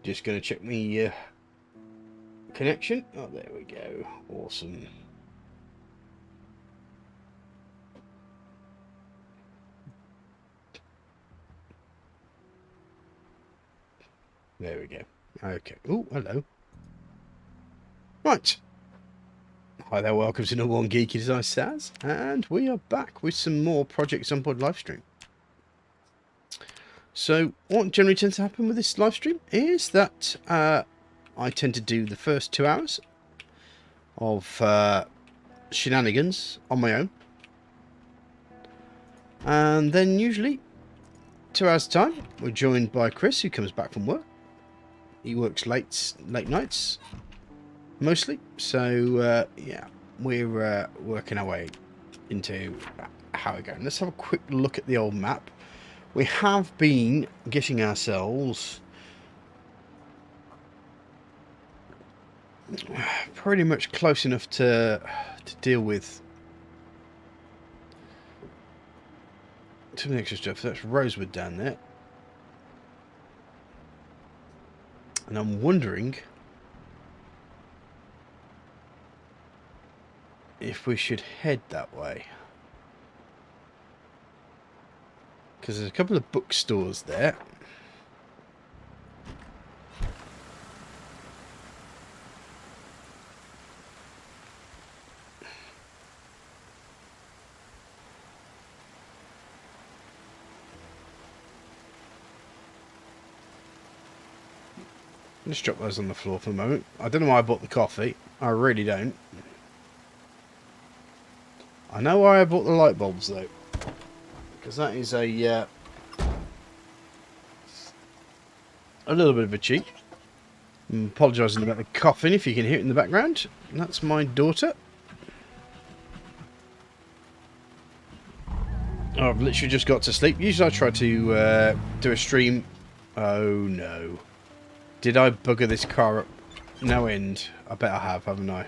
Just going to check my connection. Oh, there we go. Awesome. There we go. Okay. Oh, hello. Right. Hi there, welcome to number one Geeky Design Saz, and we are back with some more Project Zomboid livestream. So, what generally tends to happen with this livestream is that I tend to do the first 2 hours of shenanigans on my own, and then usually 2 hours time we're joined by Chris, who comes back from work. He works late nights mostly, so yeah, we're working our way into how we're going. Let's have a quick look at the old map. We have been getting ourselves pretty much close enough to deal with some extra stuff. That's rosewood down there, and I'm wondering if we should head that way, because there's a couple of bookstores there. Let's drop those on the floor for a moment. I don't know why I bought the coffee. I really don't. I know why I bought the light bulbs though, because that is a little bit of a cheat. I'm apologising about the coughing if you can hear it in the background. That's my daughter. Oh, I've literally just got to sleep. Usually I try to do a stream. Oh no. Did I bugger this car up? No end. I bet I have, haven't I?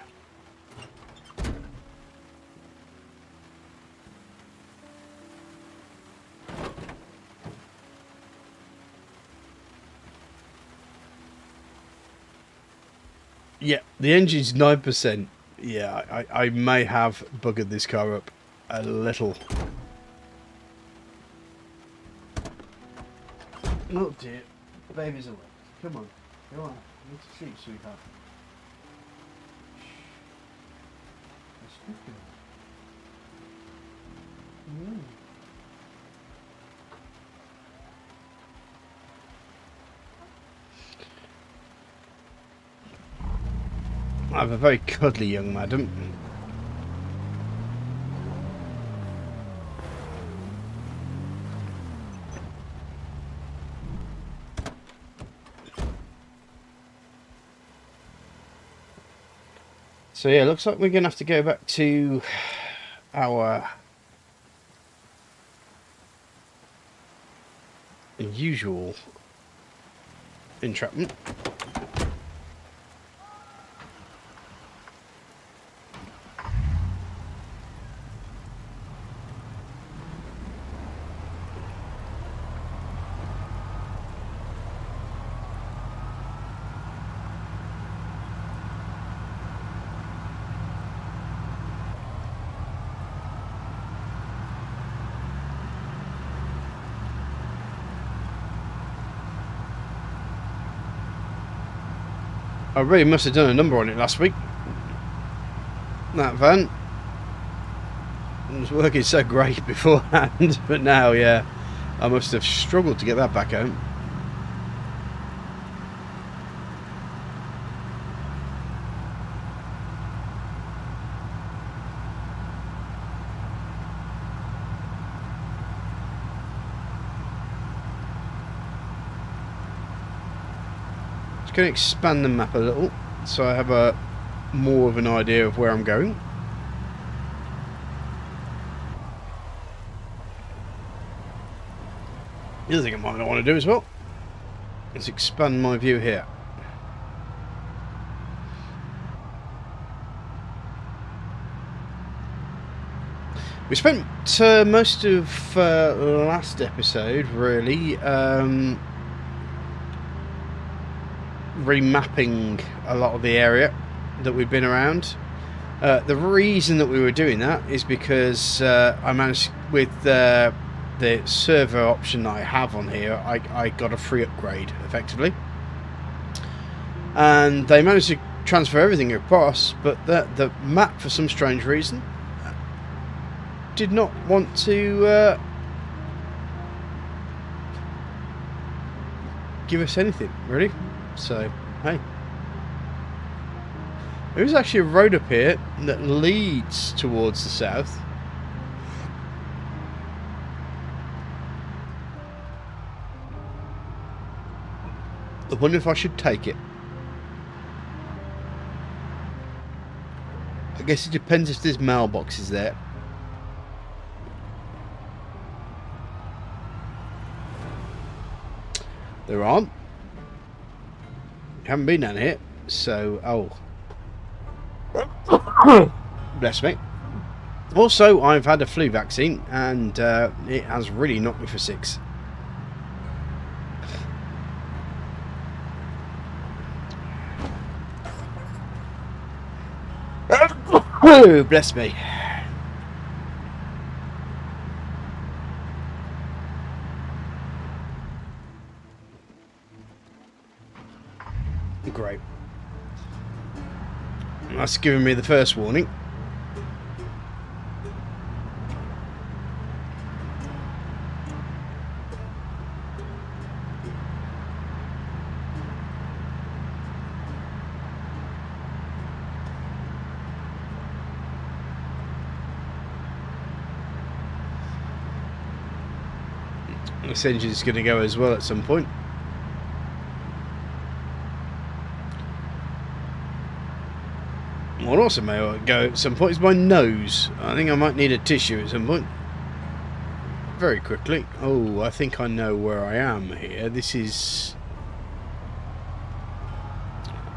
Yeah, the engine's 9%. Yeah, I may have buggered this car up a little. Oh dear. Baby's awake. Come on. Go on. You need to sleep, sweetheart. I have a very cuddly young madam. So yeah, looks like we're going to have to go back to our usual entrapment. I really must have done a number on it last week. That van. It was working so great beforehand, but now, yeah, I must have struggled to get that back home. Just going to expand the map a little, so I have a more of an idea of where I'm going. The other thing I might not want to do as well is expand my view here. We spent most of last episode really remapping a lot of the area that we've been around. The reason that we were doing that is because I managed, with the server option that I have on here, I got a free upgrade effectively, and they managed to transfer everything across, but the map for some strange reason did not want to give us anything really. So hey, there is actually a road up here that leads towards the south. I wonder if I should take it. I guess it depends if there's mailboxes there. There aren't. Haven't been down here, so bless me. Also, I've had a flu vaccine, and it has really knocked me for six. Oh, bless me. Great. That's given me the first warning. This engine's going to go as well at some point. What also may go at some point is my nose. I think I might need a tissue at some point. Very quickly. Oh, I think I know where I am here. This is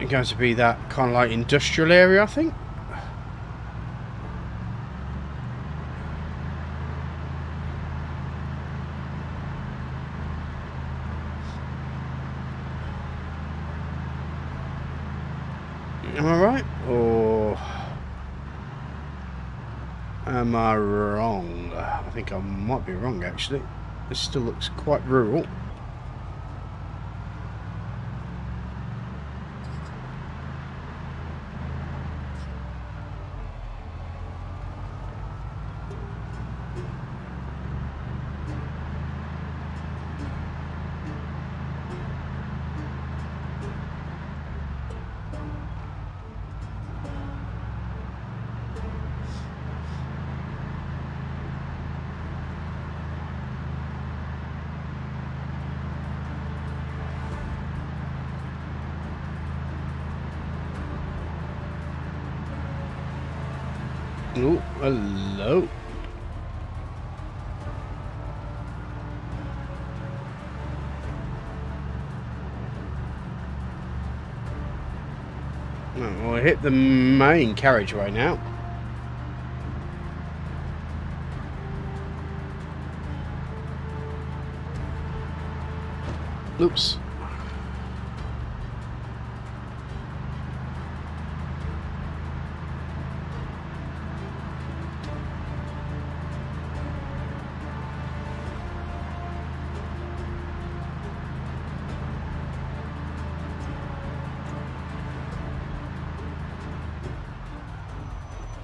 going to be that kind of like industrial area, I think. Am I right, or am I wrong? I think I might be wrong, actually. This still looks quite rural. Oh, hello. Well, I hit the main carriageway now. Oops.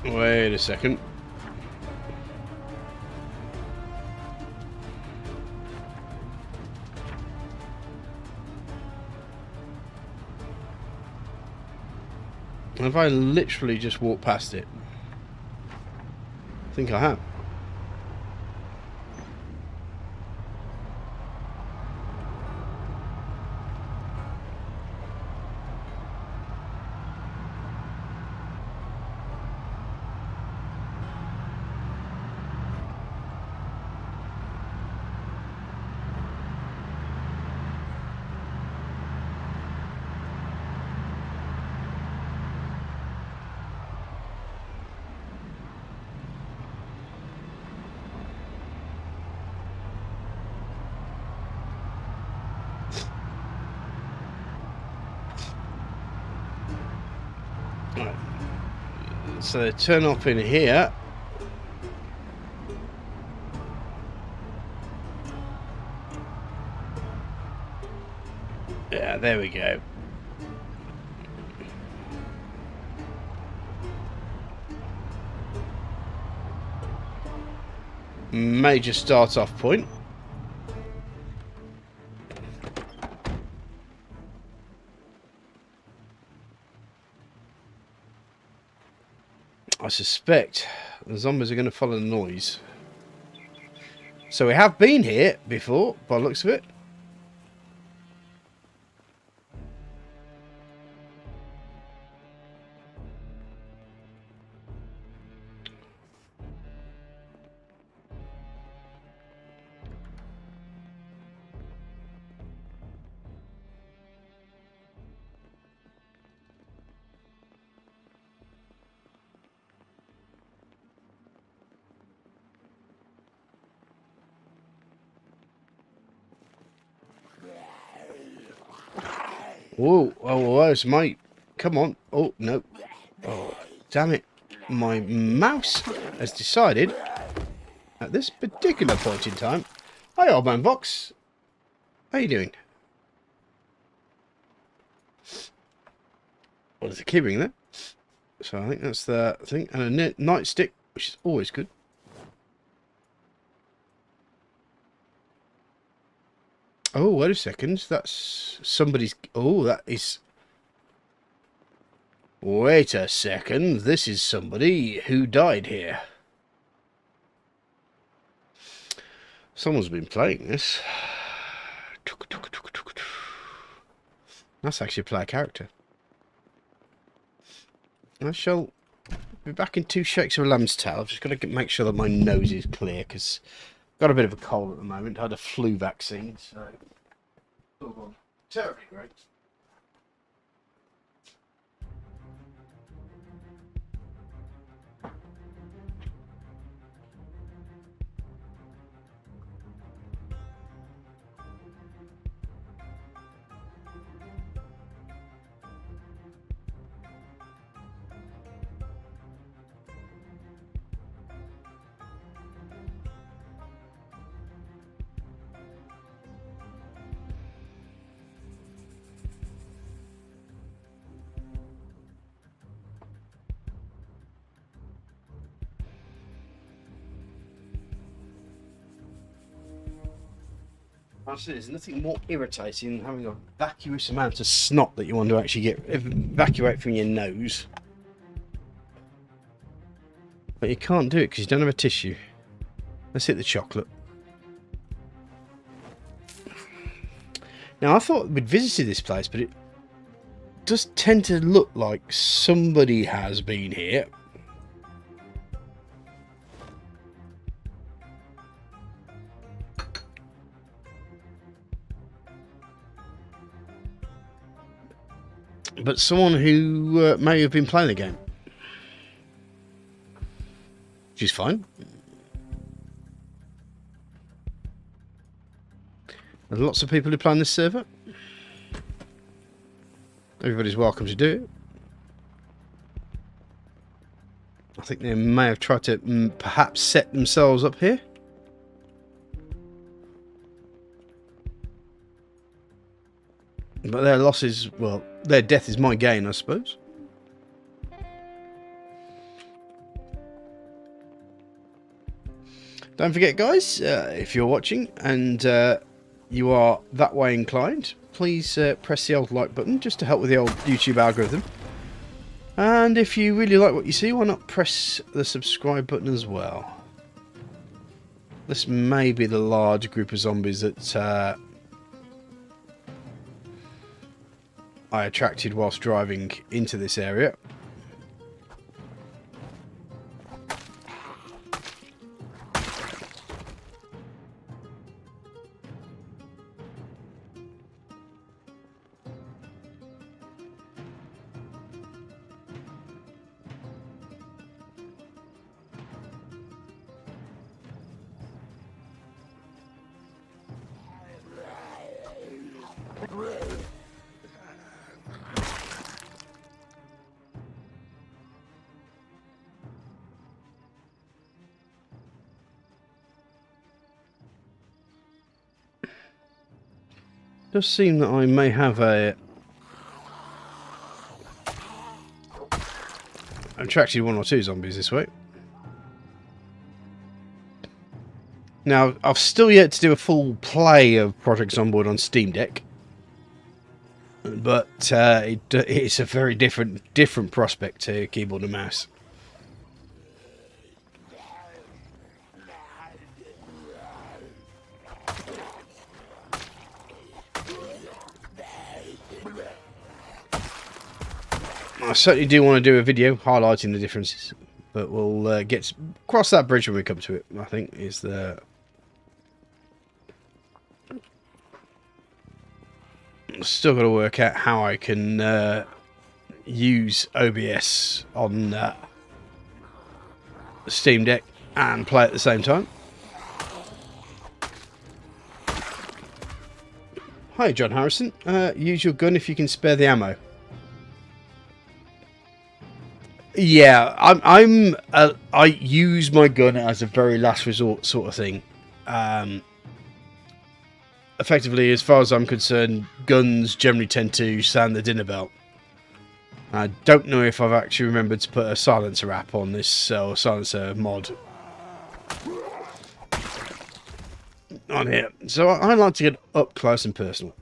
Wait a second. Have I literally just walked past it? I think I have. So they turn up in here. Yeah, there we go. Major start-off point. I suspect the zombies are going to follow the noise. So we have been here before, by the looks of it. Whoa, oh, mate. Come on. Oh, no. Oh, damn it. My mouse has decided, at this particular point in time... Hi, old man Vox. How you doing? Well, there's a keyring there. So I think that's the thing. And a nightstick, which is always good. Oh, wait a second. That's somebody's... Oh, that is... Wait a second. This is somebody who died here. Someone's been playing this. That's actually a player character. I shall be back in 2 shakes of a lamb's tail. I've just got to make sure that my nose is clear, because I've got a bit of a cold at the moment. I had a flu vaccine, so... Oh, terribly great. Honestly, there's nothing more irritating than having a vacuous amount of snot that you want to actually evacuate from your nose. But you can't do it because you don't have a tissue. Let's hit the chocolate. Now, I thought we'd visited this place, but it does tend to look like somebody has been here. But someone who may have been playing the game. Which is fine. There's lots of people who play on this server. Everybody's welcome to do it. I think they may have tried to perhaps set themselves up here. But their loss is, well, their death is my gain, I suppose. Don't forget, guys, if you're watching and you are that way inclined, please press the old like button just to help with the old YouTube algorithm. And if you really like what you see, why not press the subscribe button as well? This may be the large group of zombies that I attracted whilst driving into this area. Does seem that I may have attracted one or two zombies this way. Now, I've still yet to do a full play of Project Zomboid on Steam Deck, but it's a very different prospect to keyboard and mouse. I certainly do want to do a video highlighting the differences, but we'll cross that bridge when we come to it. I think is the. Still got to work out how I can use OBS on the Steam Deck and play at the same time. Hi, John Harrison. Use your gun if you can spare the ammo. Yeah, I use my gun as a very last resort sort of thing. Effectively, as far as I'm concerned, guns generally tend to sound the dinner bell. I don't know if I've actually remembered to put a silencer app on this, or silencer mod on here. So I like to get up close and personal.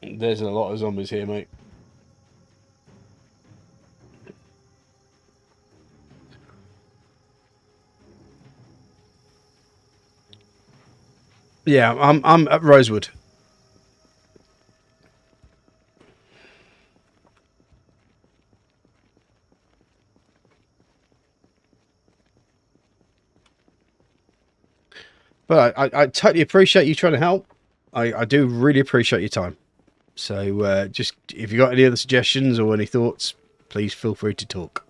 There's a lot of zombies here, mate. Yeah, I'm at Rosewood. But I totally appreciate you trying to help. I do really appreciate your time. So just if you got any other suggestions or any thoughts, please feel free to talk.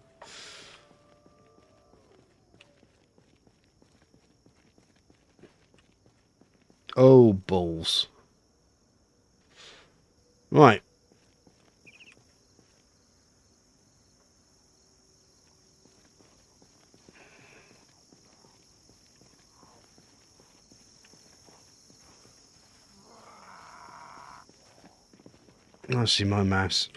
Oh, balls. Right. I see my mouse.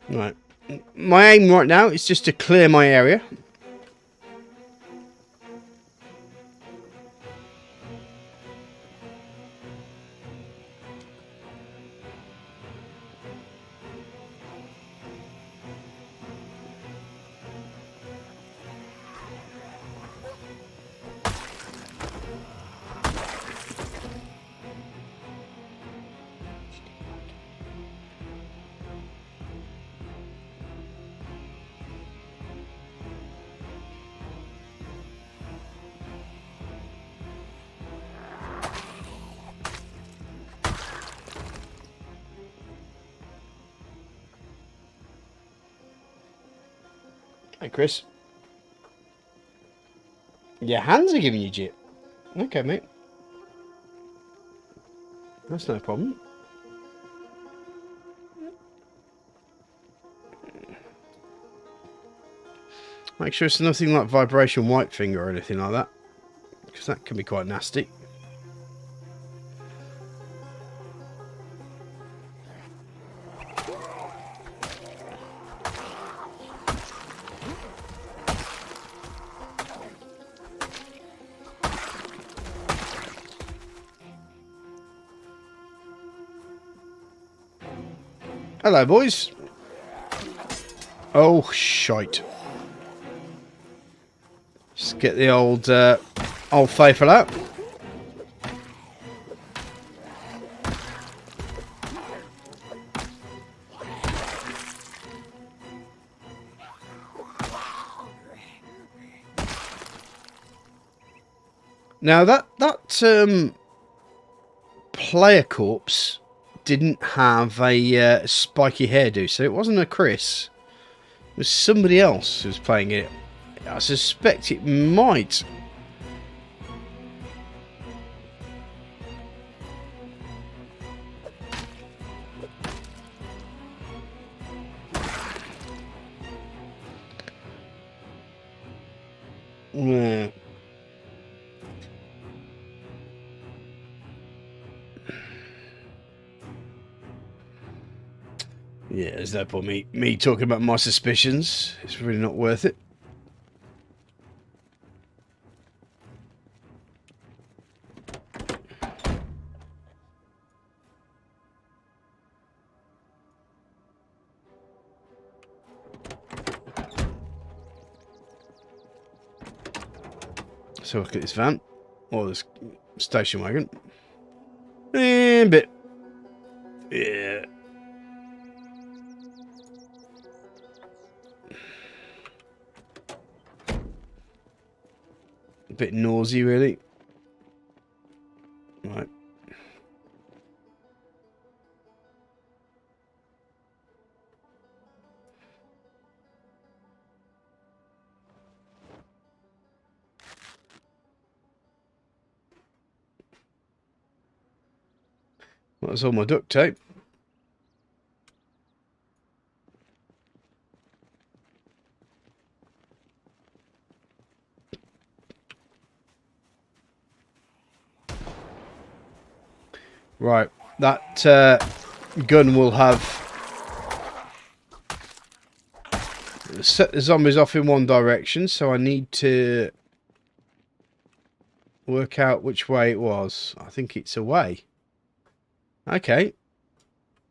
Right. My aim right now is just to clear my area. Hey, Chris. Your hands are giving you jip. Okay, mate. That's no problem. Make sure it's nothing like vibration white finger or anything like that, because that can be quite nasty. Hello, boys. Oh, shite. Let's get the old faithful out. Now that player corpse didn't have a spiky hairdo, so it wasn't a Chris. It was somebody else who was playing it. I suspect it might. Yeah. Yeah, there's no point me talking about my suspicions. It's really not worth it. So look at this van, or this station wagon. A bit, yeah. A bit noisy, really. Right. Well, that's all my duct tape. Right, that gun will have set the zombies off in one direction, so I need to work out which way it was. I think it's away. Okay,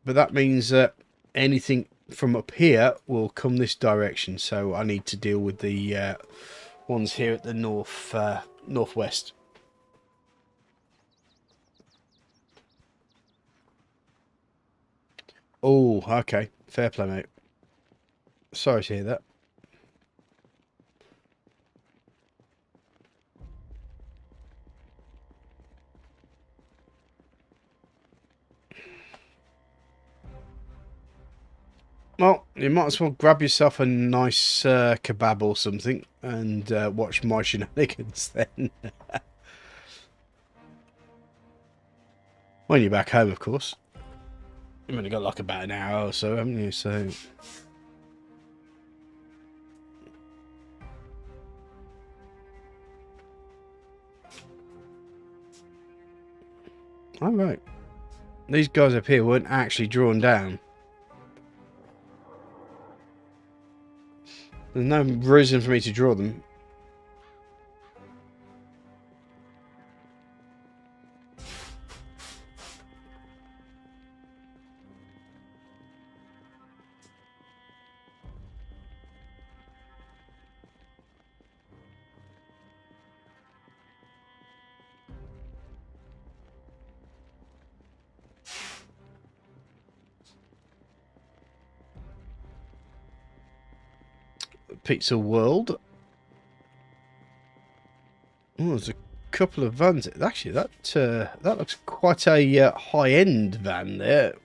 but that means that anything from up here will come this direction, so I need to deal with the ones here at the northwest. Oh, okay. Fair play, mate. Sorry to hear that. Well, you might as well grab yourself a nice kebab or something and watch my shenanigans then. When you're back home, of course. You've only got like about an hour or so, haven't you? So... Alright. These guys up here weren't actually drawn down. There's no reason for me to draw them. Pizza World. Oh, there's a couple of vans. Actually, that looks quite a high-end van there.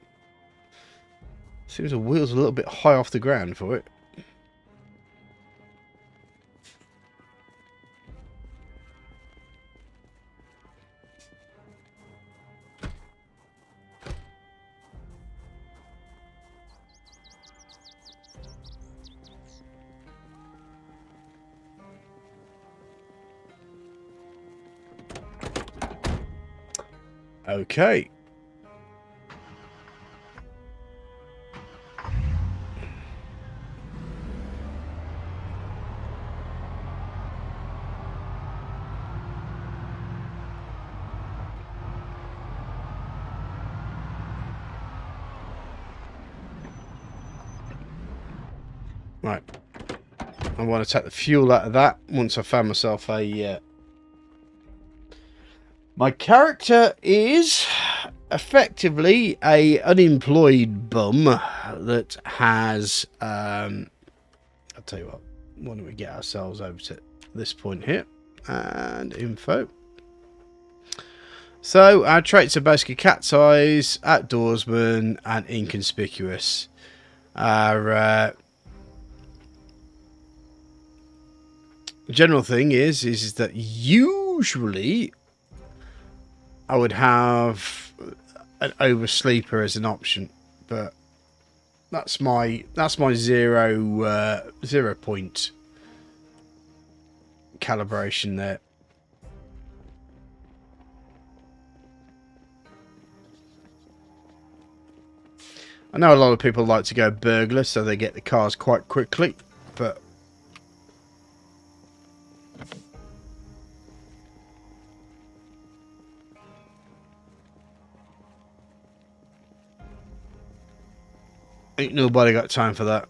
Seems the wheel's a little bit high off the ground for it. Okay. Right. I want to take the fuel out of that once I found myself a... My character is effectively a unemployed bum that has... I'll tell you what. Why don't we get ourselves over to this point here? And info. So our traits are basically cat's eyes, outdoorsman, and inconspicuous. Our general thing is that usually I would have an oversleeper as an option, but that's my 0 point calibration there. I know a lot of people like to go burglar so they get the cars quite quickly, but ain't nobody got time for that.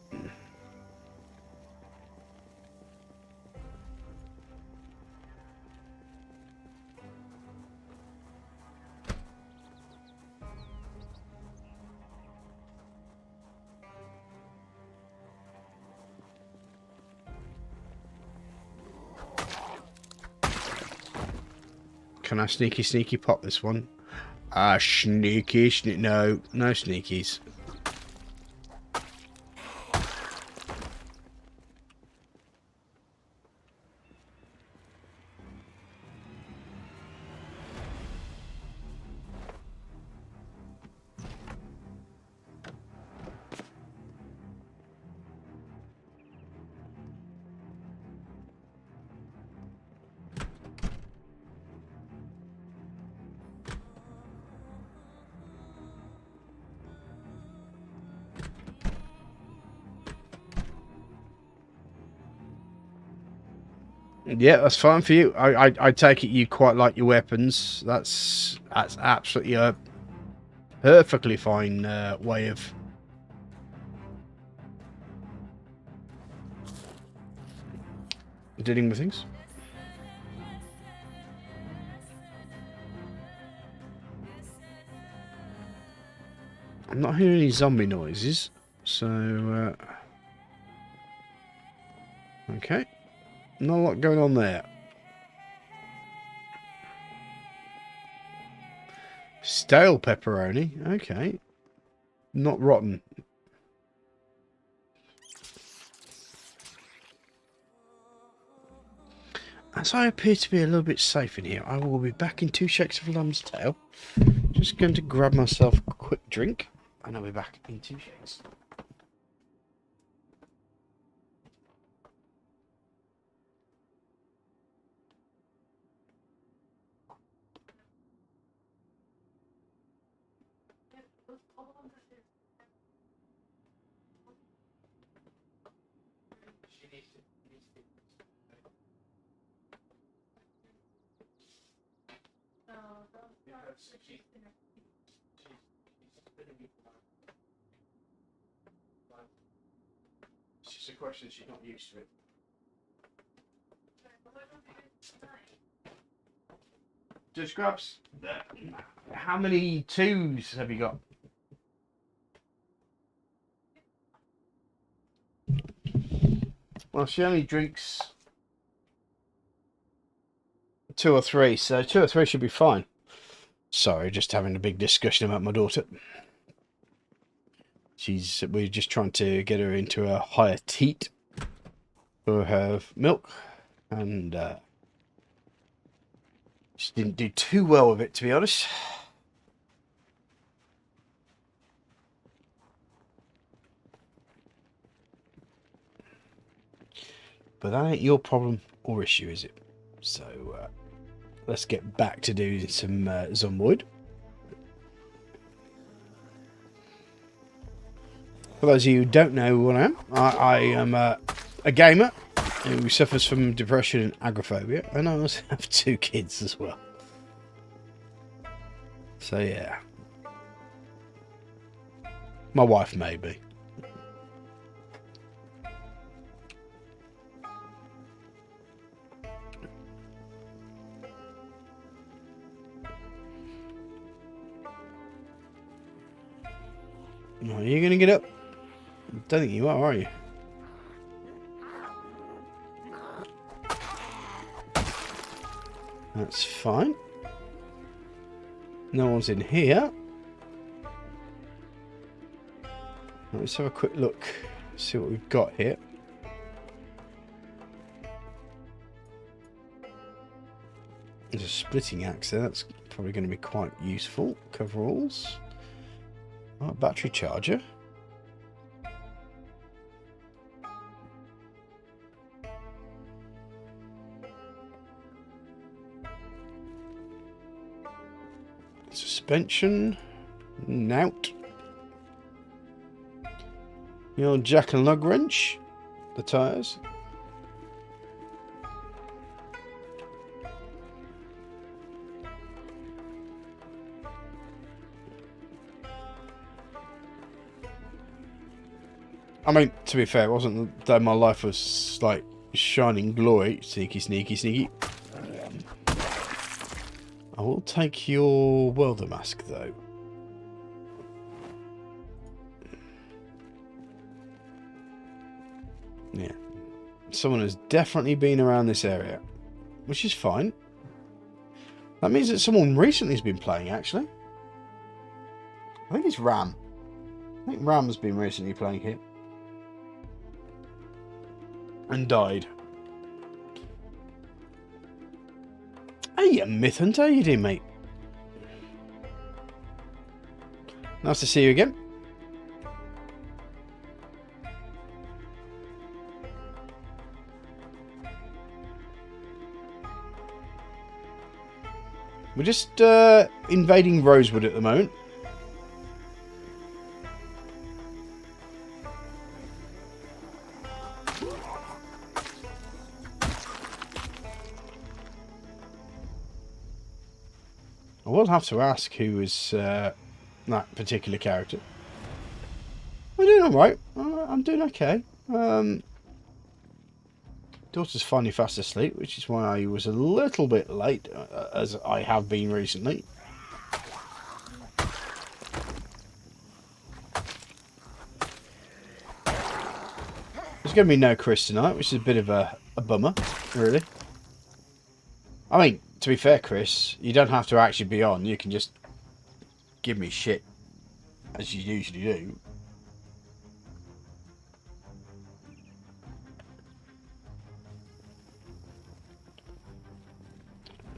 Can I sneaky pop this one? Sneaky. No sneakies. Yeah, that's fine for you. I take it you quite like your weapons. That's absolutely a perfectly fine way of dealing with things. I'm not hearing any zombie noises, so okay, not a lot going on there. Stale pepperoni, okay, not rotten. As I appear to be a little bit safe in here, I will be back in 2 shakes of a lamb's tail. Just going to grab myself a quick drink, and I'll be back in 2 shakes. It's just a question, she's not used to it. Just grabs. How many 2s have you got? Well, she only drinks 2 or 3, so 2 or 3 should be fine. Sorry, just having a big discussion about my daughter. We're just trying to get her into a higher teat for her milk, and she didn't do too well with it, to be honest. But that ain't your problem or issue, is it? So let's get back to doing some Zomboid. For those of you who don't know what I am a gamer who suffers from depression and agoraphobia, and I also have 2 kids as well. So yeah. My wife, maybe. Are you going to get up? I don't think you are you? That's fine. No one's in here. Let's have a quick look, see what we've got here. There's a splitting axe there, that's probably going to be quite useful. Coveralls. Oh, battery charger. Suspension. Nout. The old jack and lug wrench. The tyres. I mean, to be fair, it wasn't that my life was like shining glory. Sneaky, sneaky, sneaky. I will take your welder mask, though. Yeah. Someone has definitely been around this area, which is fine. That means that someone recently has been playing, actually. I think it's Ram. I think Ram's been recently playing here. And died. Hey, you myth hunter, how you doing, mate? Nice to see you again. We're just invading Rosewood at the moment. I will have to ask who is that particular character. I'm doing alright. I'm doing okay. Daughter's finally fast asleep, which is why I was a little bit late, as I have been recently. There's going to be no Chris tonight, which is a bit of a bummer, really. I mean, to be fair, Chris, you don't have to actually be on. You can just give me shit, as you usually do.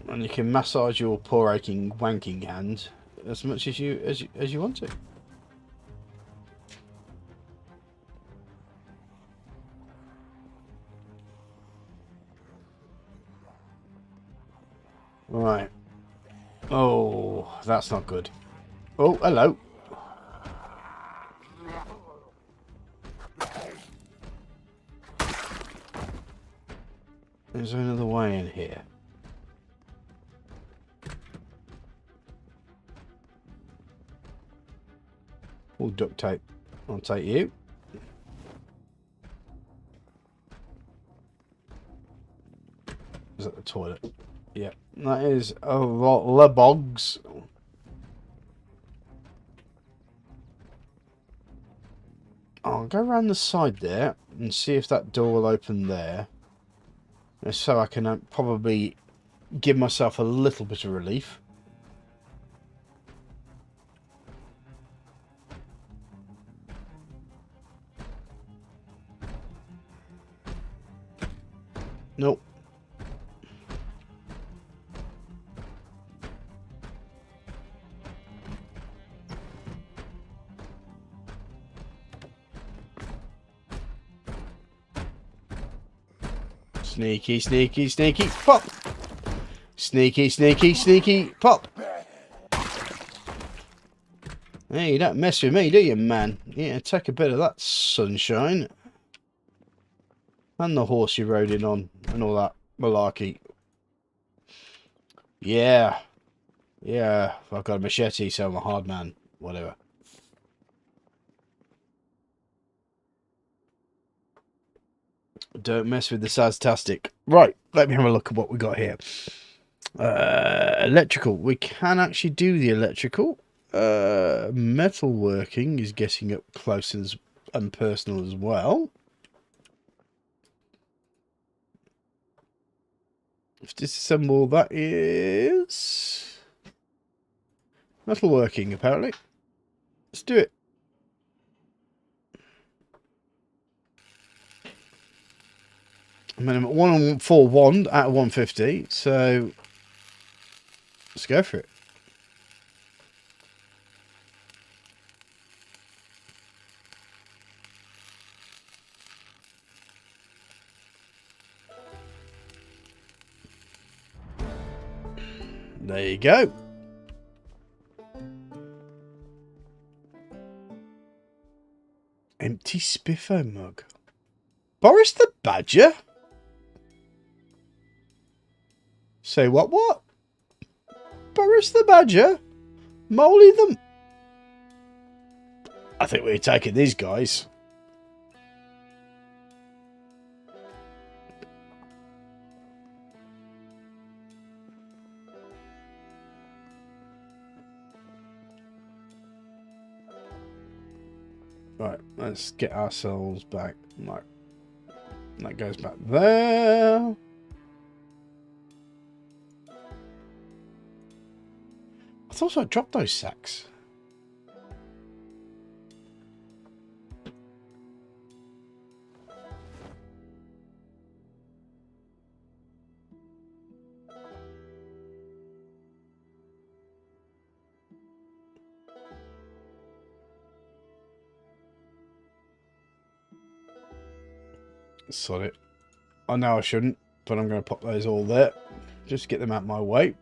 And you can massage your poor aching wanking hand as much as you want to. Right. Oh, that's not good. Oh, hello. There's another way in here. Oh, duct tape. I'll take you. Is that the toilet? Yeah, that is Le Bogs. I'll go around the side there and see if that door will open there. So I can probably give myself a little bit of relief. Nope. Sneaky, sneaky, sneaky, pop! Sneaky, sneaky, sneaky, pop! Hey, you don't mess with me, do you, man? Yeah, take a bit of that sunshine. And the horse you rode in on, and all that malarkey. Yeah. Yeah, I've got a machete, so I'm a hard man. Whatever. Don't mess with the Saztastic. Right, let me have a look at what we got here. Electrical. We can actually do the electrical. Metalworking is getting up close and personal as well. Disassemble, that is... Metalworking, apparently. Let's do it. I mean, I'm at 141 out of 150, so let's go for it. There you go. Empty Spiffo mug. Boris the Badger? Say what? Boris the Badger? Molly them. I think we're taking these guys. Right, let's get ourselves back. Right, that goes back there. I thought I dropped those sacks. Sod it. I know I shouldn't, but I'm going to pop those all there. Just get them out my way.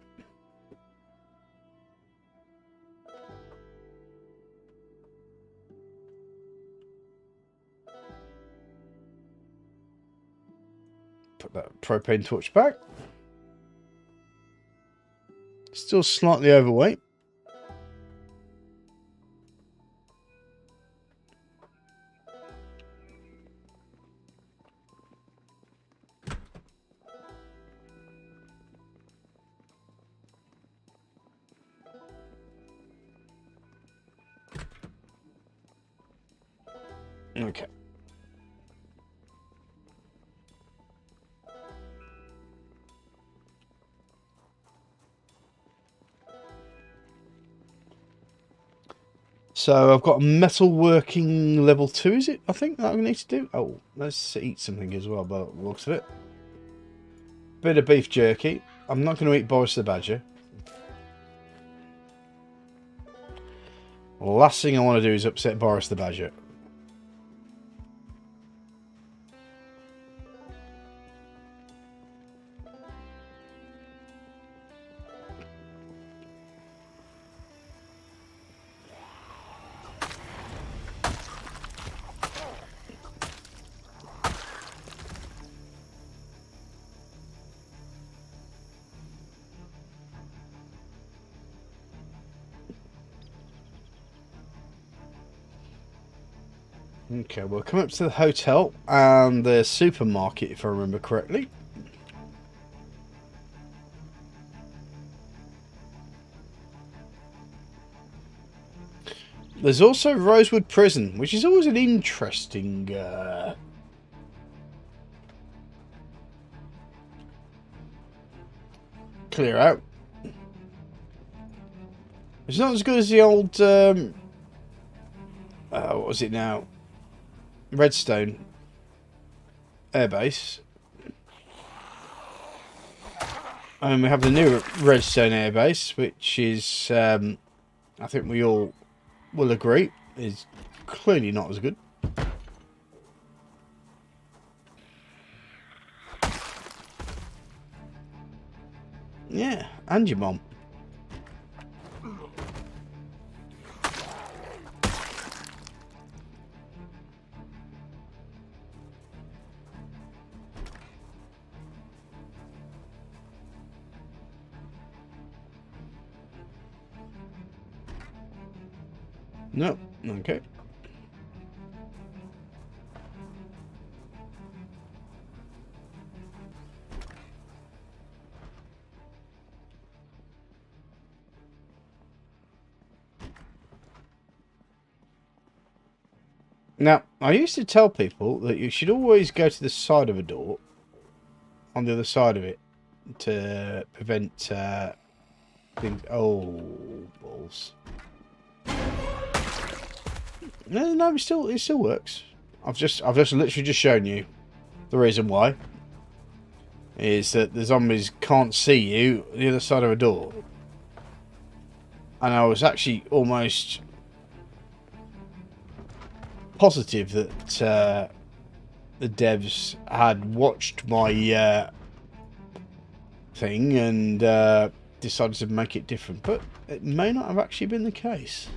Put that propane torch back. Still slightly overweight. Okay. So I've got a metalworking level 2, is it? I think that I need to do. Oh, let's eat something as well, by the looks of it. Bit of beef jerky. I'm not going to eat Boris the Badger. Last thing I want to do is upset Boris the Badger. Okay, we'll come up to the hotel and the supermarket, if I remember correctly. There's also Rosewood Prison, which is always an interesting... clear out. It's not as good as the old... what was it now? Redstone airbase. And we have the new Redstone airbase, which is, I think we all will agree, is clearly not as good. Yeah, and your mom. No, okay. Now, I used to tell people that you should always go to the side of a door, on the other side of it, to prevent things. Oh, balls. No, it still works. I've just literally just shown you the reason why. Is that the zombies can't see you the other side of a door. And I was actually almost positive that the devs had watched my thing and decided to make it different, but it may not have actually been the case.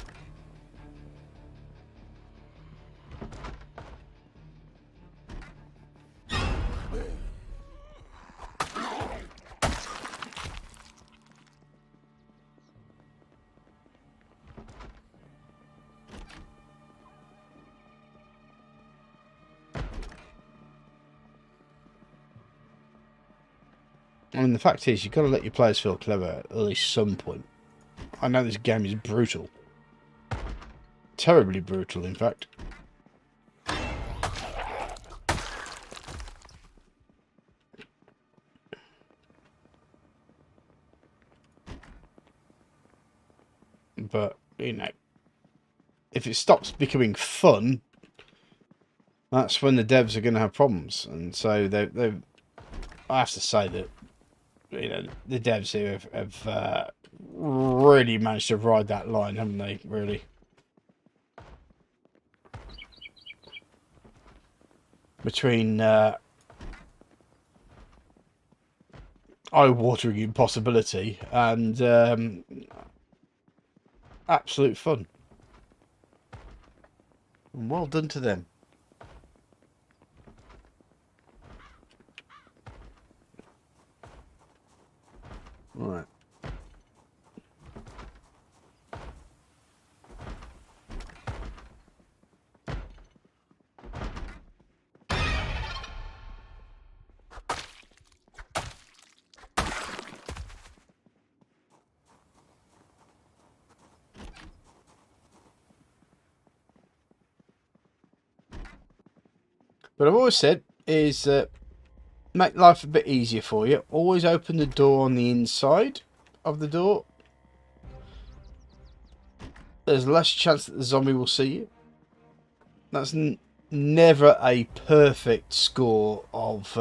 I mean, the fact is, you've got to let your players feel clever at least some point. I know this game is brutal. Terribly brutal, in fact. But, you know, if it stops becoming fun, that's when the devs are going to have problems. And so I have to say that, you know, the devs here have really managed to ride that line, haven't they? Really. Between eye-watering impossibility and absolute fun. And well done to them. Right. But I've always said is make life a bit easier for you. Always open the door on the inside of the door. There's less chance that the zombie will see you. That's never a perfect score of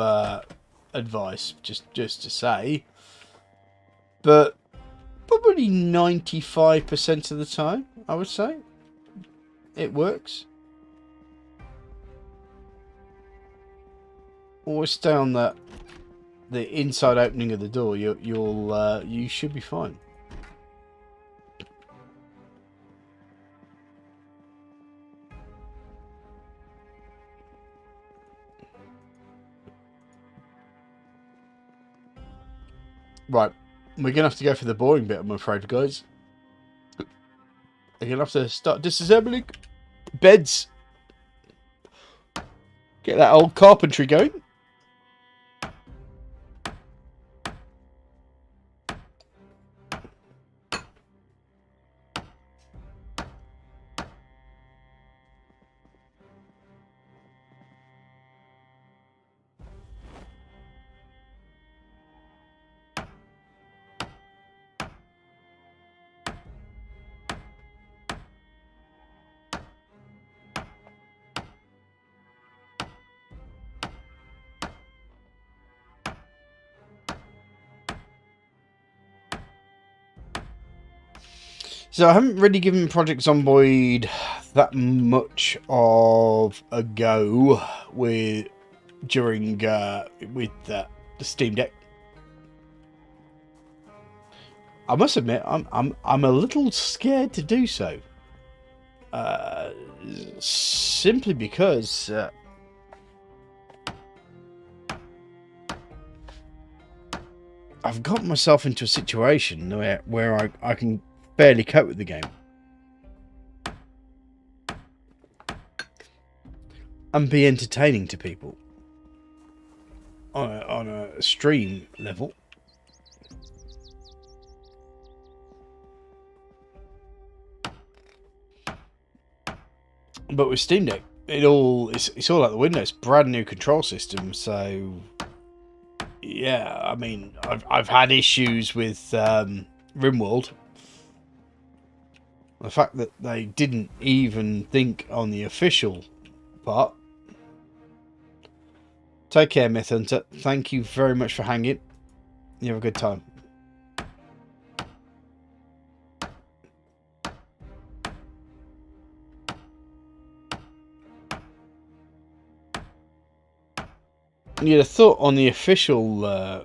advice, just to say. But probably 95% of the time, I would say, it works. Always stay on the inside opening of the door. You should be fine. Right, we're gonna have to go for the boring bit, I'm afraid, guys. We're gonna have to start disassembling beds. Get that old carpentry going. So I haven't really given Project Zomboid that much of a go with the Steam Deck. I must admit, I'm a little scared to do so. Simply because I've got myself into a situation where I can barely cope with the game. And be entertaining to people on a stream level. But with Steam Deck, it's all out the window. It's brand new control system, so yeah. I mean, I've had issues with RimWorld. The fact that they didn't even think on the official part. Take care, Myth Hunter. Thank you very much for hanging. You have a good time. You'd have thought on the official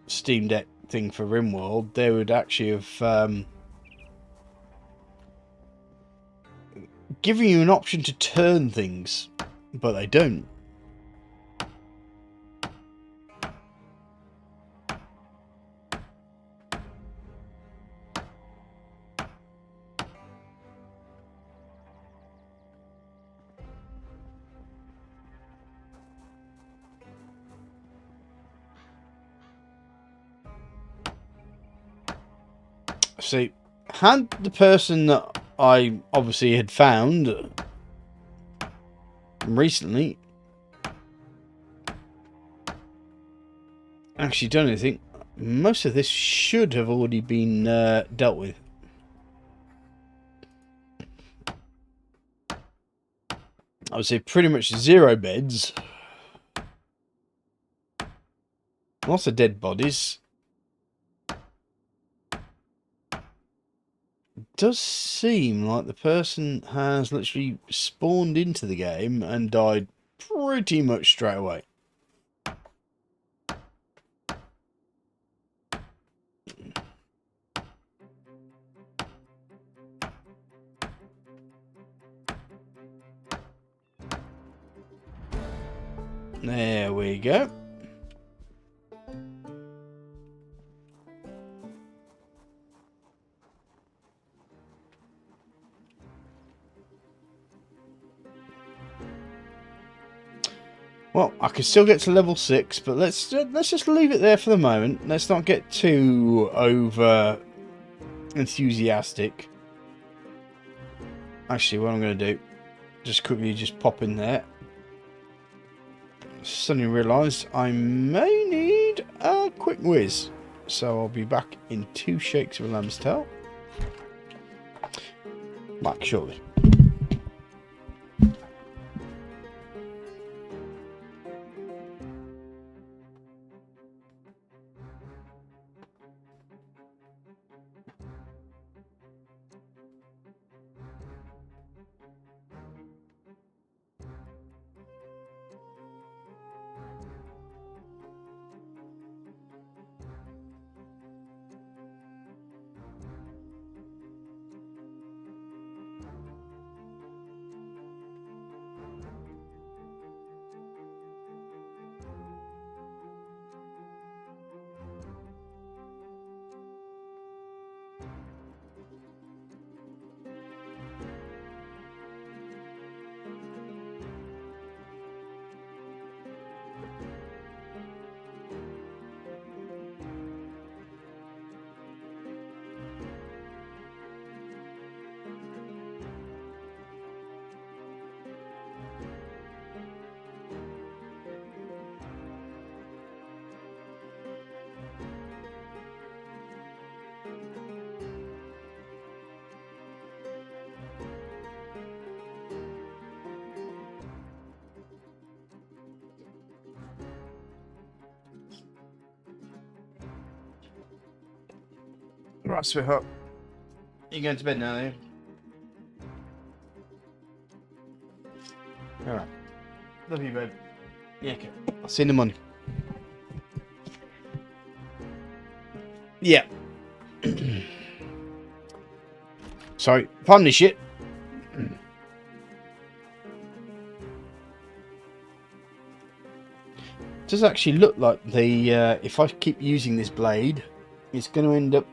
Steam Deck thing for RimWorld, they would actually have given you an option to turn things, but they don't. See, had the person that I obviously had found recently actually done anything, most of this should have already been dealt with. I would say pretty much 0 beds, lots of dead bodies. Does seem like the person has literally spawned into the game and died pretty much straight away. There we go. Well, I can still get to level 6, but let's just leave it there for the moment. Let's not get too over enthusiastic. Actually, what I'm going to do, just quickly pop in there. Suddenly realised I may need a quick whiz, so I'll be back in 2 shakes of a lamb's tail. Back shortly. Right, sweetheart. You going to bed now, are you? Alright. Love you, babe. Yeah, okay. I'll see you in the morning. Yeah. Sorry, pardon this shit. Does actually look like the if I keep using this blade, it's going to end up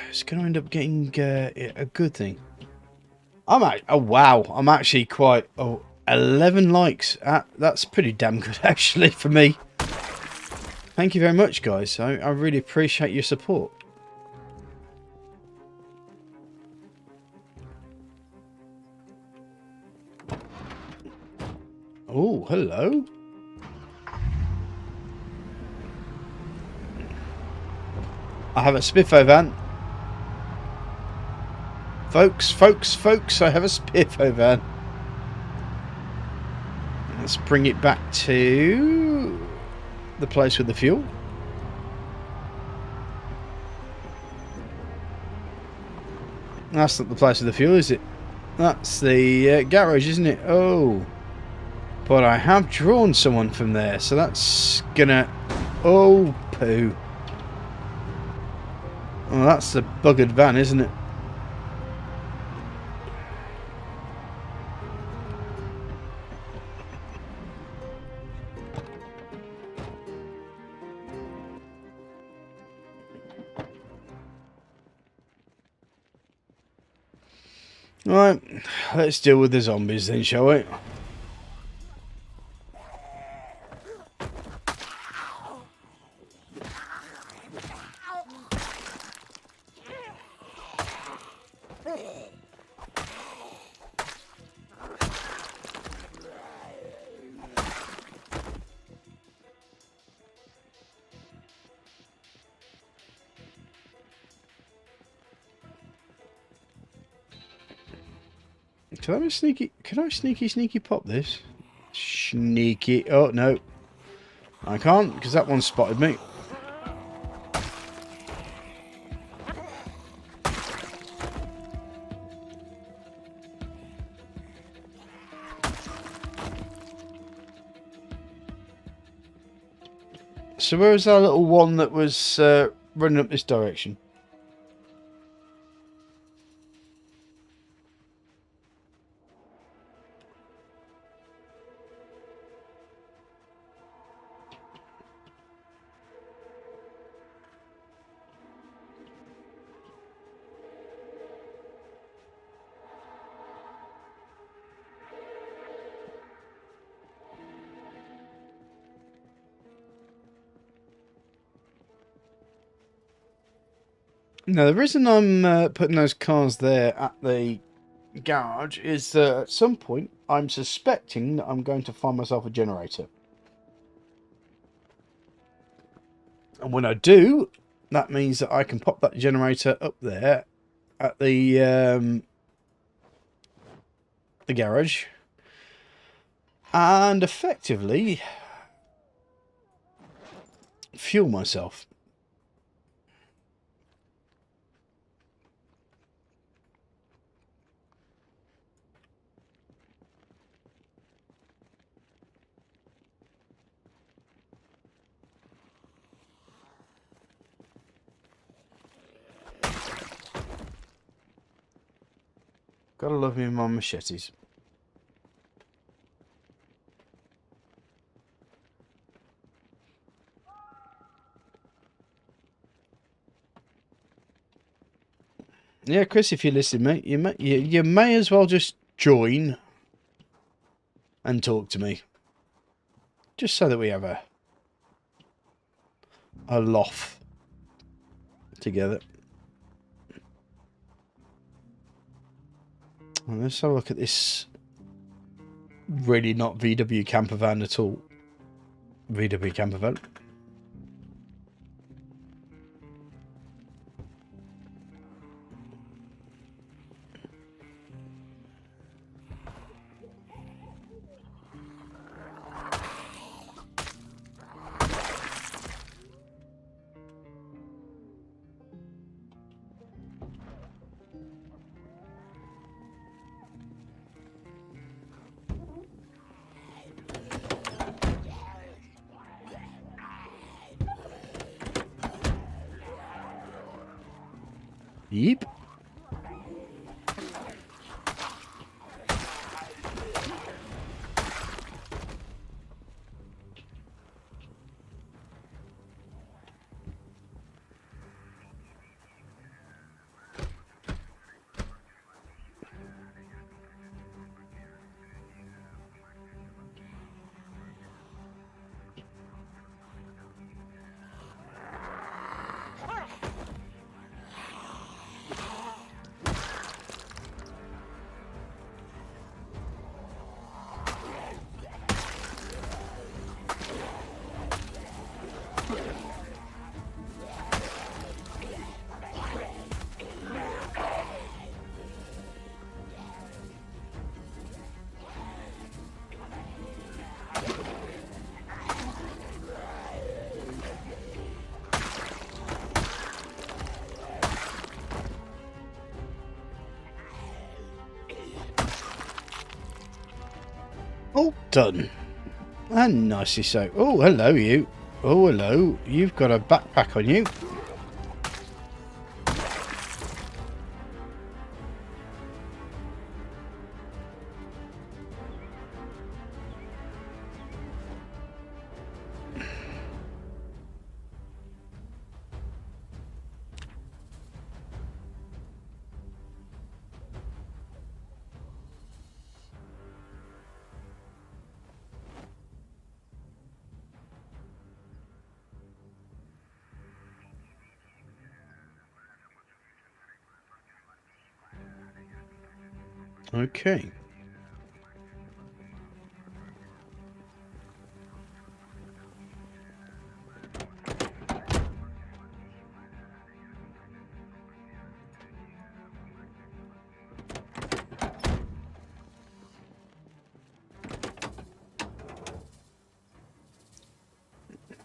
it's going to end up getting a good thing. Oh wow, I'm actually quite 11 likes. That's pretty damn good actually for me. Thank you very much, guys. I really appreciate your support. Oh, hello. I have a Spiffo van. Folks, I have a Spiffo van. Let's bring it back to the place with the fuel. That's not the place with the fuel, is it? That's the garage, isn't it? Oh. But I have drawn someone from there, so that's gonna... Oh, poo. Well, that's the buggered van, isn't it? Right, let's deal with the zombies then, shall we? Can I sneaky pop this? Sneaky. Oh, no. I can't, because that one spotted me. So where was our little one that was running up this direction? Now, the reason I'm putting those cars there at the garage is that at some point I'm suspecting that I'm going to find myself a generator. And when I do, that means that I can pop that generator up there at the garage and effectively fuel myself. Gotta love me my machetes. Yeah, Chris, if you listen, mate, you may as well just join and talk to me. Just so that we have a laugh together. Well, let's have a look at this. Really not VW camper van at all. VW camper van. Yep. All done. And nicely so. Oh, hello you. Oh, hello. You've got a backpack on you. Okay.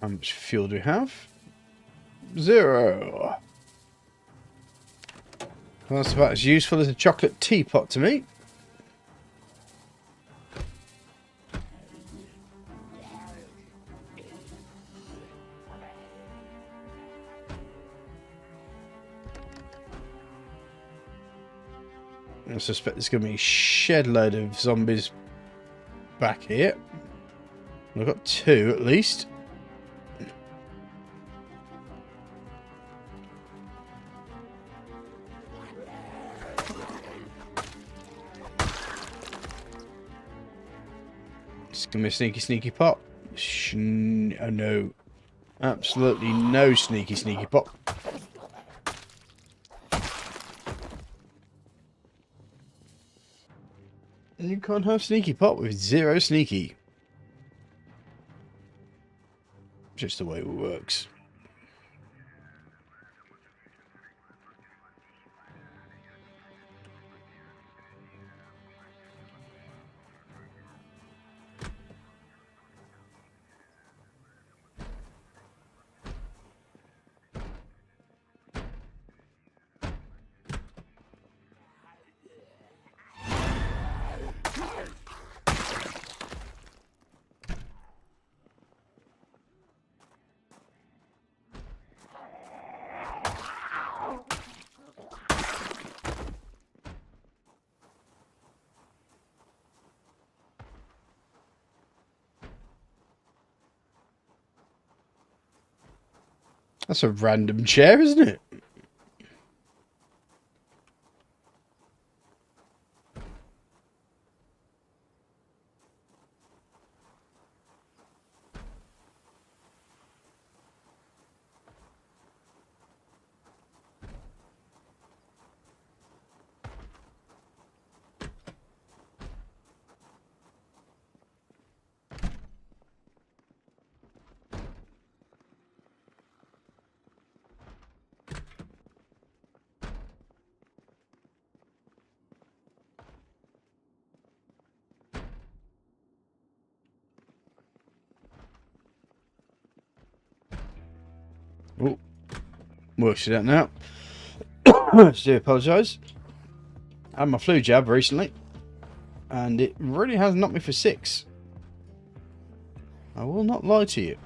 How much fuel do we have? 0. Well, that's about as useful as a chocolate teapot to me. I suspect there's going to be a shed load of zombies back here. I've got 2 at least. It's going to be a sneaky, sneaky pop. Oh no. Absolutely no sneaky, sneaky pop. And you can't have sneaky pop with 0 sneaky. Just the way it works. That's a random chair, isn't it? Oh, works it out now. I do apologise. I had my flu jab recently, and it really has knocked me for 6. I will not lie to you.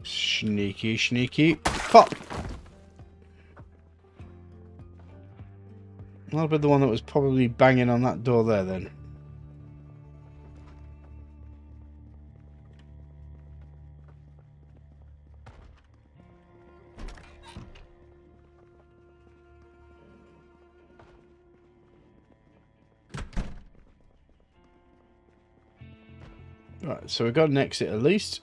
Sneaky, sneaky pop. That'll be the one that was probably banging on that door there then. Right, so we've got an exit at least.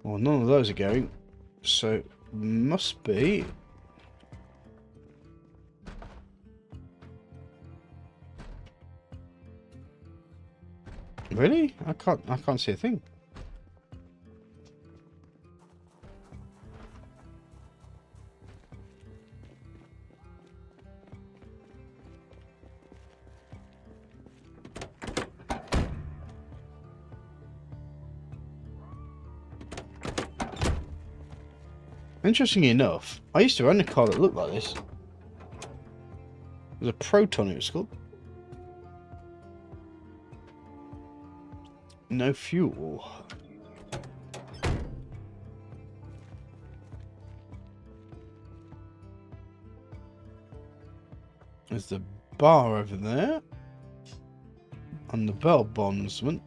Well, none of those are going, so must be. Really? I can't see a thing. Interestingly enough, I used to own a car that looked like this. It was a Proton, it was called. No fuel. There's the bar over there. And the bell bondsman.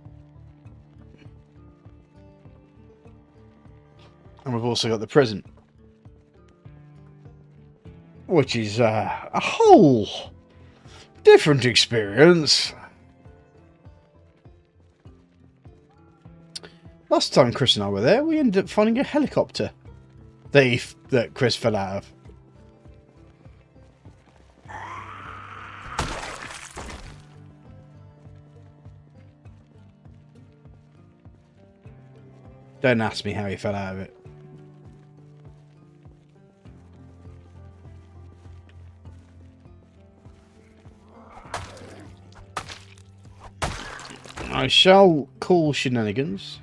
And we've also got the present. Which is a whole different experience. Last time Chris and I were there, we ended up finding a helicopter that Chris fell out of. Don't ask me how he fell out of it. I shall call shenanigans.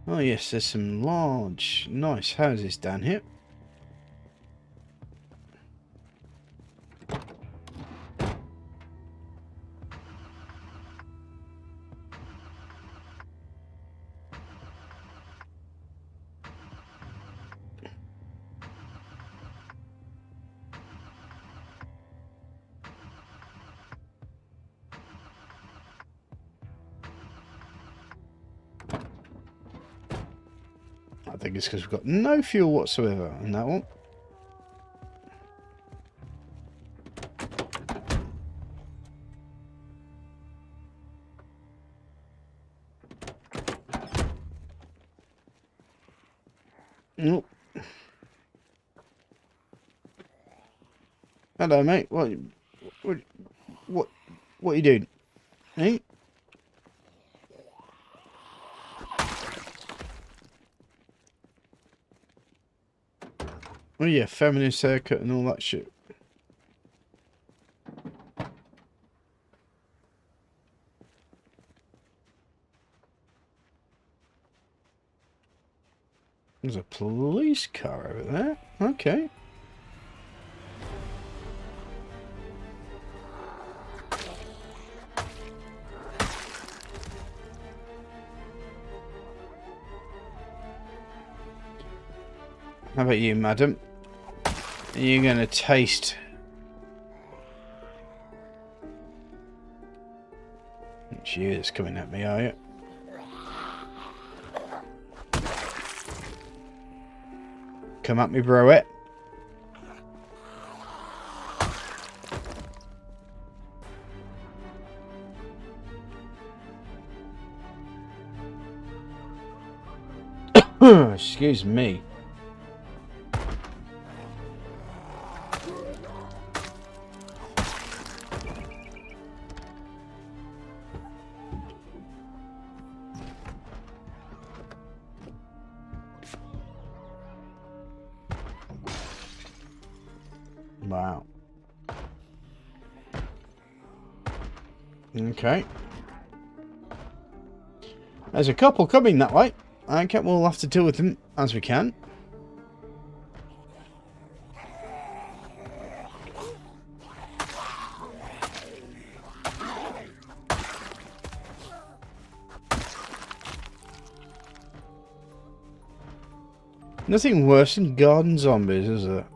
Oh yes, there's some large, nice houses down here. I think it's because we've got no fuel whatsoever in that one. Nope. Hello, mate. What are you doing? Hey? Oh yeah, feminist haircut and all that shit. There's a police car over there. Okay. How about you, madam? Are you going to taste? She is coming at me, are you? Come at me, broette. Excuse me. Wow. Okay. There's a couple coming that way. Okay, we'll have to deal with them as we can. Nothing worse than garden zombies, is there?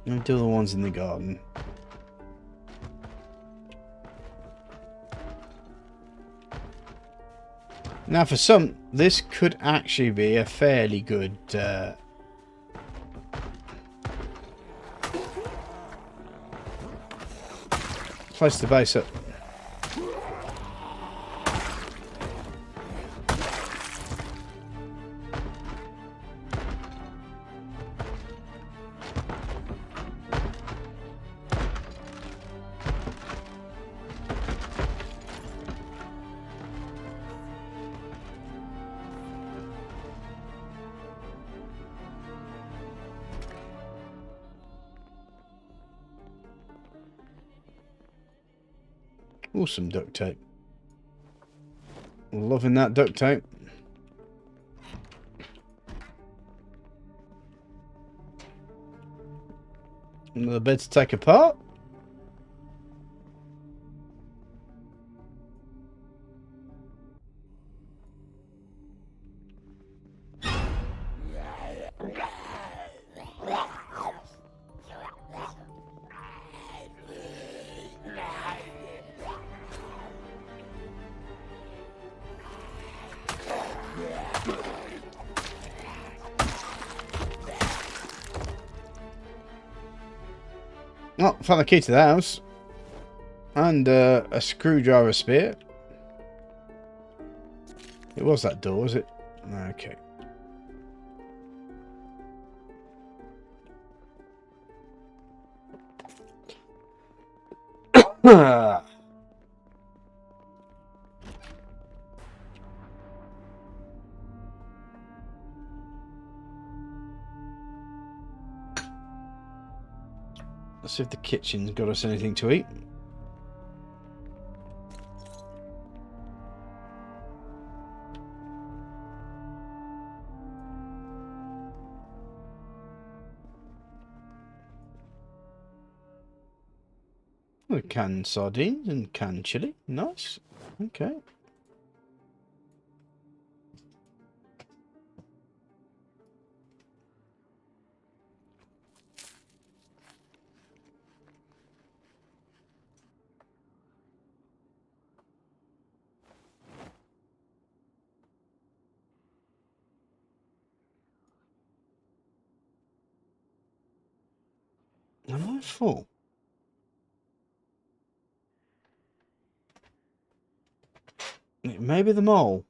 I'll do the ones in the garden. Now for some, this could actually be a fairly good place to base up. Awesome duct tape. Loving that duct tape. Another bed to take apart. Oh, found the key to the house. And a screwdriver spear. It was that door, was it? Okay. Let's see if the kitchen's got us anything to eat. Oh, canned sardines and canned chili. Nice. Okay. Am I full? It may be the mole.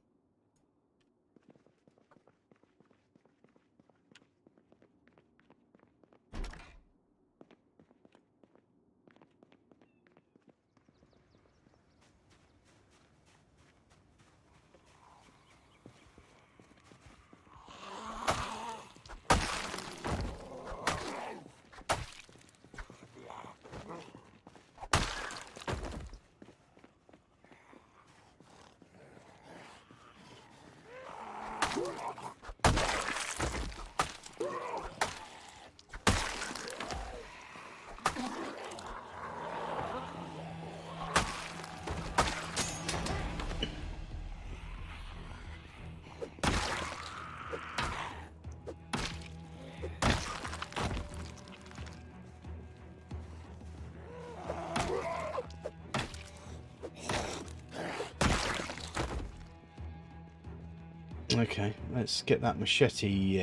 Okay, let's get that machete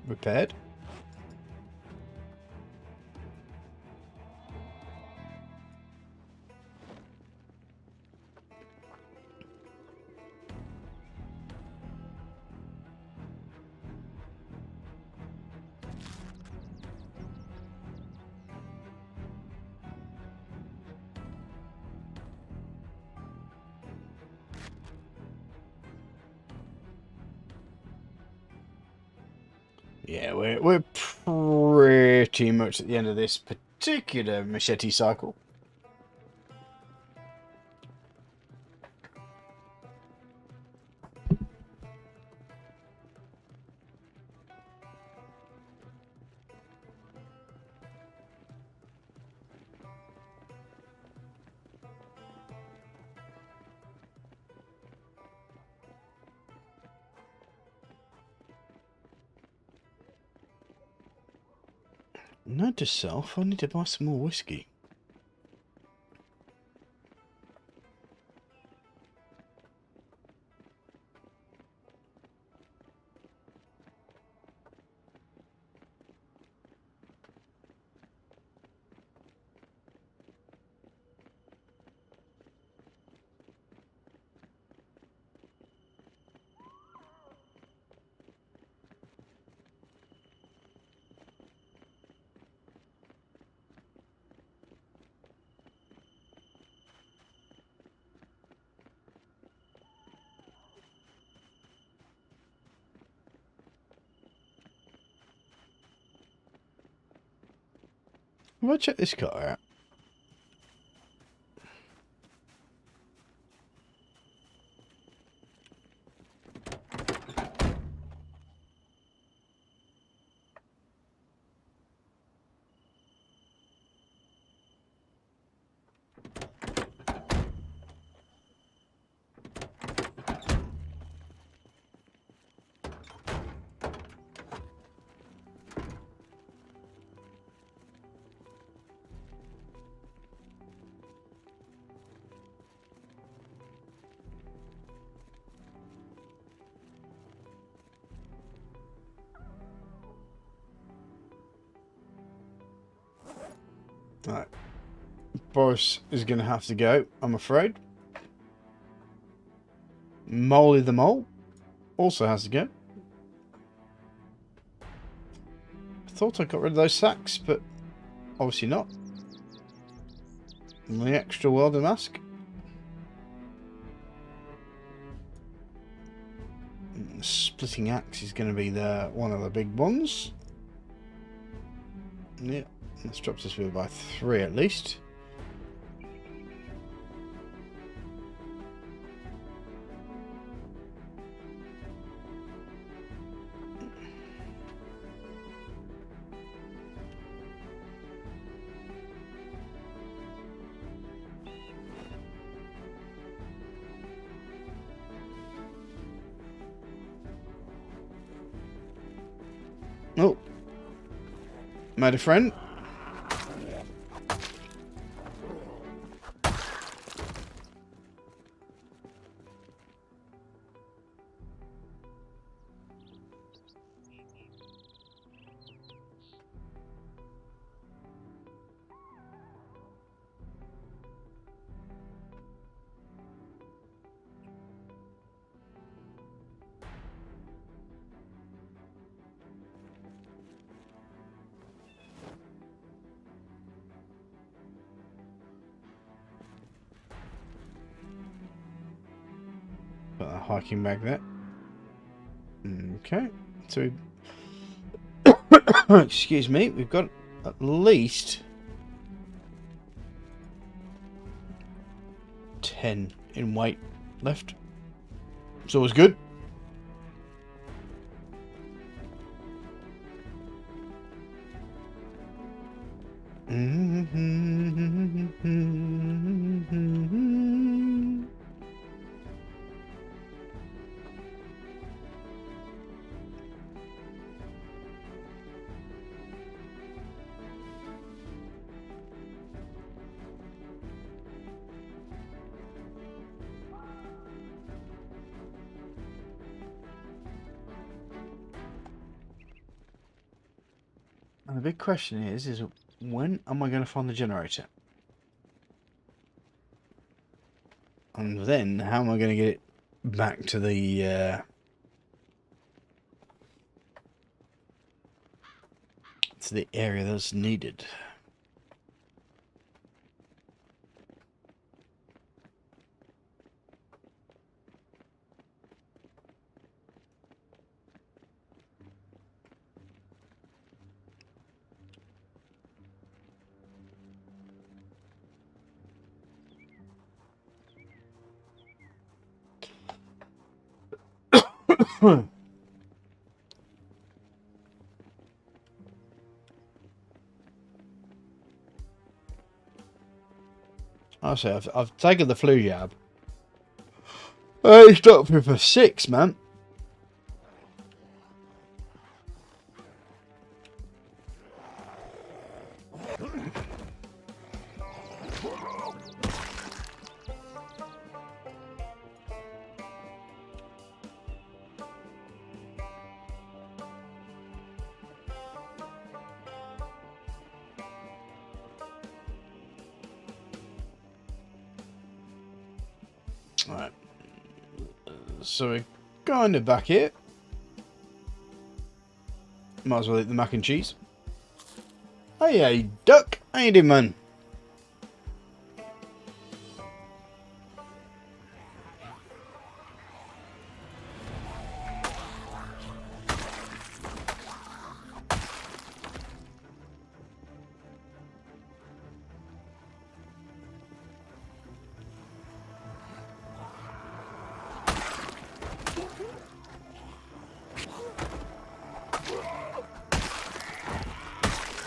repaired. Yeah, we're pretty much at the end of this particular machete cycle. Note to self, I need to buy some more whiskey. If I check this car out. Right. Boris is going to have to go, I'm afraid. Molly the Mole also has to go. I thought I got rid of those sacks, but obviously not. And the extra welder mask. And the splitting axe is going to be one of the big ones. Yeah, this drops this wheel by 3 at least. Oh, made a friend. Put a hiking bag there. Okay, so excuse me, we've got at least 10 in weight left. It's always good. And the big question is when am I going to find the generator? And then how am I going to get it back to the area that's needed? I say I've taken the flu jab. It's dropped me for 6, man. Alright. So we're kind of back here. Might as well eat the mac and cheese. Hey, duck. How you doing, man?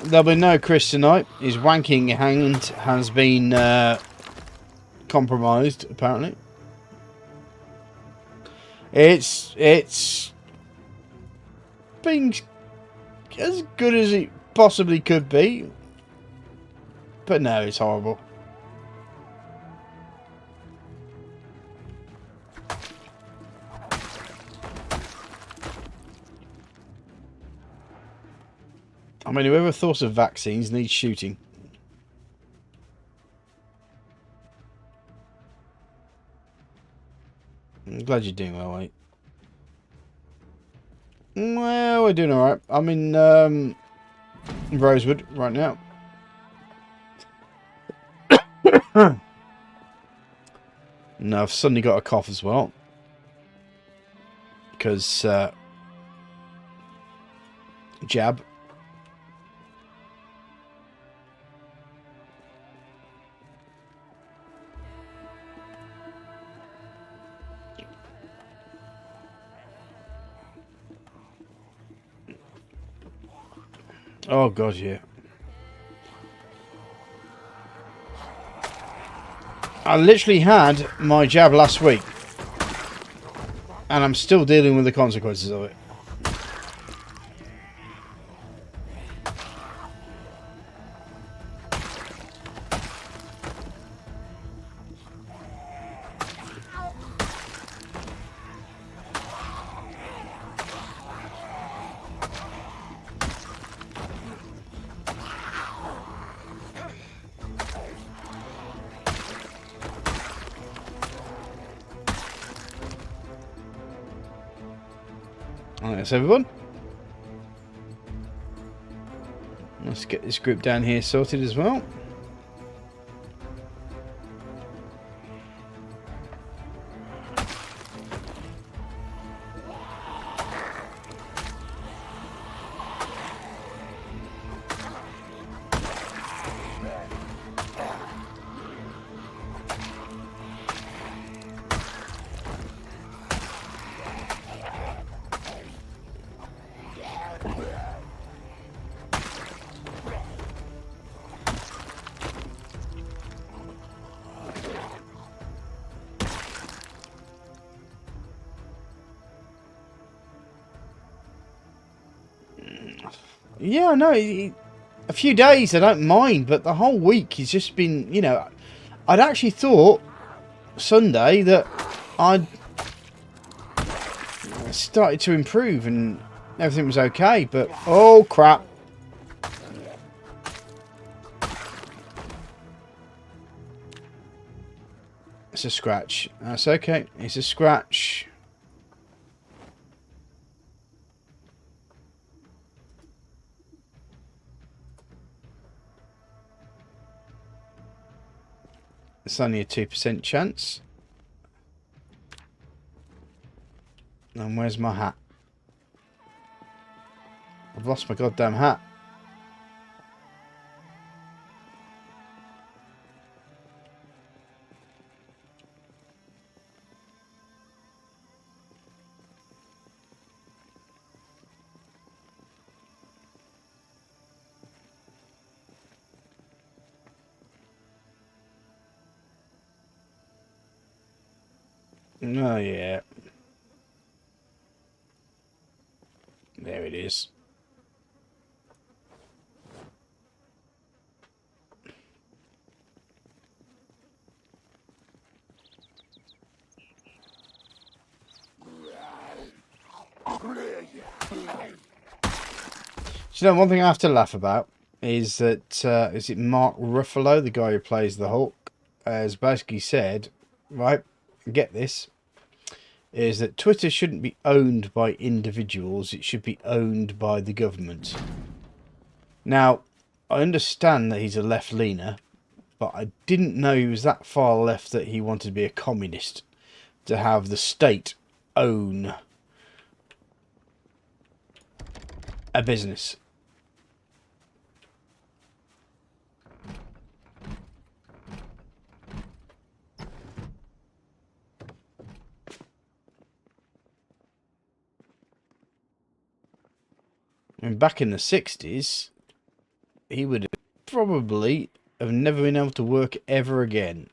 There'll be no Chris tonight. His wanking hand has been compromised, apparently. It's been as good as it possibly could be. But no, it's horrible. I mean, whoever thought of vaccines needs shooting. I'm glad you're doing well, mate. Well, we're doing alright. I'm in Rosewood right now. No, I've suddenly got a cough as well. Because jab. Oh god, yeah. I literally had my jab last week. And I'm still dealing with the consequences of it. Thanks everyone. Let's get this group down here sorted as well. Yeah, no, a few days I don't mind, but the whole week has just been, you know, I'd actually thought Sunday that I'd started to improve and everything was okay, but oh crap. It's a scratch. That's okay. It's a scratch. It's only a 2% chance. And where's my hat? I've lost my goddamn hat. Oh, yeah. There it is. So, you know, one thing I have to laugh about is that, is it Mark Ruffalo, the guy who plays the Hulk, has basically said, right, get this, is that Twitter shouldn't be owned by individuals. It should be owned by the government. Now, I understand that he's a left-leaner, but I didn't know he was that far left that he wanted to be a communist, to have the state own a business. And back in the 60s, he would probably have never been able to work ever again.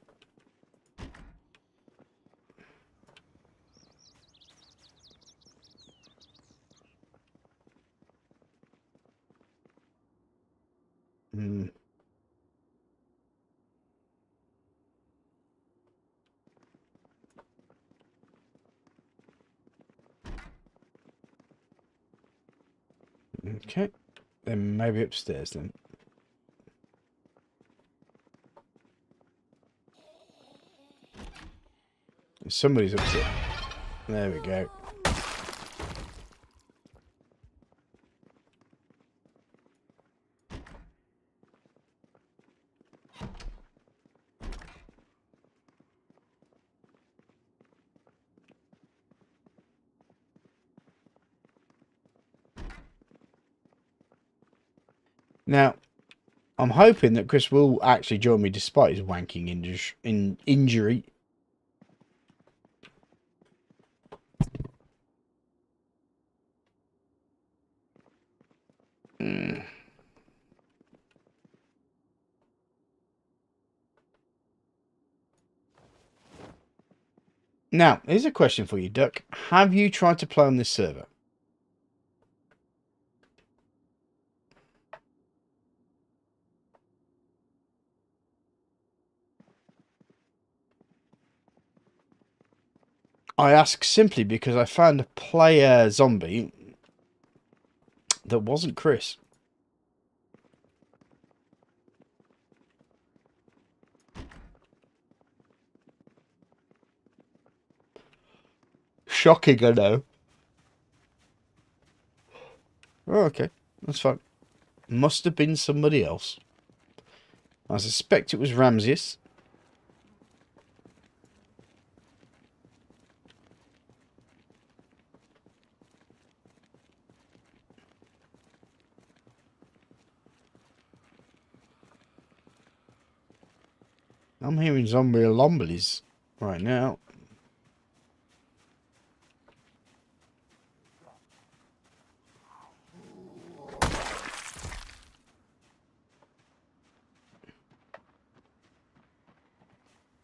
Okay, then maybe upstairs then. Somebody's upstairs. There we go. Now, I'm hoping that Chris will actually join me despite his wanking injury. Now, here's a question for you, Duck. Have you tried to play on this server? I ask simply because I found a player zombie that wasn't Chris. Shocking, I know. Oh, okay, that's fine. Must have been somebody else. I suspect it was Ramses. I'm hearing zombie lomblies right now.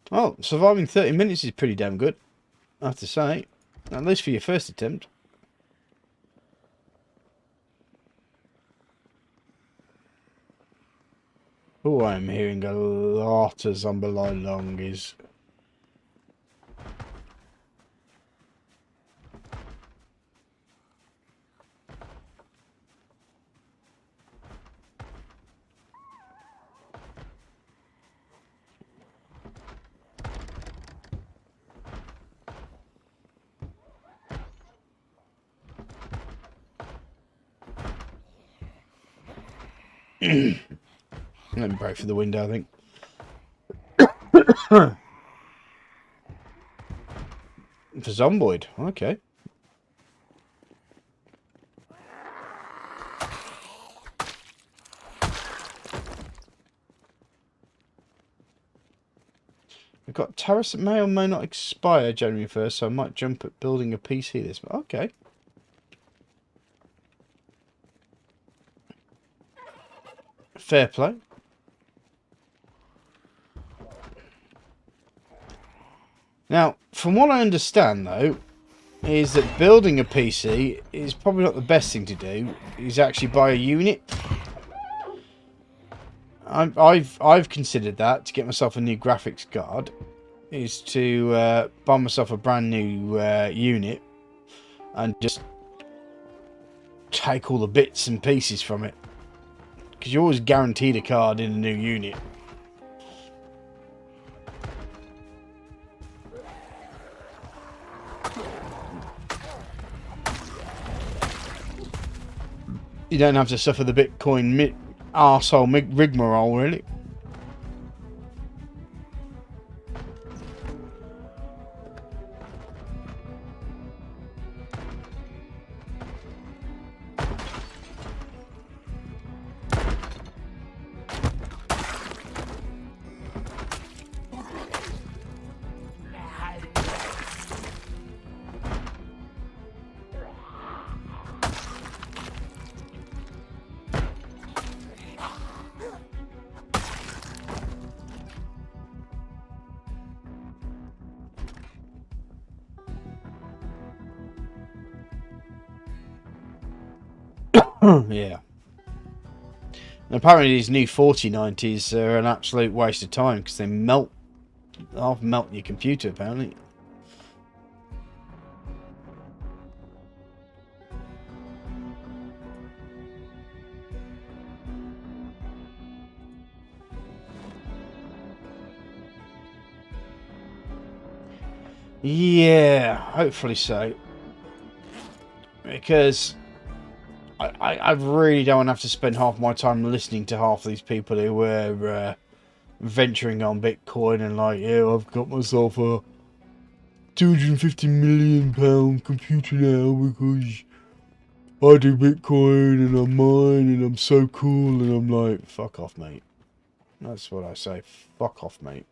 Oh, surviving 30 minutes is pretty damn good, I have to say. At least for your first attempt. Oh, I'm hearing a lot of zombie longies. Let me break through the window, I think. For Zomboid, okay. We've got tariffs that may or may not expire January 1st, so I might jump at building a PC this month. Okay. Fair play. Now, from what I understand, though, is that building a PC is probably not the best thing to do. Is actually buy a unit. I've considered that to get myself a new graphics card. Is to buy myself a brand new unit and just take all the bits and pieces from it. Because you're always guaranteed a card in a new unit. You don't have to suffer the Bitcoin arsehole rigmarole, really. Yeah. And apparently these new 4090s are an absolute waste of time because they melt your computer, apparently. Yeah, hopefully so. Because I really don't want to have to spend half my time listening to half these people who were venturing on Bitcoin and like, yeah, I've got myself a £250 million computer now because I do Bitcoin and I'm mine and I'm so cool, and I'm like, fuck off, mate. That's what I say. Fuck off, mate.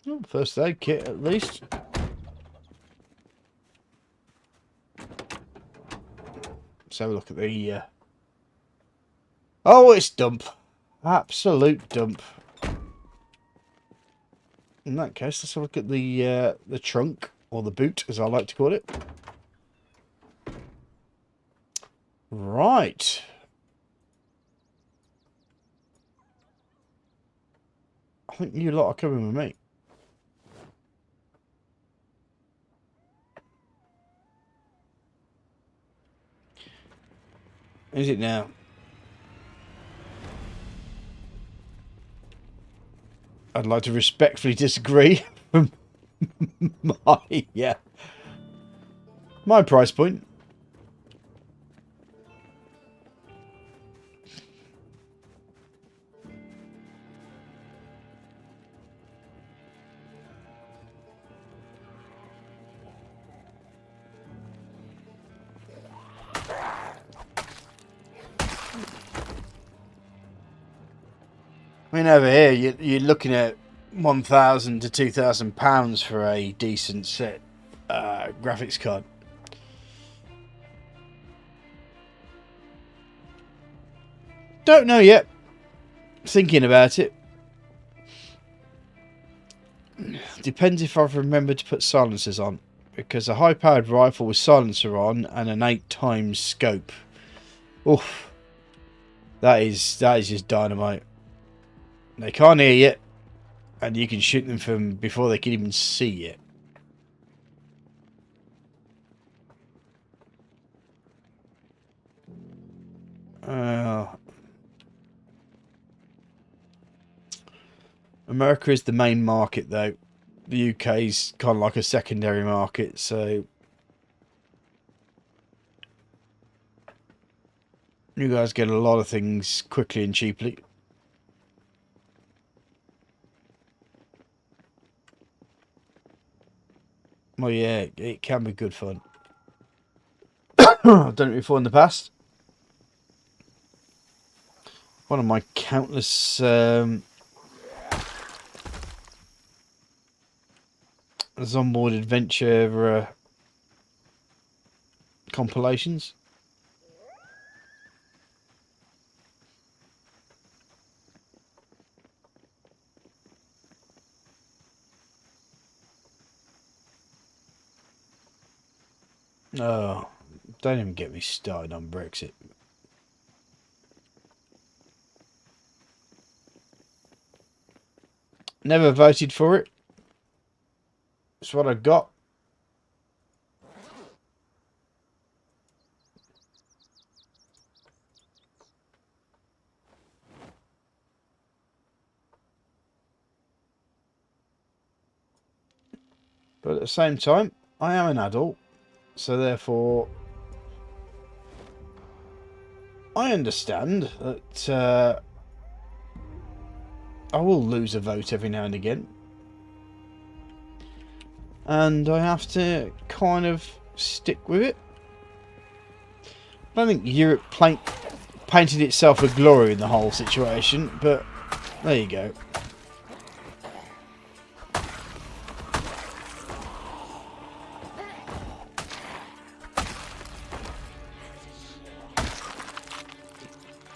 Oh, first aid kit, at least. Let's have a look at the... Oh, it's dump. Absolute dump. In that case, let's have a look at the trunk, or the boot, as I like to call it. Right. I think you lot are coming with me. Is it now? I'd like to respectfully disagree. My price point. I mean, over here, you're looking at £1,000 to £2,000 for a decent set graphics card. Don't know yet. Thinking about it. Depends if I've remembered to put silencers on, because a high-powered rifle with silencer on and an 8x scope. Oof. That is just dynamite. They can't hear you, and you can shoot them from before they can even see you. America is the main market, though. The UK's kind of like a secondary market, so you guys get a lot of things quickly and cheaply. Well, yeah, it can be good fun. I've done it before in the past. One of my countless Zomboid adventure compilations. Oh, don't even get me started on Brexit. Never voted for it. It's what I got. But at the same time, I am an adult, so therefore I understand that I will lose a vote every now and again. And I have to kind of stick with it. I don't think Europe painted itself with glory in the whole situation, but there you go.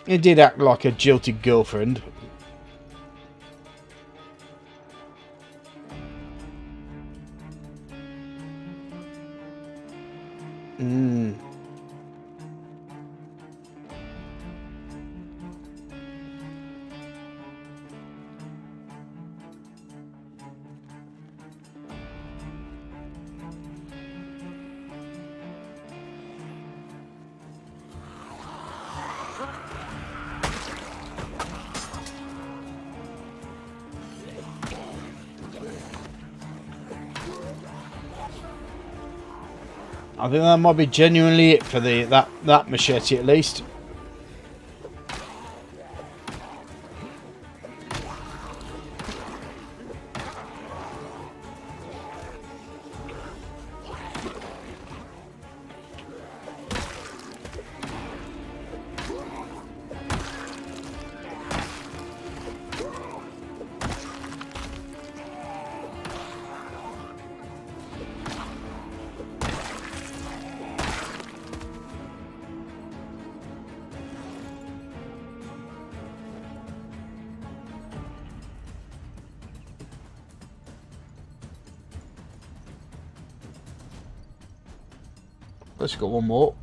It did act like a jilted girlfriend. I think that might be genuinely it for that machete at least. Let's go one more.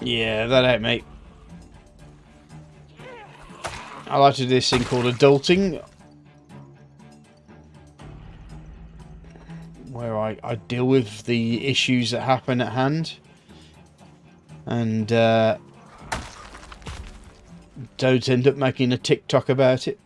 Yeah, that ain't me. I like to do this thing called adulting, where I deal with the issues that happen at hand. And don't end up making a TikTok about it.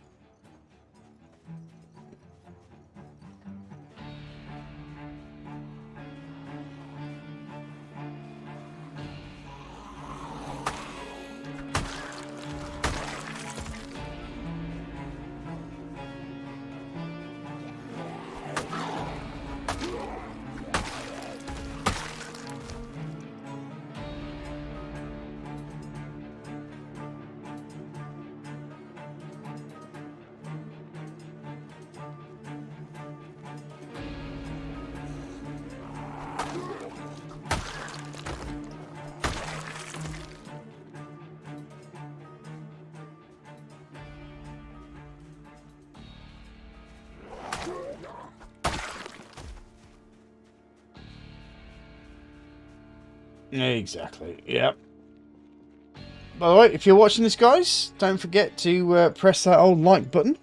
Exactly, yep. By the way, if you're watching this, guys, don't forget to press that old like button.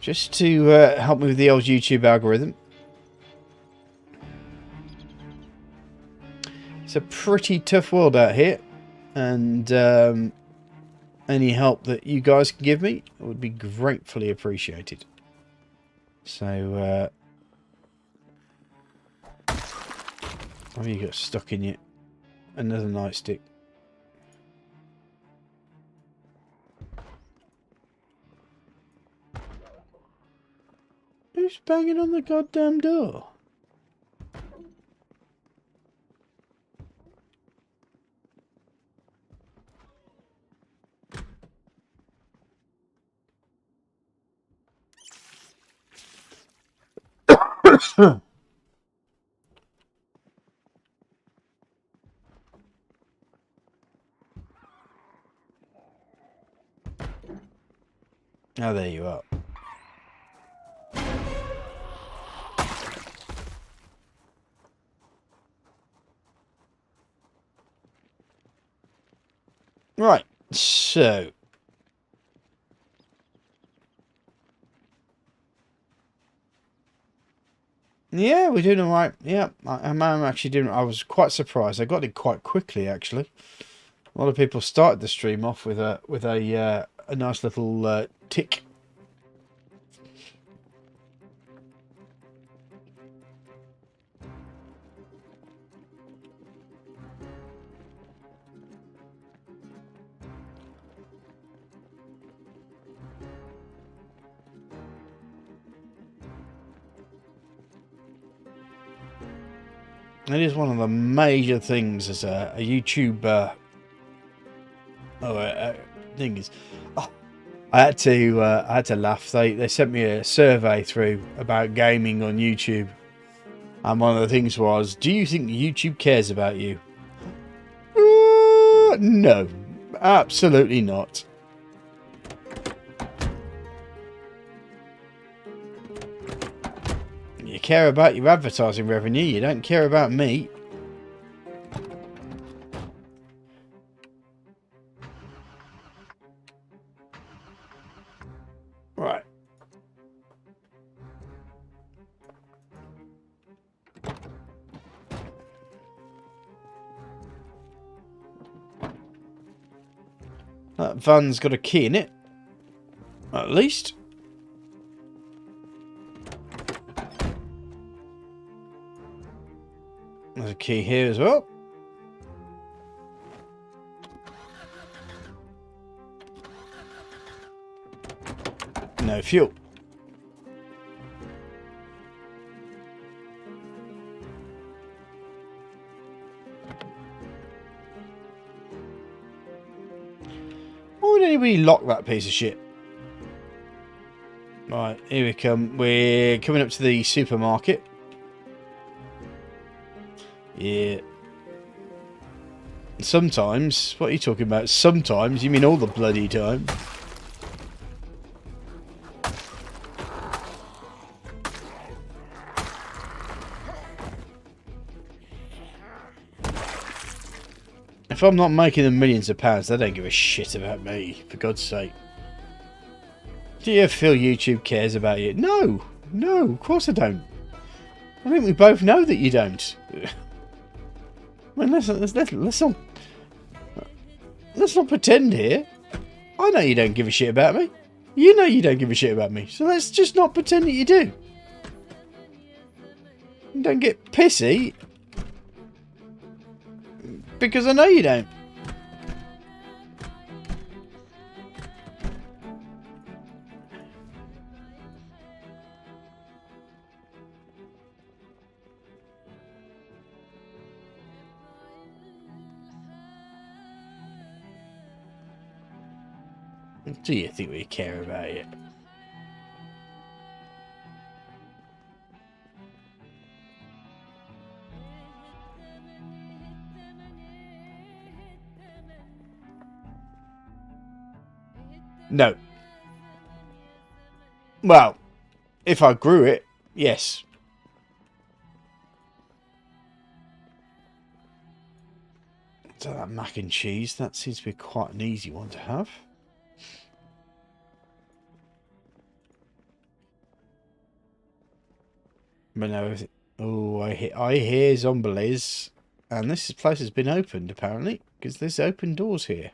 Just to help me with the old YouTube algorithm. It's a pretty tough world out here. And any help that you guys can give me would be gratefully appreciated. So, what have you got stuck in you? Another nightstick. Who's banging on the goddamn door? Oh, there you are. So, yeah, we're doing all right. Yeah, I'm actually doing. I was quite surprised. I got it quite quickly, actually. A lot of people started the stream off with a nice little tick. It is one of the major things as a YouTube thing is. Oh, I had to laugh. They sent me a survey through about gaming on YouTube, and one of the things was, do you think YouTube cares about you? No, absolutely not. You care about your advertising revenue, you don't care about me. Right. That van's got a key in it. At least. There's a key here as well. No fuel. Why would anybody lock that piece of shit? Right, here we come. We're coming up to the supermarket. Yeah. Sometimes, what are you talking about? Sometimes? You mean all the bloody time? If I'm not making them millions of pounds, they don't give a shit about me, for God's sake. Do you feel YouTube cares about you? No, no, of course I don't. I think we both know that you don't. I mean, let's not pretend here. I know you don't give a shit about me. You know you don't give a shit about me. So let's just not pretend that you do. Don't get pissy. Because I know you don't. Do you think we care about you? No. Well, if I grew it, yes. So that mac and cheese, that seems to be quite an easy one to have. But no, oh, I hear zombies, and this place has been opened apparently because there's open doors here.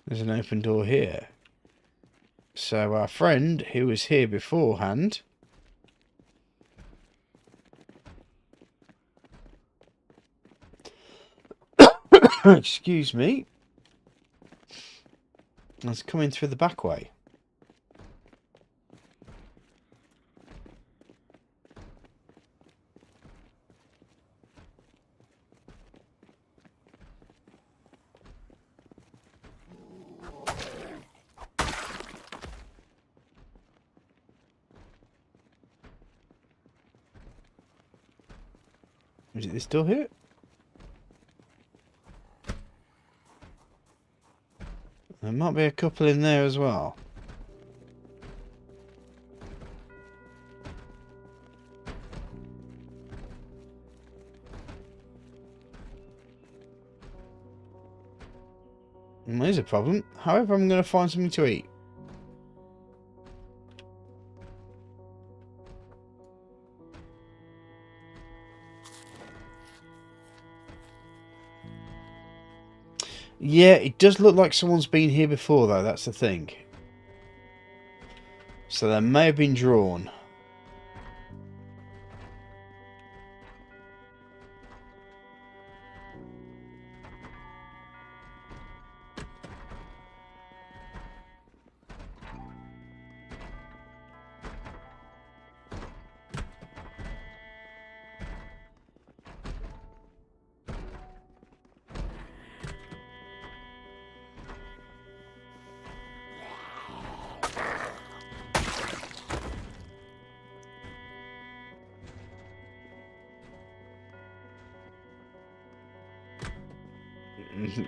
There's an open door here. So our friend who was here beforehand excuse me, is coming through the back way. Is it this door here? There might be a couple in there as well. Well, there's a problem. However, I'm going to find something to eat. Yeah, it does look like someone's been here before, though. That's the thing. So they may have been drawn.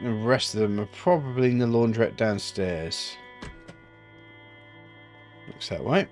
The rest of them are probably in the laundrette downstairs. Looks that way.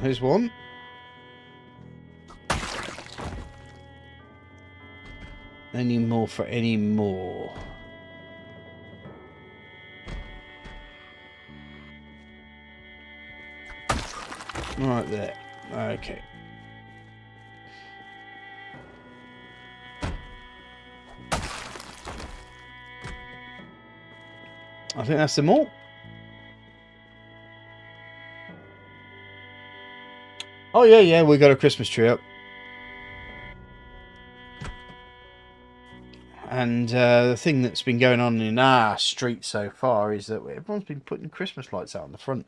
Here's one. Any more for any more? Right there. Okay. I think that's them all. Oh yeah, we got a Christmas tree up. And the thing that's been going on in our street so far is that everyone's been putting Christmas lights out on the front.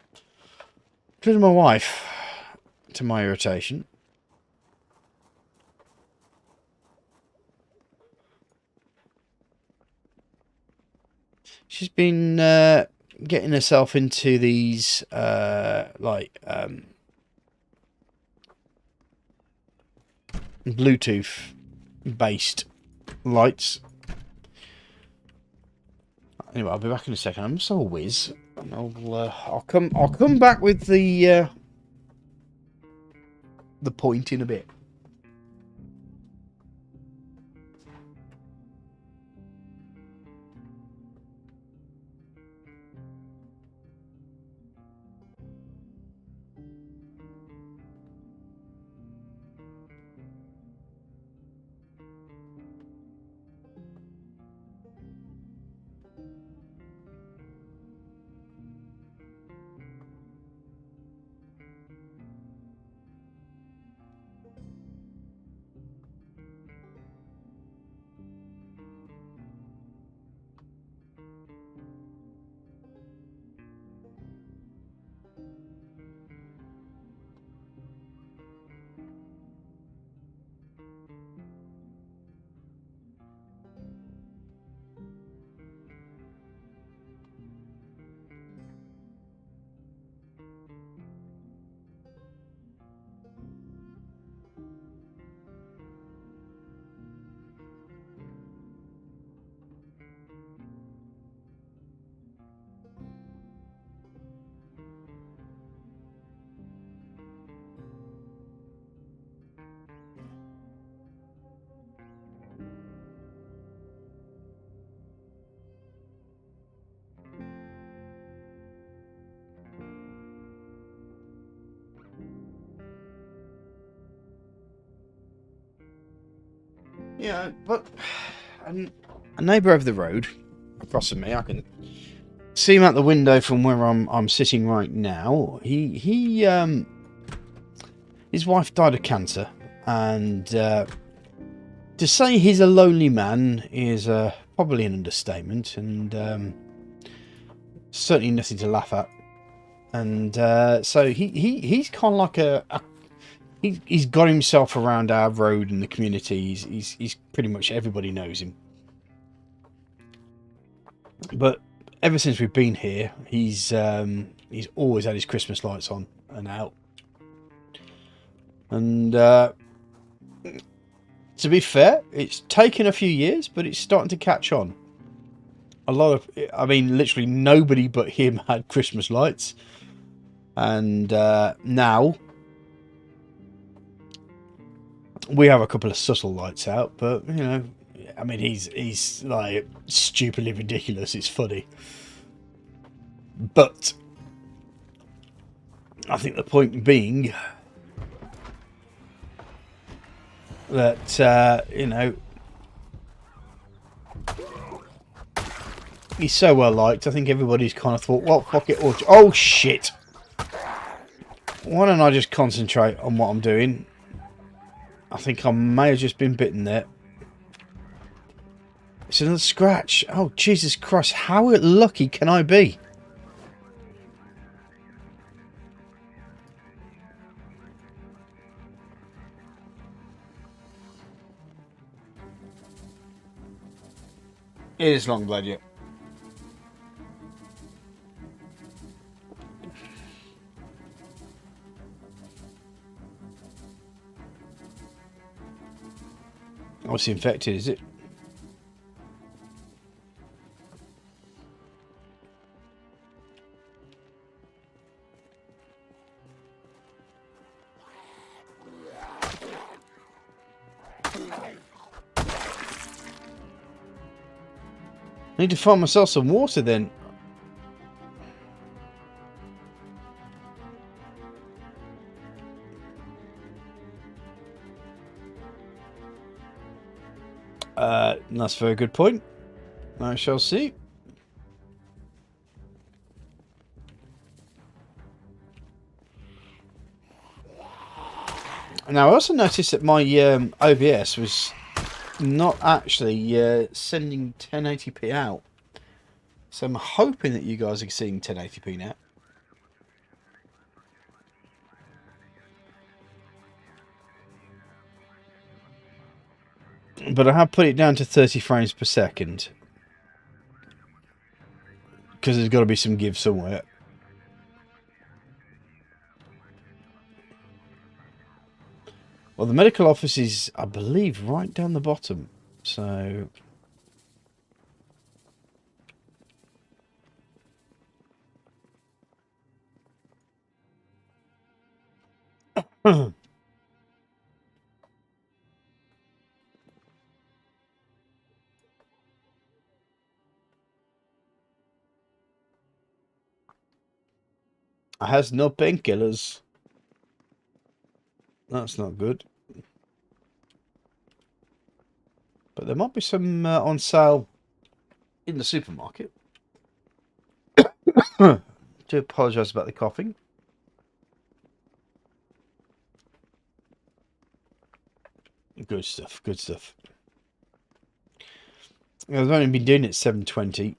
Including my wife, to my irritation. She's been getting herself into these Bluetooth based lights. Anyway, I'll be back in a second. I'm so whiz, and I'll come back with the point in a bit. Yeah, but a neighbour over the road across from me, I can see him out the window from where I'm sitting right now. His wife died of cancer, and to say he's a lonely man is a probably an understatement, and certainly nothing to laugh at. And so he's kind of like he's got himself around our road and the community. He's pretty much everybody knows him. But ever since we've been here, he's always had his Christmas lights on and out. And to be fair, it's taken a few years, but it's starting to catch on. I mean, literally nobody but him had Christmas lights. And now we have a couple of subtle lights out, but you know, I mean, he's like stupidly ridiculous. It's funny, but I think the point being that you know, he's so well liked. I think everybody's kind of thought, well, fuck it. Oh shit! Why don't I just concentrate on what I'm doing? I think I may have just been bitten there. It's another scratch. Oh, Jesus Christ. How lucky can I be? It is long blade, yeah. Oh, it's infected, is it? I need to find myself some water then. That's a very good point. I shall see. Now, I also noticed that my OBS was not actually sending 1080p out. So I'm hoping that you guys are seeing 1080p now. But I have put it down to 30 frames per second. Because there's got to be some give somewhere. Well, the medical office is, I believe, right down the bottom. So... It has no painkillers. That's not good. But there might be some on sale in the supermarket. Do apologise about the coughing. Good stuff, good stuff. I've only been doing it 7:20.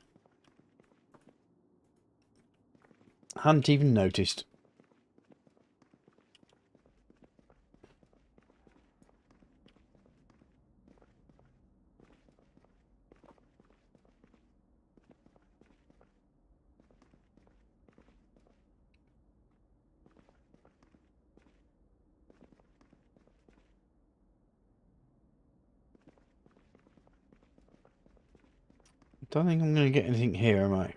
Hadn't even noticed. Don't think I'm going to get anything here, am I?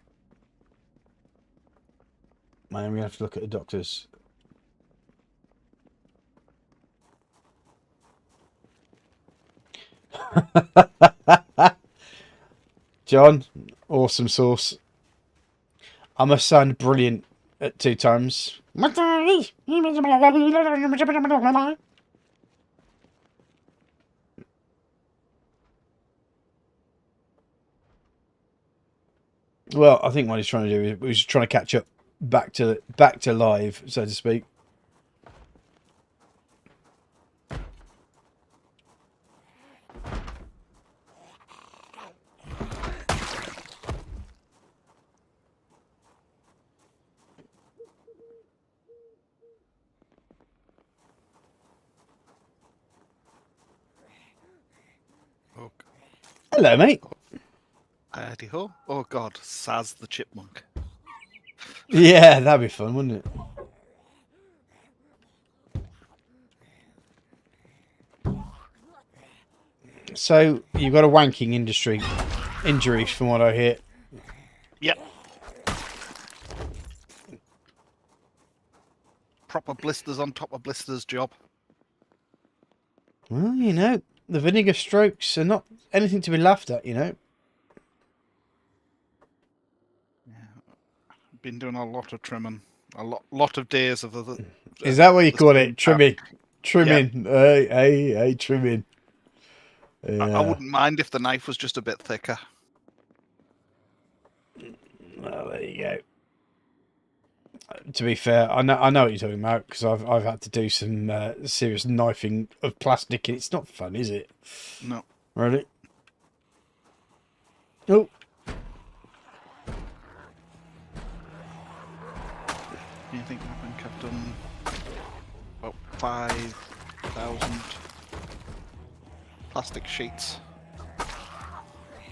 I'm going to have to look at the doctors. John, awesome sauce. I must sound brilliant at 2 times. Well, I think what he's trying to do is he's trying to catch up back to live, so to speak. Hello, mate. Howdy ho. Oh god, Saz the chipmunk. Yeah, that'd be fun, wouldn't it? So, you've got a wanking injury from what I hear. Yep. Proper blisters on top of blisters job. Well, you know, the vinegar strokes are not anything to be laughed at, you know. Yeah. Been doing a lot of trimming. A lot of days of the Is that what you call it? Trimming. task. Trimming. Yep. Hey, trimming. I wouldn't mind if the knife was just a bit thicker. Well, there you go. To be fair, I know what you're talking about because I've had to do some serious knifing of plastic, and it's not fun, is it? No. Really? Oh. I think I've done about 5,000 plastic sheets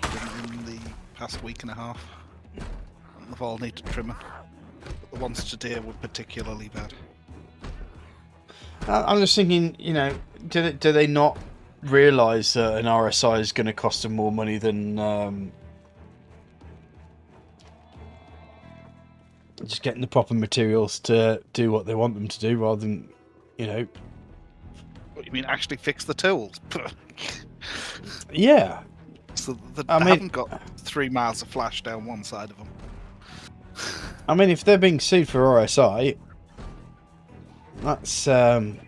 in the past week and a half. And they've all needed trimming. But the ones today were particularly bad. I'm just thinking, you know, do they not realise that an RSI is going to cost them more money than just getting the proper materials to do what they want them to do, rather than, you know. What you mean, actually fix the tools? Yeah. So they I mean, haven't got 3 miles of flash down one side of them. I mean, if they're being sued for RSI, that's sorry,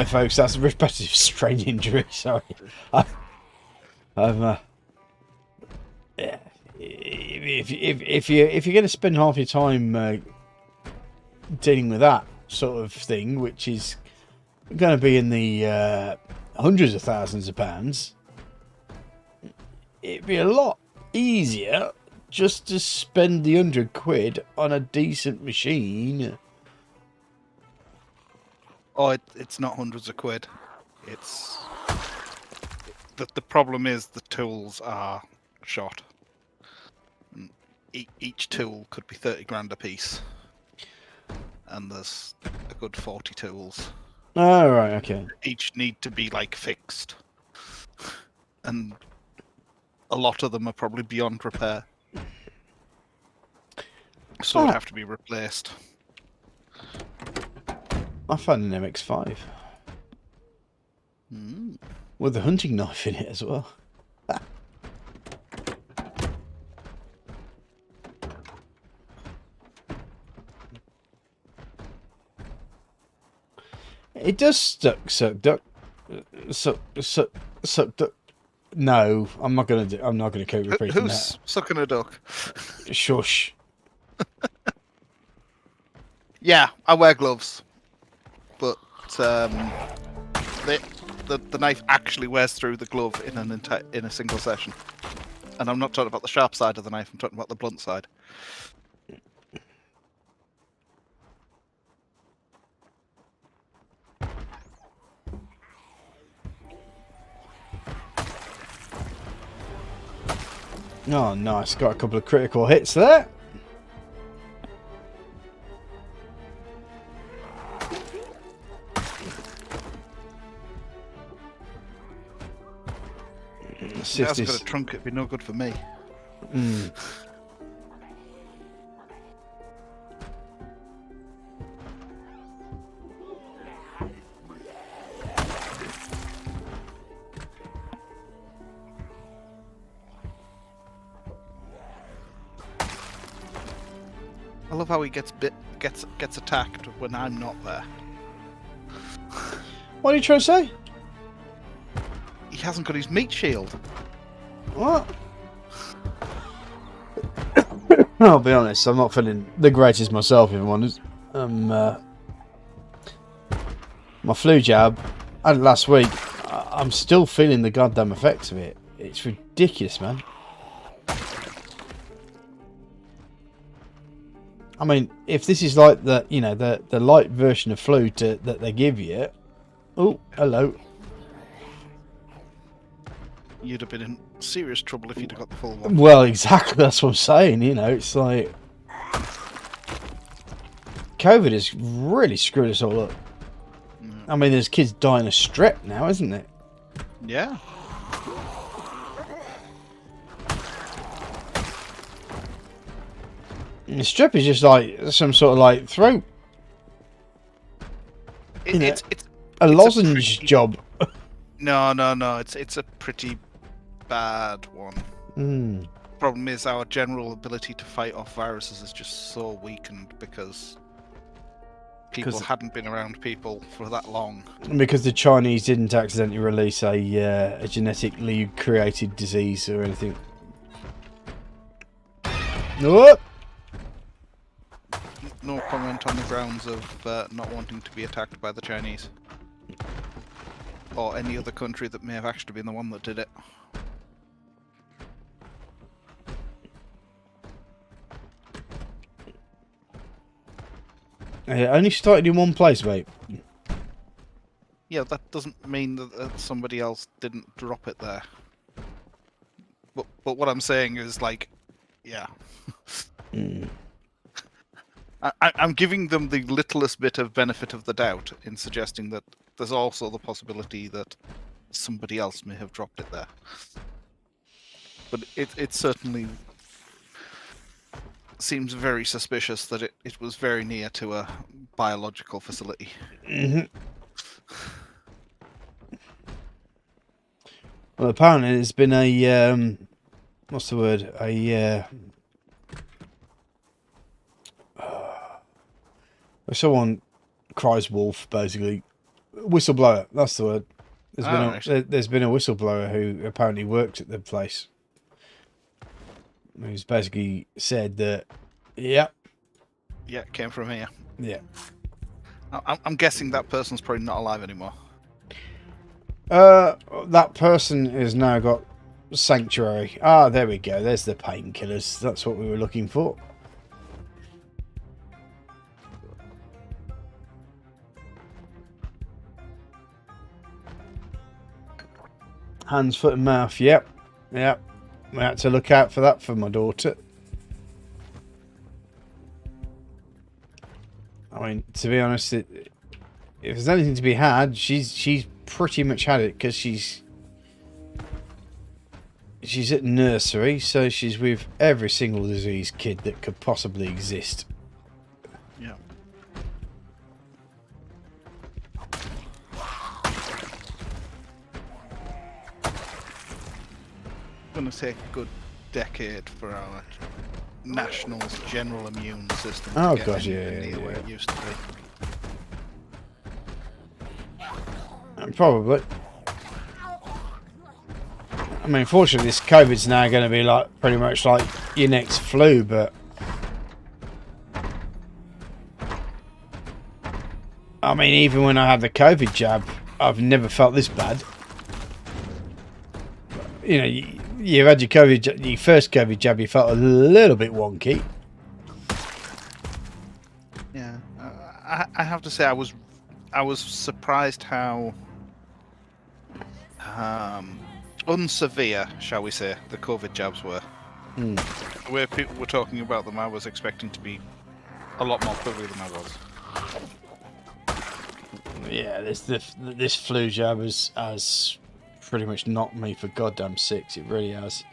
folks. That's a repetitive strain injury. Sorry. Yeah. If you're going to spend half your time dealing with that sort of thing, which is going to be in the hundreds of thousands of pounds, it'd be a lot easier just to spend the £100 on a decent machine. Oh, it's not hundreds of quid. It's the problem is the tools are shot. Each tool could be 30 grand a piece, and there's a good 40 tools. Oh, right, okay. Each need to be like fixed, and a lot of them are probably beyond repair, so would have to be replaced. I found an MX5 with a hunting knife in it as well. It does suck duck. No, I'm not gonna keep repeating Who's sucking a duck? Shush. Yeah, I wear gloves, but the knife actually wears through the glove in a single session. And I'm not talking about the sharp side of the knife. I'm talking about the blunt side. Oh, nice. Got a couple of critical hits there. If it hasn't got a trunk, it'd be no good for me. I love how he gets attacked when I'm not there. What are you trying to say? He hasn't got his meat shield. What? I'll be honest, I'm not feeling the greatest myself, if I'm honest. My flu jab I had it last week. I'm still feeling the goddamn effects of it. It's ridiculous, man. I mean, if this is like the, you know, the light version of flu that they give you. Oh, hello. you'd have been in serious trouble if you'd have got the full one. Well, exactly. That's what I'm saying. You know, it's like COVID has really screwed us all up. I mean, there's kids dying of strep now, isn't it? Yeah. And the strep is just like some sort of like throat. It's a lozenge job. No. It's a pretty bad one. Problem is our general ability to fight off viruses is just so weakened because people hadn't been around people for that long. Because the Chinese didn't accidentally release a genetically created disease or anything. Oh! No comment on the grounds of not wanting to be attacked by the Chinese. Or any other country that may have actually been the one that did it. It only started in one place, mate. Yeah, that doesn't mean that somebody else didn't drop it there. But what I'm saying is, like, yeah. I'm giving them the littlest bit of benefit of the doubt in suggesting that there's also the possibility that somebody else may have dropped it there. But it certainly seems very suspicious that it was very near to a biological facility. Well, apparently there's been a what's the word? Someone cries wolf, basically. Whistleblower, that's the word. There's been a whistleblower who apparently worked at the place. Who's basically said that, yeah, it came from here. Yeah. I'm guessing that person's probably not alive anymore. That person has now got sanctuary. Ah, there we go. There's the painkillers. That's what we were looking for. Hands, foot and mouth. Yep. We had to look out for that for my daughter. I mean, to be honest, if there's anything to be had, she's pretty much had it, because she's at nursery, so she's with every single disease kid that could possibly exist. Yeah. Going to take a good decade for our national's general immune system to get near where it used to be. Probably. I mean, fortunately, this COVID's now going to be like pretty much like your next flu, but I mean, even when I had the COVID jab, I've never felt this bad. You know, you've had your first COVID jab, you felt a little bit wonky. Yeah, I have to say I was surprised how unsevere, shall we say, the COVID jabs were. The way people were talking about them, I was expecting to be a lot more quickly than I was. Yeah, this flu jab has pretty much knocked me for goddamn six. It really has.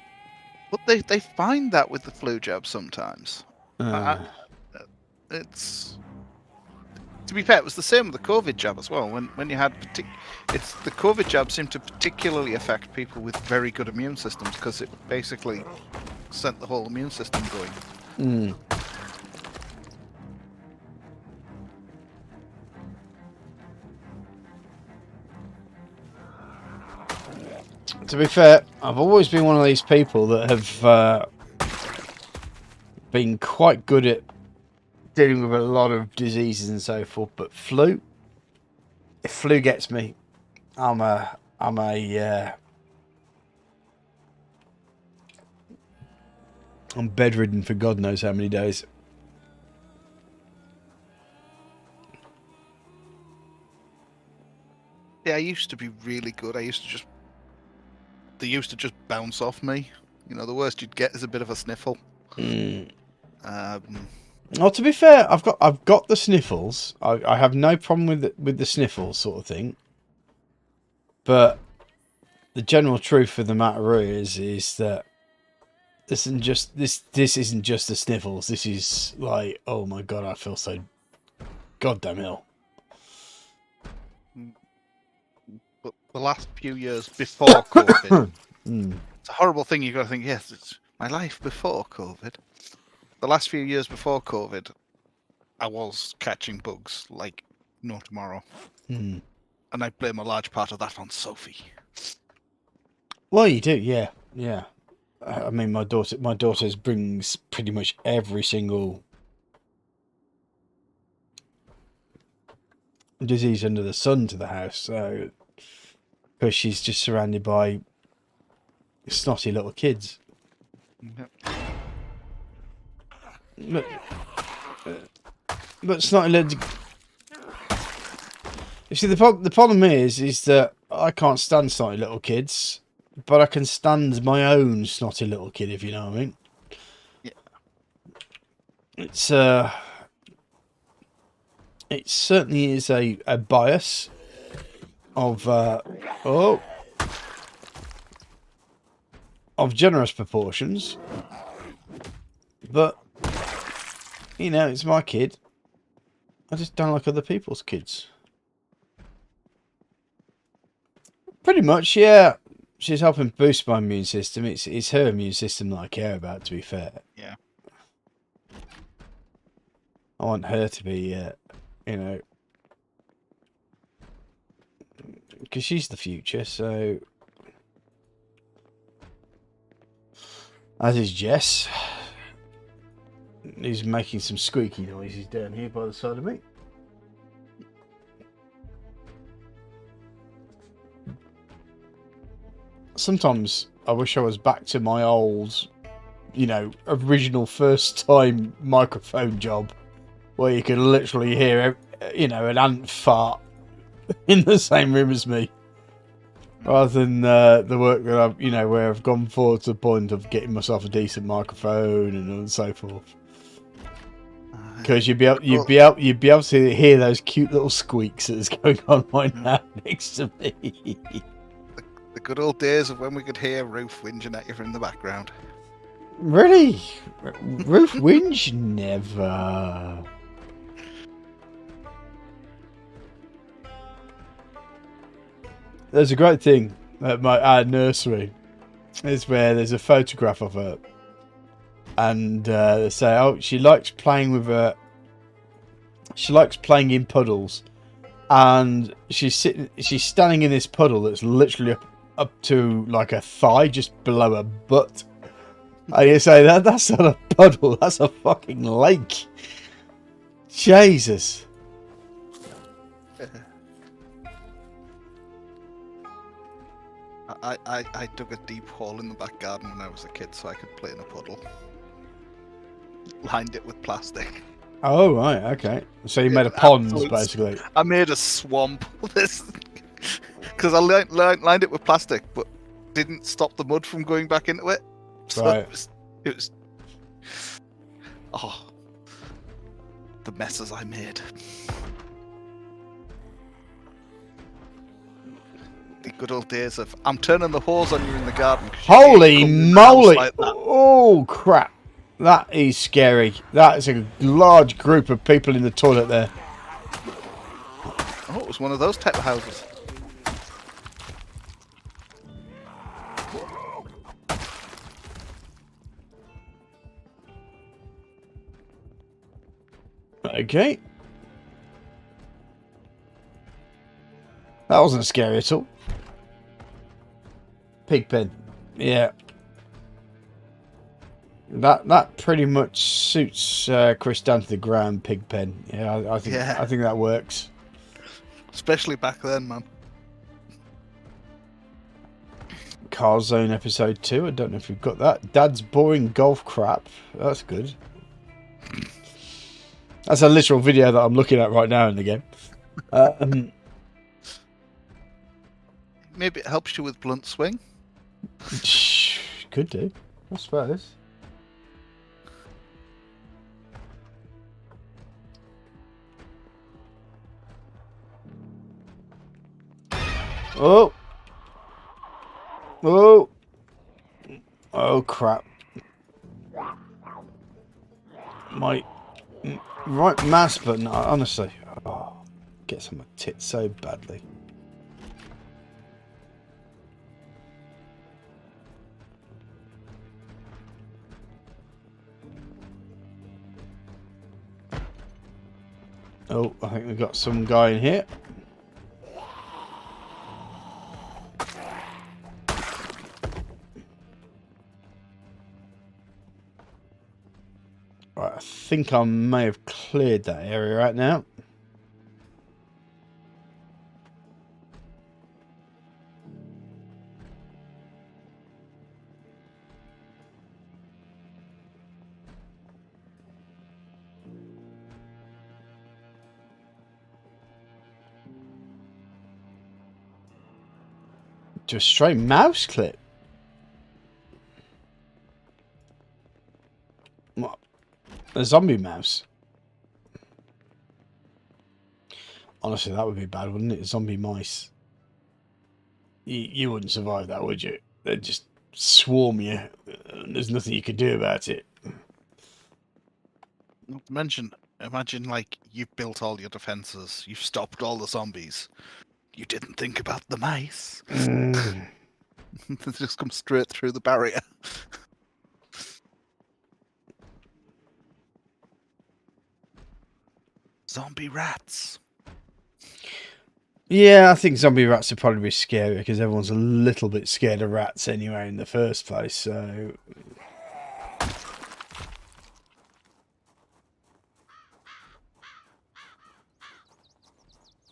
But they find that with the flu jab sometimes. It's, to be fair, it was the same with the COVID jab as well. When you had the COVID jab seemed to particularly affect people with very good immune systems, because it basically sent the whole immune system going. To be fair, I've always been one of these people that have been quite good at dealing with a lot of diseases and so forth, but if flu gets me, I'm bedridden for God knows how many days. Yeah, I used to be really good. I used to just they used to just bounce off me. You know, the worst you'd get is a bit of a sniffle. Well, to be fair, I've got the sniffles. I have no problem with the sniffles sort of thing. But the general truth of the matter is that this isn't just the sniffles. This is like, oh my god, I feel so goddamn ill. But the last few years before COVID, it's a horrible thing. You've got to think, yes, it's my life before COVID. The last few years before COVID, I was catching bugs like no tomorrow. And I blame a large part of that on Sophie. Well, you do, yeah. I mean, my daughter brings pretty much every single disease under the sun to the house, so because she's just surrounded by snotty little kids. Yep. But snotty little. You see, the problem is that I can't stand snotty little kids, but I can stand my own snotty little kid, if you know what I mean. Yeah. It certainly is a bias of generous proportions, but you know, it's my kid. I just don't like other people's kids. Pretty much, yeah. She's helping boost my immune system. It's her immune system that I care about, to be fair. Yeah. I want her to be, you know, because she's the future, so. As is Jess. He's making some squeaky noises down here by the side of me. Sometimes I wish I was back to my old, you know, original first time microphone job where you can literally hear, you know, an ant fart in the same room as me. Rather than the work that I've, you know, where I've gone forward to the point of getting myself a decent microphone and so forth. Because you'd be able to hear those cute little squeaks that's going on right now next to me. The good old days of when we could hear Ruth whinging at you from the background. Really? Ruth whinge? Never. There's a great thing at our nursery. It's where there's a photograph of her. And they say, oh, she likes playing with her. She likes playing in puddles. And she's standing in this puddle that's literally up to like a thigh, just below her butt. And you say, that's not a puddle, that's a fucking lake. Jesus. I dug a deep hole in the back garden when I was a kid so I could play in a puddle. Lined it with plastic. Oh, right, okay. So you made a pond, basically. I made a swamp. Because I lined it with plastic, but didn't stop the mud from going back into it. So right. It was... Oh. The messes I made. The good old days of, I'm turning the hose on you in the garden. Holy moly! Like oh, crap. That is scary. That is a large group of people in the toilet there. Oh, it was one of those type of houses. Okay. That wasn't scary at all. Pigpen. Yeah. That pretty much suits Chris down to the ground. Pigpen. Yeah, I think that works. Especially back then, man. Car Zone episode 2. I don't know if you've got that. Dad's boring golf crap. That's good. That's a literal video that I'm looking at right now in the game. Maybe it helps you with blunt swing. Could do, I suppose. Oh! Oh! Oh, crap. My right mouse button, honestly. Oh, gets on my tits so badly. Oh, I think we've got some guy in here. Right, I think I may have cleared that area right now. Just straight mouse clip. What? A zombie mouse? Honestly, that would be bad, wouldn't it? Zombie mice. You wouldn't survive that, would you? They'd just swarm you. There's nothing you could do about it. Not to mention, imagine like you've built all your defences, you've stopped all the zombies. You didn't think about the mice. They just come straight through the barrier. Zombie rats. Yeah, I think zombie rats would probably be scary because everyone's a little bit scared of rats anyway in the first place, so...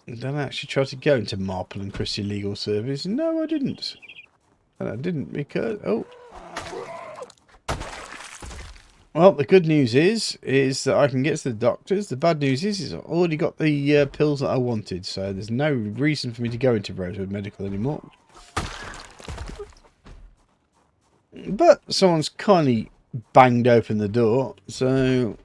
Then I actually tried to go into Marple and Christie Legal Service. No, I didn't. And I didn't because... Oh. Well, the good news is that I can get to the doctors. The bad news is I've already got the pills that I wanted, so there's no reason for me to go into Rosewood Medical anymore. But someone's kindly banged open the door, so...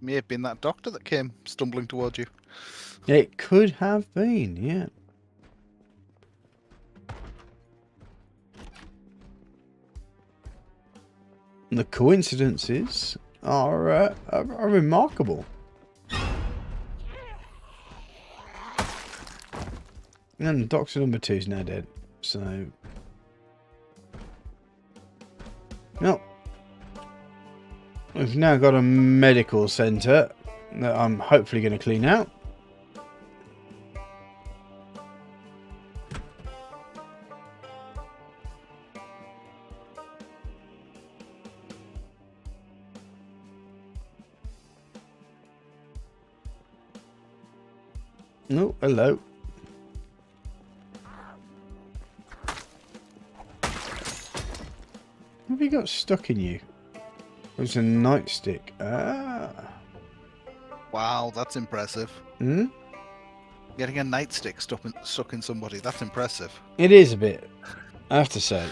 May have been that doctor that came stumbling towards you. It could have been, yeah. The coincidences are remarkable. And Doctor number 2 is now dead, so... No. We've now got a medical centre that I'm hopefully going to clean out. Oh, hello. What have you got stuck in you? It's a nightstick. Ah. Wow, that's impressive. Hmm? Getting a nightstick stuck in somebody, that's impressive. It is a bit, I have to say.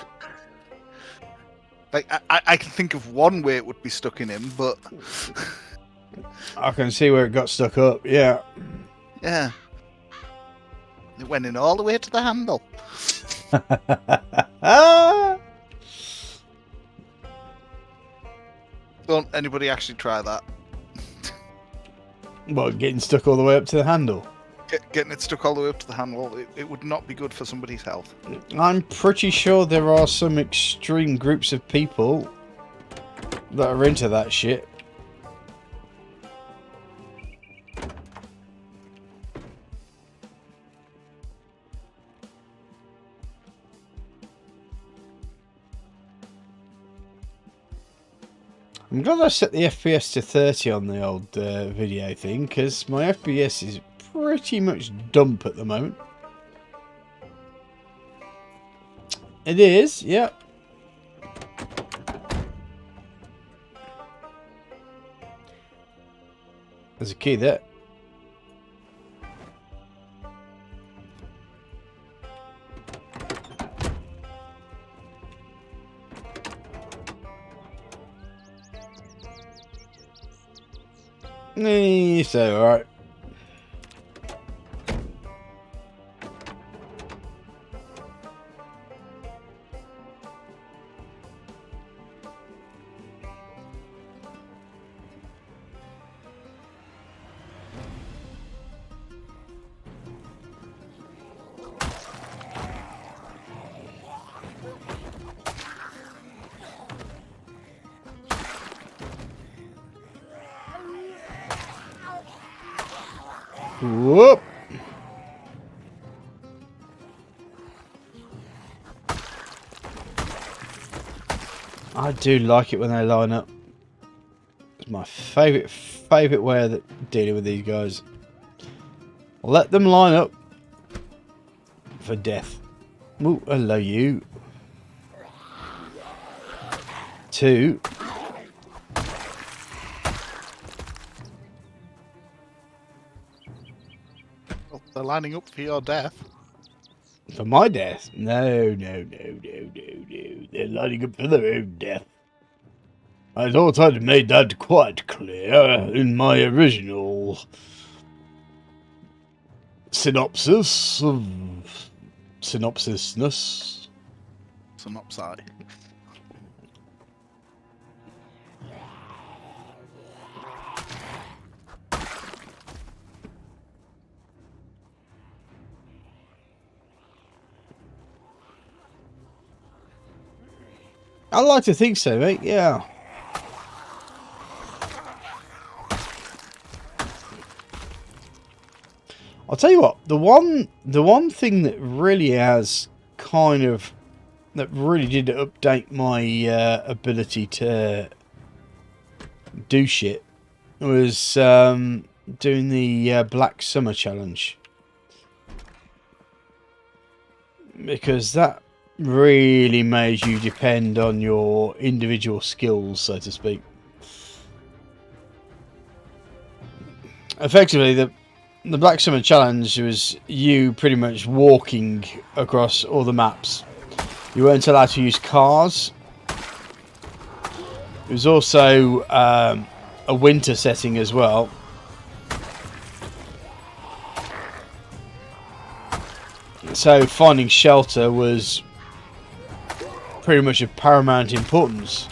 Like, I can think of one way it would be stuck in him, but... I can see where it got stuck up, yeah. Yeah. It went in all the way to the handle. Don't anybody actually try that. What, getting stuck all the way up to the handle? Getting it stuck all the way up to the handle, it would not be good for somebody's health. I'm pretty sure there are some extreme groups of people that are into that shit. I'm glad I set the FPS to 30 on the old video thing, because my FPS is pretty much dump at the moment. It is, yep. There's a key there. It's alright. Whoop! I do like it when they line up. It's my favourite way of dealing with these guys. Let them line up for death. Ooh, hello you. 2. Well, they're lining up for your death. For my death? No. They're lining up for their own death. I thought I'd made that quite clear in my original synopsis of synopsisness. Synopsi. I like to think so, mate. Yeah. I'll tell you what. The one thing that really has that really did update my ability to do shit was doing the Black Summer Challenge, because that really made you depend on your individual skills, so to speak. Effectively, the Black Summer Challenge was you pretty much walking across all the maps. You weren't allowed to use cars. It was also a winter setting as well. So finding shelter was pretty much of paramount importance.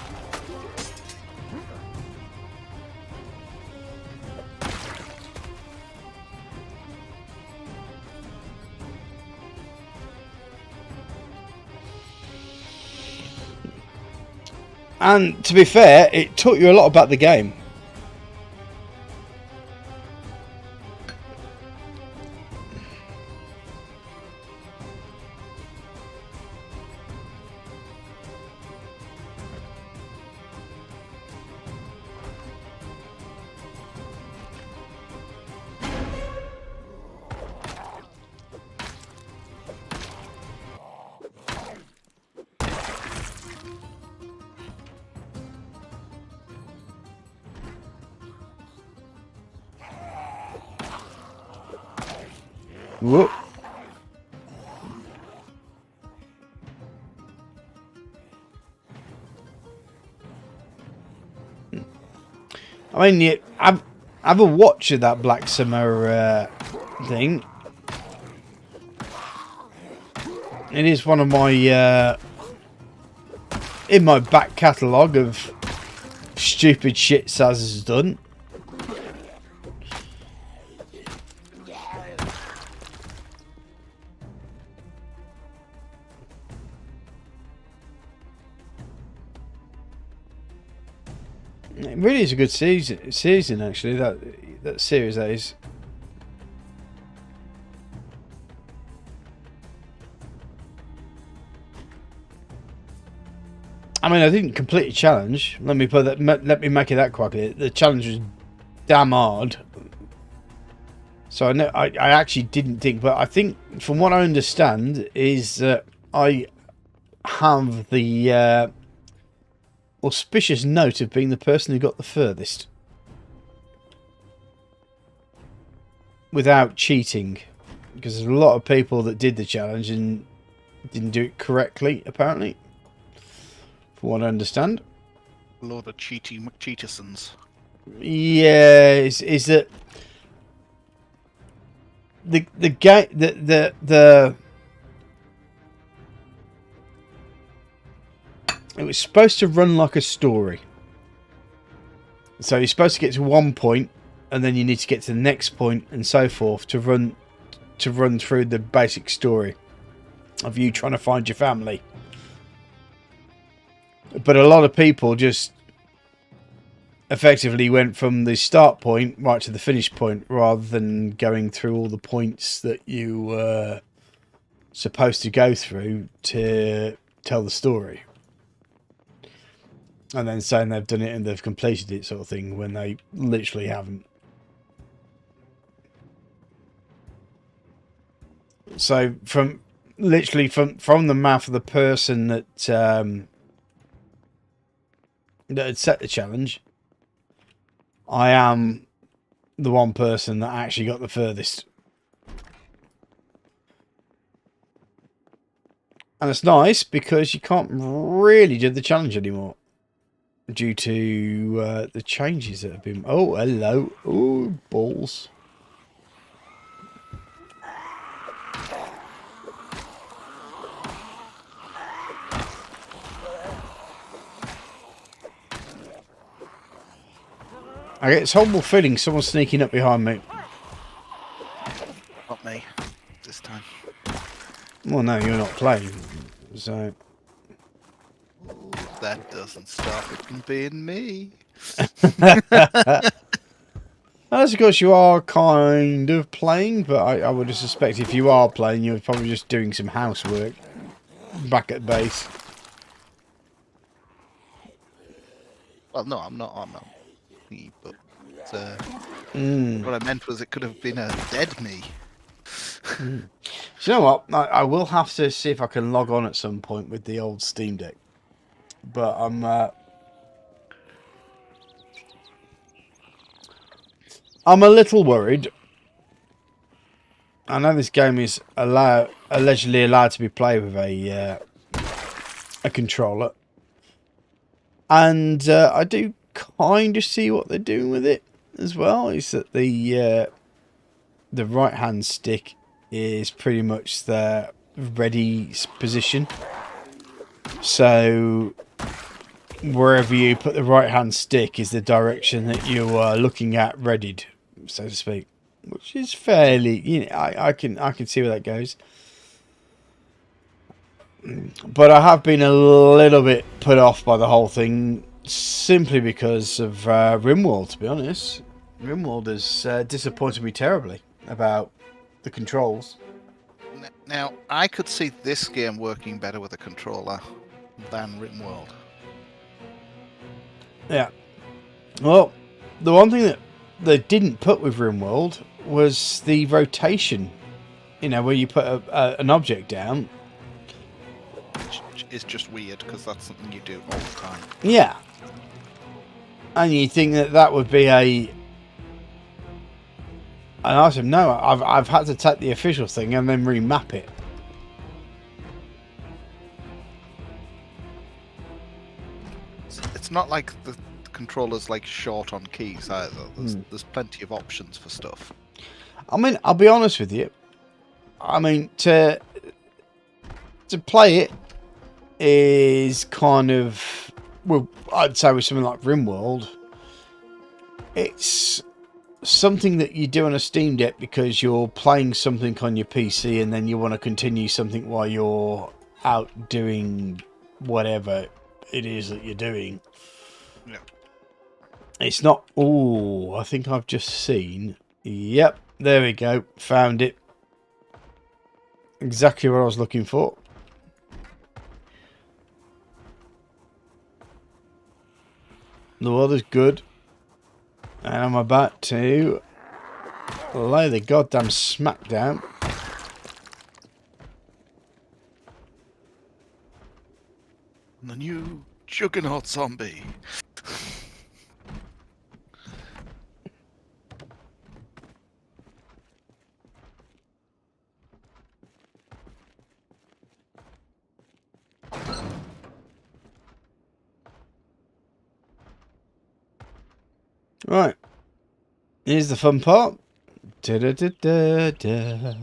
And to be fair, it taught you a lot about the game. Whoop. I mean, have a watch of that Black Summer thing. It is one of my in my back catalogue of stupid shit Saz has done. It really is a good season actually, that series that is. I mean, I didn't complete a challenge. Let me make it that quickly. The challenge was damn hard. So I know I actually didn't think, but I think from what I understand is that I have the auspicious note of being the person who got the furthest without cheating, because there's a lot of people that did the challenge and didn't do it correctly, apparently, from what I understand. A load of cheaty McCheatersons. Yeah, is that the game the it was supposed to run like a story. So you're supposed to get to one point, and then you need to get to the next point, and so forth to run through the basic story of you trying to find your family. But a lot of people just effectively went from the start point right to the finish point, rather than going through all the points that you were supposed to go through to tell the story. And then saying they've done it and they've completed it, sort of thing, when they literally haven't. So from the mouth of the person that that had set the challenge, I am the one person that actually got the furthest. And it's nice because you can't really do the challenge anymore due to the changes that have been... Oh, hello. Oh, balls. I get this horrible feeling someone's sneaking up behind me. Not me this time. Well, no, you're not playing, so... That doesn't stop it from being me. That's because you are kind of playing, but I would suspect if you are playing, you're probably just doing some housework back at base. Well, no, I'm not. But what I meant was it could have been a dead me. So you know what? I will have to see if I can log on at some point with the old Steam Deck. But I'm a little worried. I know this game is allegedly allowed to be played with a controller, and I do kind of see what they're doing with it as well. Is that the right hand stick is pretty much the ready position, so wherever you put the right hand stick is the direction that you are looking at, readied, so to speak, which is fairly, you know, I can see where that goes. But I have been a little bit put off by the whole thing, simply because of RimWorld, to be honest. RimWorld has disappointed me terribly about the controls. Now, I could see this game working better with a controller than RimWorld. Yeah. Well, the one thing that they didn't put with RimWorld was the rotation. You know, where you put an object down. Which is just weird, because that's something you do all the time. Yeah. And you think that would be an item. No, I've had to take the official thing and then remap it. It's not like the controller's like short on keys either. There's plenty of options for stuff. I mean, I'll be honest with you. I mean, to play it is kind of, well, I'd say with something like RimWorld, it's something that you do on a Steam Deck because you're playing something on your PC and then you want to continue something while you're out doing whatever it is that you're doing. Yeah. It's not... Oh, I think I've just seen... Yep, there we go. Found it. Exactly what I was looking for. The weather's good. And I'm about to lay the goddamn smack down. The new Juggernaut zombie. Right. Here's the fun part. Da da da da da.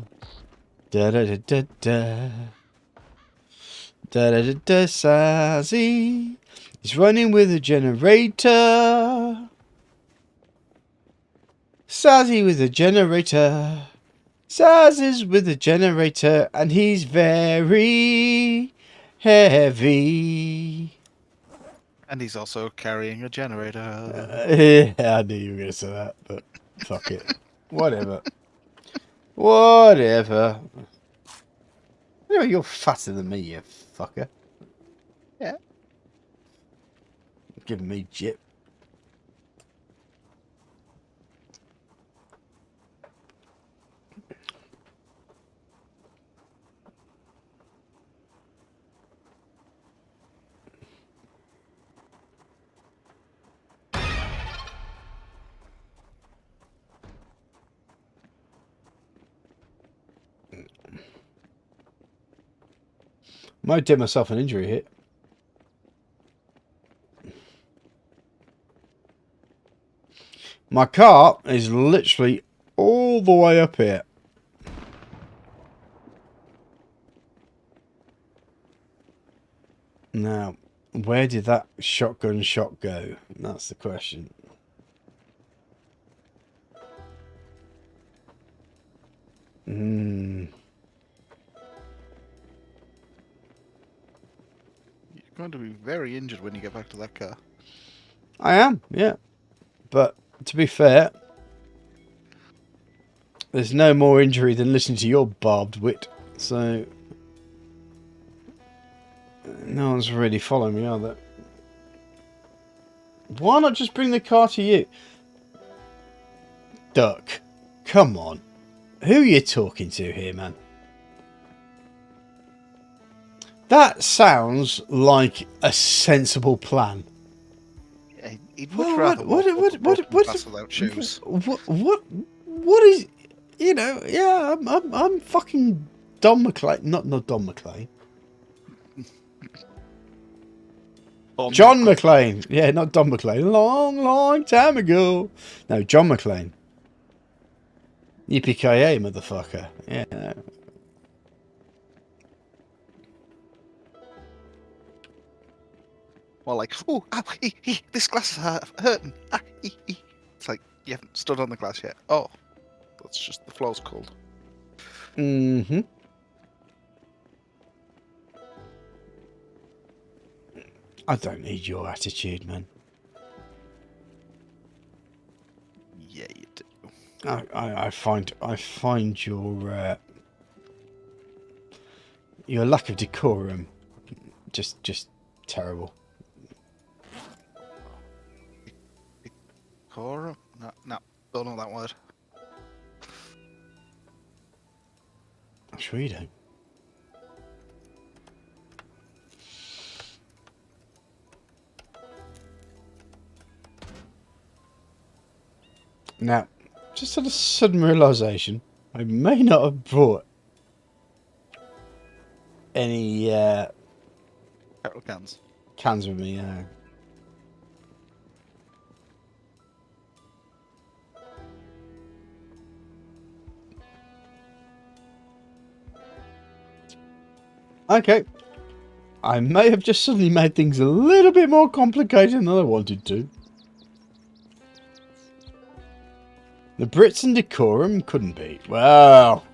Da da da da da. Da da da da. Sazzy. He's running with a generator. Sazzy with a generator. Sazzy's with a generator, and he's very heavy. And he's also carrying a generator. Yeah, I knew you were going to say that, but fuck it. Whatever. Whatever. Anyway, you're fatter than me, you fucker. Yeah. Giving me jip. Might do myself an injury hit. My car is literally all the way up here. Now, where did that shotgun shot go? That's the question. You're going to be very injured when you get back to that car. I am, yeah. But to be fair, there's no more injury than listening to your barbed wit. So no one's really following me, are they? Why not just bring the car to you? Duck, come on. Who are you talking to here, man? That sounds like a sensible plan. Yeah, he'd much rather walk without shoes. What is, you know? Yeah, I'm fucking Don McClane. Not Don McClane. John McClane. Yeah, not Don McClane. Long time ago. No, John McClane. Yippee-ki-yay, motherfucker. Yeah. Well, like, oh, this glass is hurting. It's like, you haven't stood on the glass yet. Oh, that's just the floor's cold. Mm-hmm. I don't need your attitude, man. Yeah, you do. I find your lack of decorum just terrible. Decorum? No, don't know that word. I'm sure you don't. Now, just had a sudden realisation. I may not have brought any Petrol cans. cans with me. Okay. I may have just suddenly made things a little bit more complicated than I wanted to. The Brits and decorum couldn't be. Well,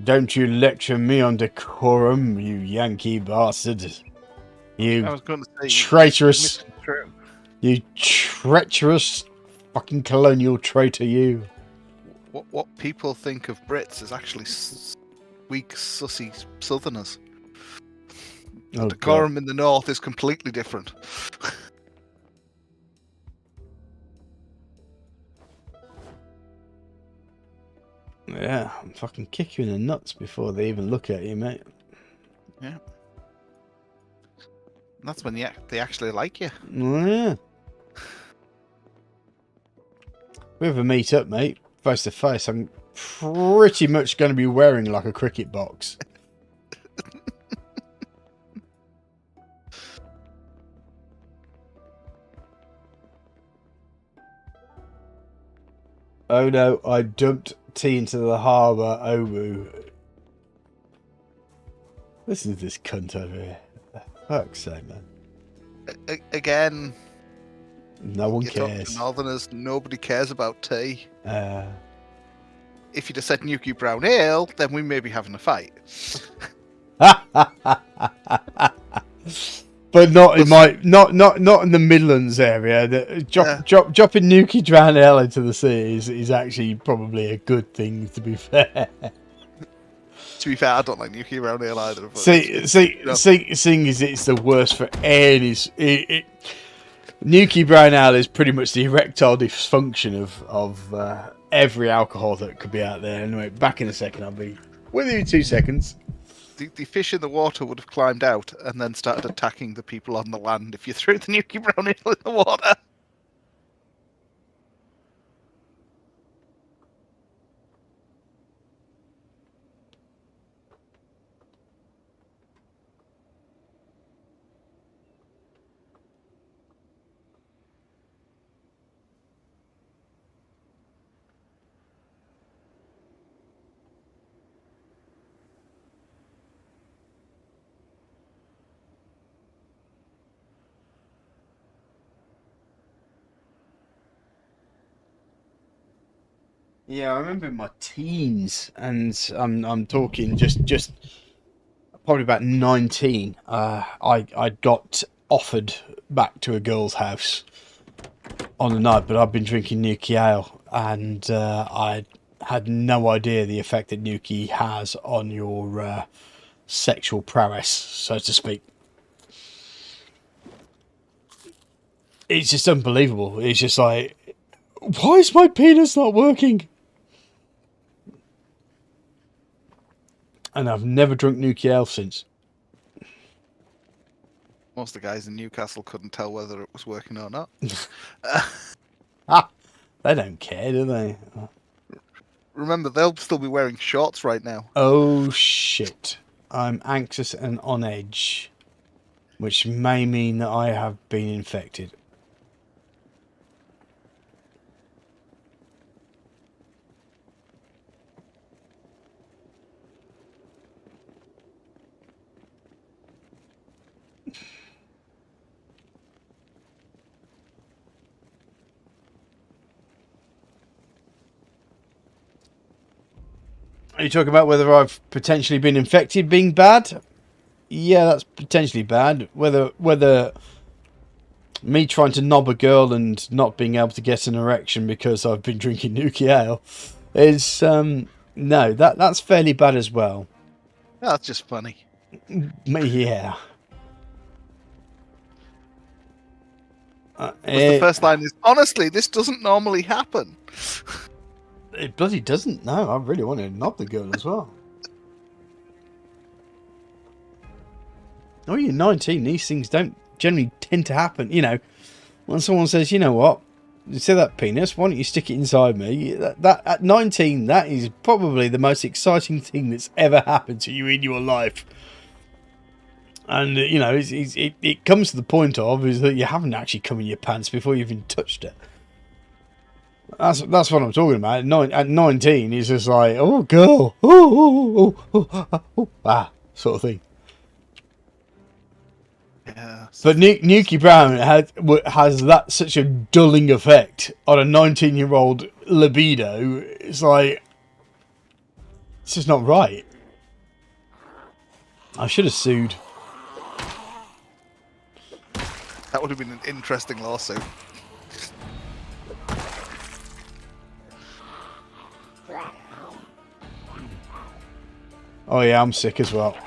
don't you lecture me on decorum, you Yankee bastard. You I was going to say, traitorous. You treacherous fucking colonial traitor, you. What people think of Brits is actually weak, sussy Southerners. Oh, the decorum in the north is completely different. Yeah, I'll fucking kick you in the nuts before they even look at you, mate. Yeah. And that's when they actually like you. Oh, yeah. We ever meet up, mate, face to face, I'm pretty much going to be wearing like a cricket box. Oh no, I dumped tea into the harbour. Omu. Listen to this cunt over here. Fuck's sake, man. Again, No one you talk cares. to Northerners, nobody cares about tea. If you'd have said Nuki Brown Ale, then we may be having a fight. But not in my not in the Midlands area. Dropping Nuki Brown Ale into the sea is actually probably a good thing. To be fair. To be fair, I don't like Nuki Brown Ale either. Seeing as it's the worst for any. Nuki Brown Ale is pretty much the erectile dysfunction of every alcohol that could be out there. Anyway, back in a second. I'll be with you in 2 seconds. The fish in the water would have climbed out and then started attacking the people on the land if you threw the Nuki Brown Ale in the water. Yeah, I remember in my teens, and I'm talking just probably about 19. I got offered back to a girl's house on the night, but I'd been drinking Nuki Ale, and I had no idea the effect that Nuki has on your sexual prowess, so to speak. It's just unbelievable. It's just like, why is my penis not working? And I've never drunk Nuki Ale since. Most of the guys in Newcastle couldn't tell whether it was working or not. They don't care, do they? Remember, they'll still be wearing shorts right now. Oh shit. I'm anxious and on edge, which may mean that I have been infected. Are you talking about whether I've potentially been infected being bad? Yeah, that's potentially bad. Whether me trying to knob a girl and not being able to get an erection because I've been drinking Nuki Ale is no, that's fairly bad as well. That's just funny. Yeah. The first line is, honestly, this doesn't normally happen. It bloody doesn't. No, I really want to knob the girl as well. Oh, you're 19. These things don't generally tend to happen. You know, when someone says, you know what, you see that penis, why don't you stick it inside me? That at 19, that is probably the most exciting thing that's ever happened to you in your life. And, you know, it comes to the point of is that you haven't actually come in your pants before you've even touched it. That's what I'm talking about. At 19, it's just like, oh, girl, sort of thing. Yeah. But Nuki Brown has that such a dulling effect on a 19-year-old libido. It's like, it's just not right. I should have sued. That would have been an interesting lawsuit. Oh yeah, I'm sick as well.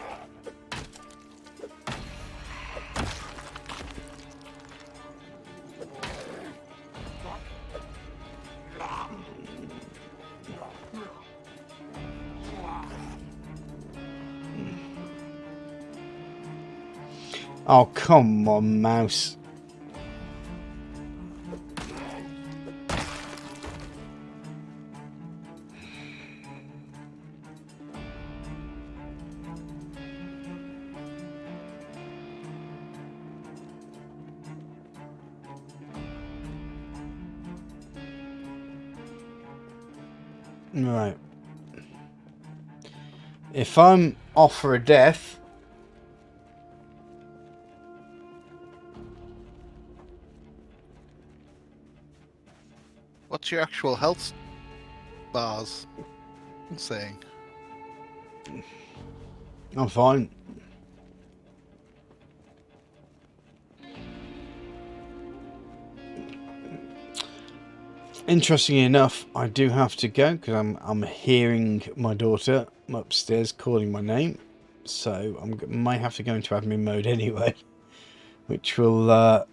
Oh, come on, mouse. Right. If I'm off for a death... What's your actual health bars saying? I'm fine. Interestingly enough, I do have to go because I'm hearing my daughter upstairs calling my name, so I might have to go into admin mode anyway, which will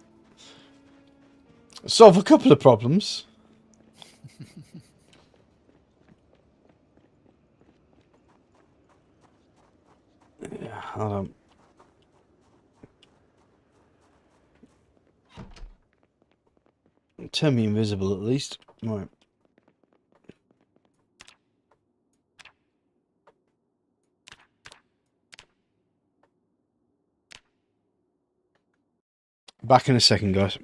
solve a couple of problems. Yeah, hold on. Turn me invisible at least. Right. Back in a second, guys.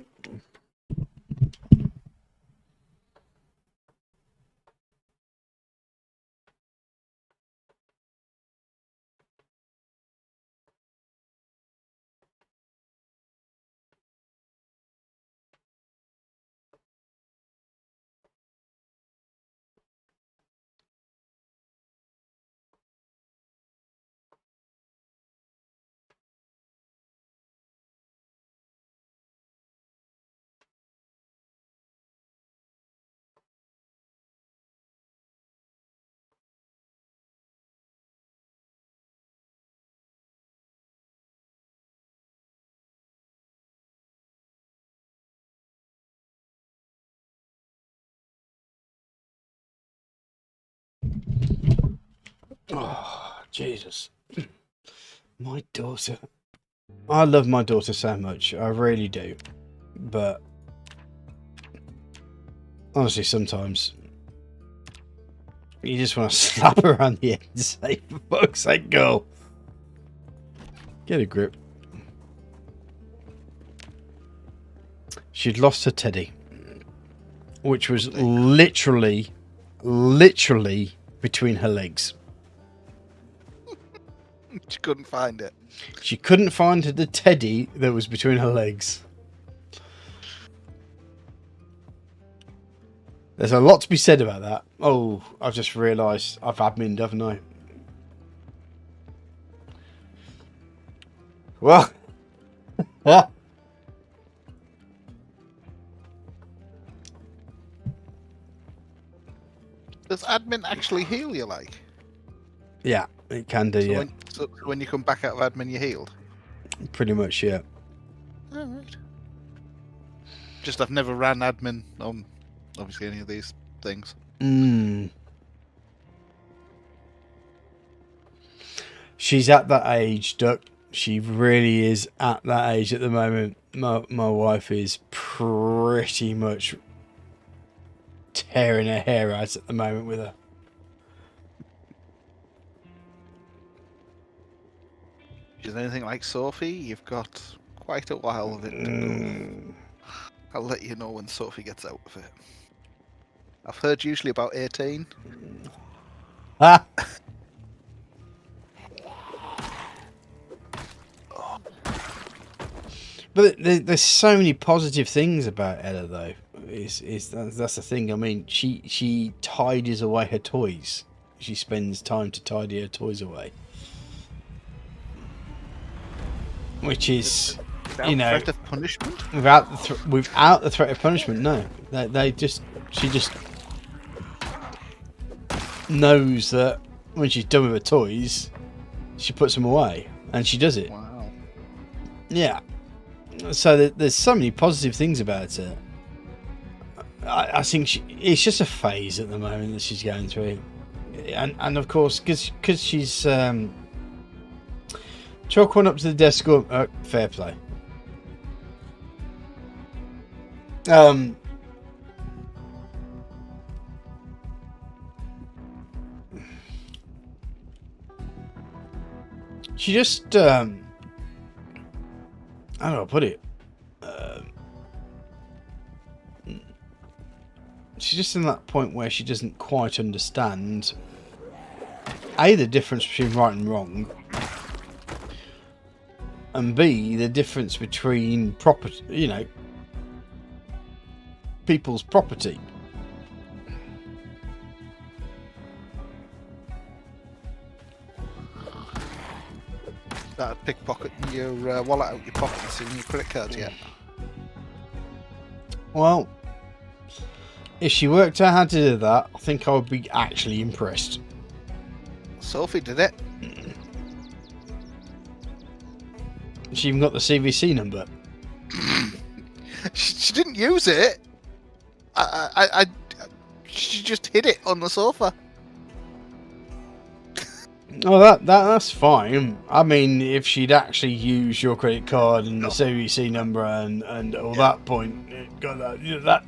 Oh, Jesus. My daughter. I love my daughter so much. I really do. But honestly, sometimes you just want to slap her around the head and say, for fuck's sake, girl. Get a grip. She'd lost her teddy, which was literally between her legs. She couldn't find it. She couldn't find the teddy that was between her legs. There's a lot to be said about that. Oh, I've just realised I've admined, haven't I? Well, Does admin actually heal you, like? yeah, it can do, yeah. So when you come back out of admin, you're healed? Pretty much, yeah. Alright. Just I've never ran admin on, obviously, any of these things. She's at that age, Duck. She really is at that age at the moment. My wife is pretty much tearing her hair out at the moment with her. She's anything like Sophie, you've got quite a while of it to go. I'll let you know when Sophie gets out of it. I've heard usually about 18. Ah! But there's so many positive things about Ella, though. That's the thing. I mean, she tidies away her toys. She spends time to tidy her toys away, which is, Without threat of punishment. without the threat of punishment. No, she just knows that when she's done with her toys, she puts them away, and she does it. Wow. Yeah. So there's so many positive things about it. I think it's just a phase at the moment that she's going through, and of course because she's chalk one up to the desk. Fair play. She just how do I put it? she's just in that point where she doesn't quite understand A, the difference between right and wrong, and B, the difference between property, you know, people's property. Pickpocketing your wallet out your pocket and seeing your credit cards yet? Well, if she worked out how to do that, I think I would be actually impressed. Sophie did it. She even got the CVC number. She didn't use it. She just hid it on the sofa. Oh, that's fine. I mean, if she'd actually used your credit card and the CVC number and all that point, it got that, you know, that.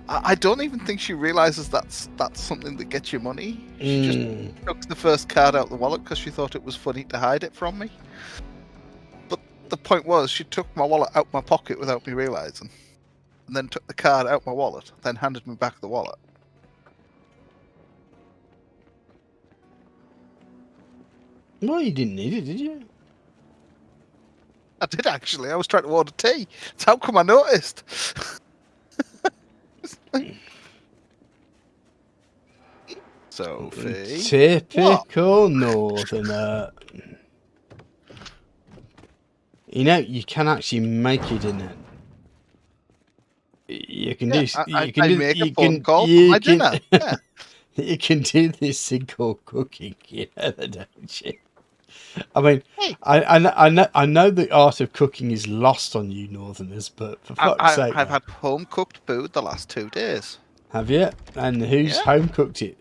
I don't even think she realizes that's something that gets you money. She just took the first card out of the wallet because she thought it was funny to hide it from me. But the point was, she took my wallet out my pocket without me realizing, and then took the card out my wallet, then handed me back the wallet. Well, you didn't need it, did you? I did actually. I was trying to order tea. That's how come I noticed. Sophie. Typical Northerner. You know, you can actually make it in it. You can do. I make a phone call for my dinner. Yeah. You can do this thing called cooking. You know that, don't you? I mean, hey. I know the art of cooking is lost on you Northerners, but for fuck's sake, I've had home cooked food the last 2 days. Have you? And who's home cooked it?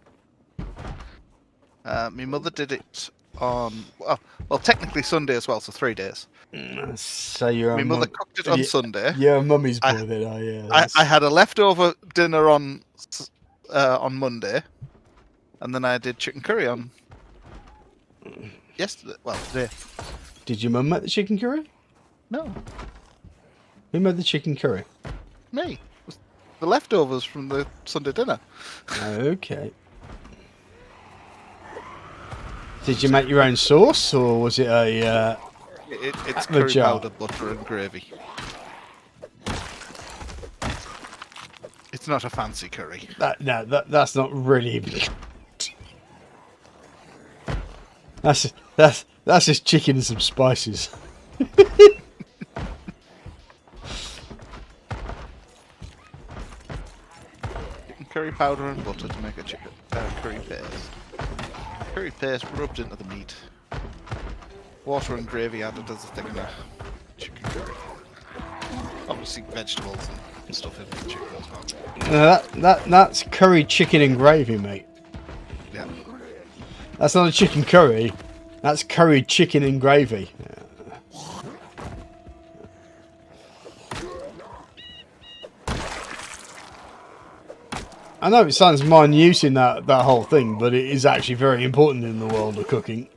My mother did it on well, technically Sunday as well, so 3 days. So your my mother cooked it on Sunday. Yeah, mummy's boy then. Oh yeah. I had a leftover dinner on Monday, and then I did chicken curry on yesterday. Well, today. Did your mum make the chicken curry? No. Who made the chicken curry? Me. The leftovers from the Sunday dinner. Okay. Did you make your own sauce, or was it a? It's curry powder, butter, and gravy. It's not a fancy curry. That's not really. That's just chicken and some spices. Curry powder and butter to make a chicken curry paste. Curry paste rubbed into the meat. Water and gravy added as a thickener. Chicken curry. Obviously vegetables and stuff in the chicken as well. That's curry chicken and gravy, mate. Yeah. That's not a chicken curry. That's curried chicken and gravy. I know it sounds minute in that whole thing, but it is actually very important in the world of cooking.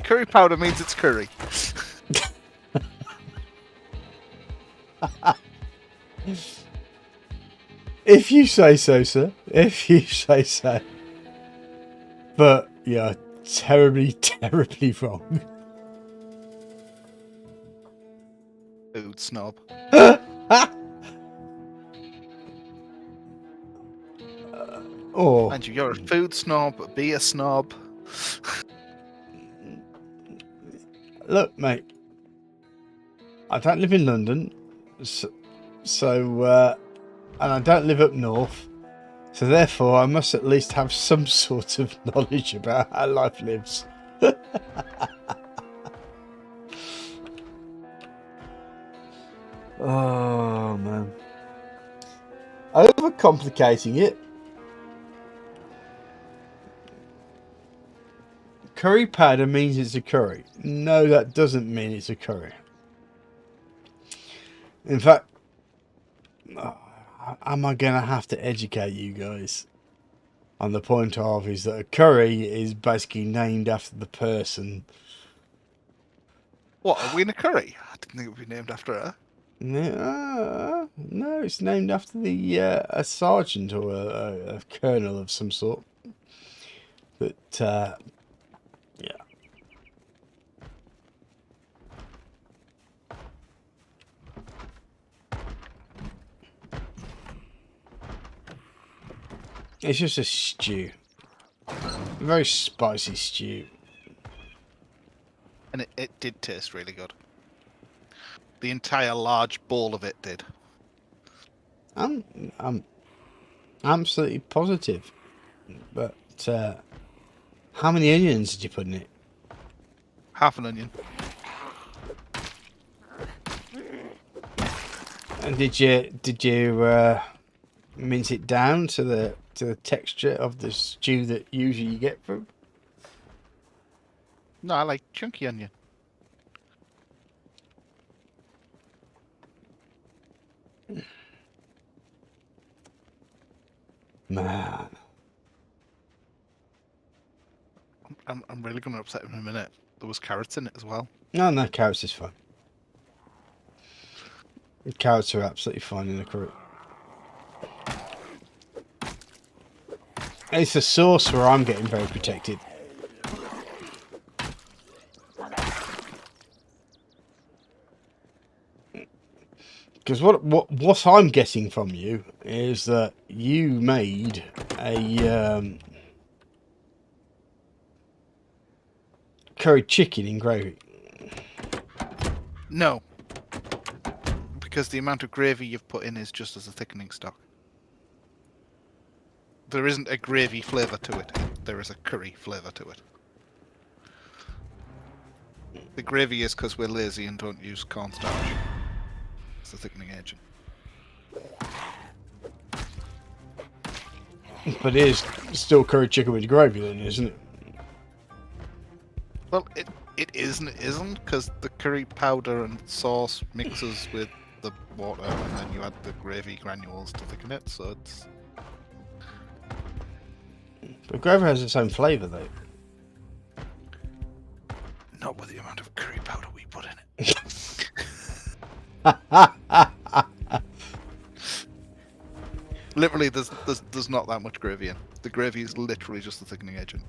Curry powder means it's curry. If you say so, sir. If you say so. But you're terribly, terribly wrong. Food snob. Oh. And you're a food snob, a beer snob. Look, mate. I don't live in London, so and I don't live up north, so therefore I must at least have some sort of knowledge about how life lives. Oh man, overcomplicating it. Curry powder means it's a curry. No, that doesn't mean it's a curry. In fact, am I going to have to educate you guys on the point of is that a curry is basically named after the person What, are we in a curry? I didn't think it would be named after her. No, it's named after the a sergeant or a colonel of some sort. But yeah. It's just a stew. A very spicy stew. And it did taste really good. The entire large bowl of it did. I'm absolutely positive. But how many onions did you put in it? Half an onion. And did you mince it down to the texture of the stew that usually you get from? No, I like chunky onion. Man. I'm really going to upset him in a minute. There was carrots in it as well. No, carrots is fine. Carrots are absolutely fine in the curry. It's the sauce where I'm getting very protected. Because what I'm getting from you is that you made a curry chicken in gravy. No. Because the amount of gravy you've put in is just as a thickening stock. There isn't a gravy flavour to it. There is a curry flavour to it. The gravy is because we're lazy and don't use cornstarch. It's a thickening agent. But it is still curry chicken with gravy then, isn't it? Well, it is and it isn't, because the curry powder and sauce mixes with the water, and then you add the gravy granules to thicken it, so it's... But gravy has its own flavour though. Not with the amount of curry powder we put in it. Literally, there's not that much gravy in. The gravy is literally just the thickening agent.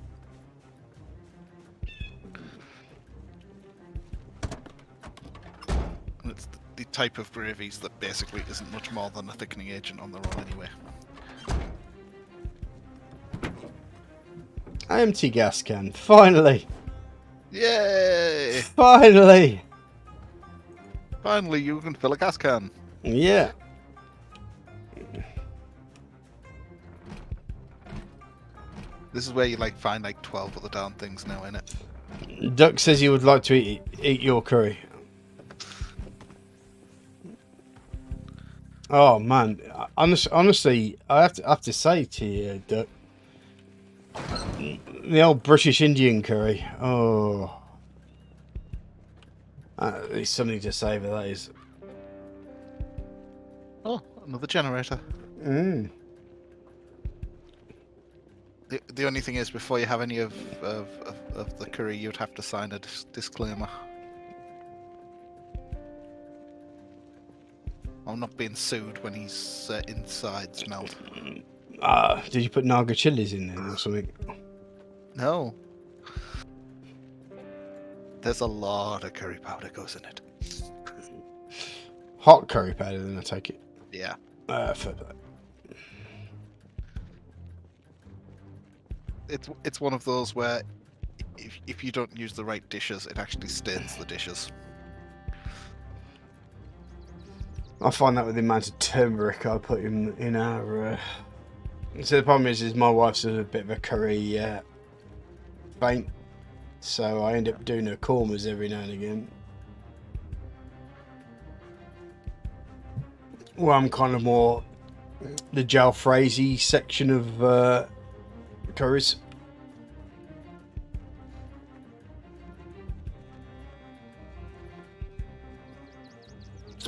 And it's the type of gravies that basically isn't much more than a thickening agent on their own anyway. Empty gas can. Finally. Yay! Finally. Finally, you can fill a gas can. Yeah. This is where you find 12 other darn things now, innit? Duck says he would like to eat your curry. Oh man, honestly, I have to say to you, Duck, the old British Indian curry. Oh, there's something to savour. That is. Oh, another generator. Mm. The only thing is, before you have any of the curry, you'd have to sign a disclaimer. I'm not being sued when his insides melt. Did you put Naga chilies in there or something? No. There's a lot of curry powder goes in it. Hot curry powder, then I take it. Yeah. Fair play. It's one of those where if you don't use the right dishes, it actually stains the dishes. I find that with the amount of turmeric I put in our. So the problem is my wife's a bit of a curry faint, so I end up doing her kormas every now and again. Well, I'm kind of more the jalfrezi section of curries.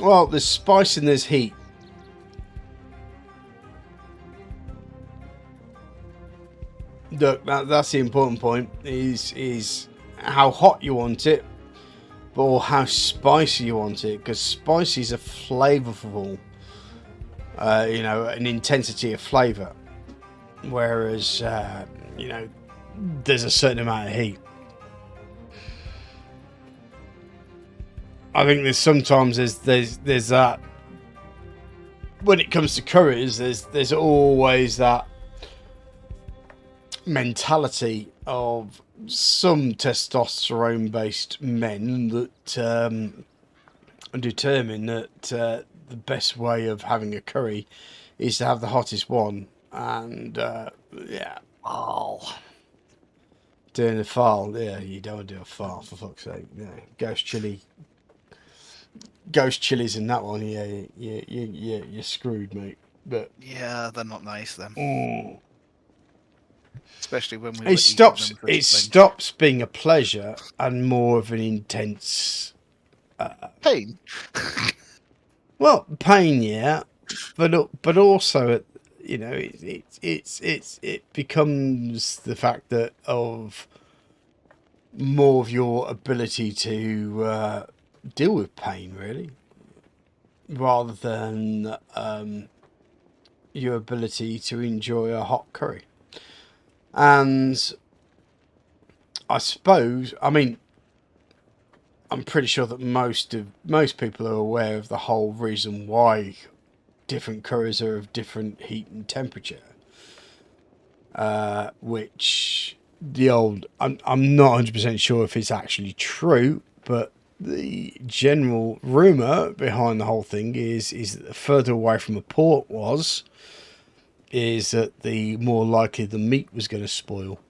Well, there's spice and there's heat. Look, that's the important point. Is how hot you want it, or how spicy you want it, because spicy is a flavourful, an intensity of flavour, whereas there's a certain amount of heat. I think there's that when it comes to curries, there's always that mentality of some testosterone-based men that determine that the best way of having a curry is to have the hottest one, and doing the file, you don't want to do a file, for fuck's sake. Ghost chilies in that one, you're screwed, mate. But yeah, they're not nice then. Especially when we it stops being a pleasure and more of an intense pain. Well, pain, yeah, but also, it becomes the fact that of more of your ability to deal with pain, really, rather than your ability to enjoy a hot curry. And I suppose, I'm pretty sure that most people are aware of the whole reason why different curries are of different heat and temperature. Which I'm not 100% sure if it's actually true, but the general rumour behind the whole thing is that the further away from the port is that the more likely the meat was going to spoil.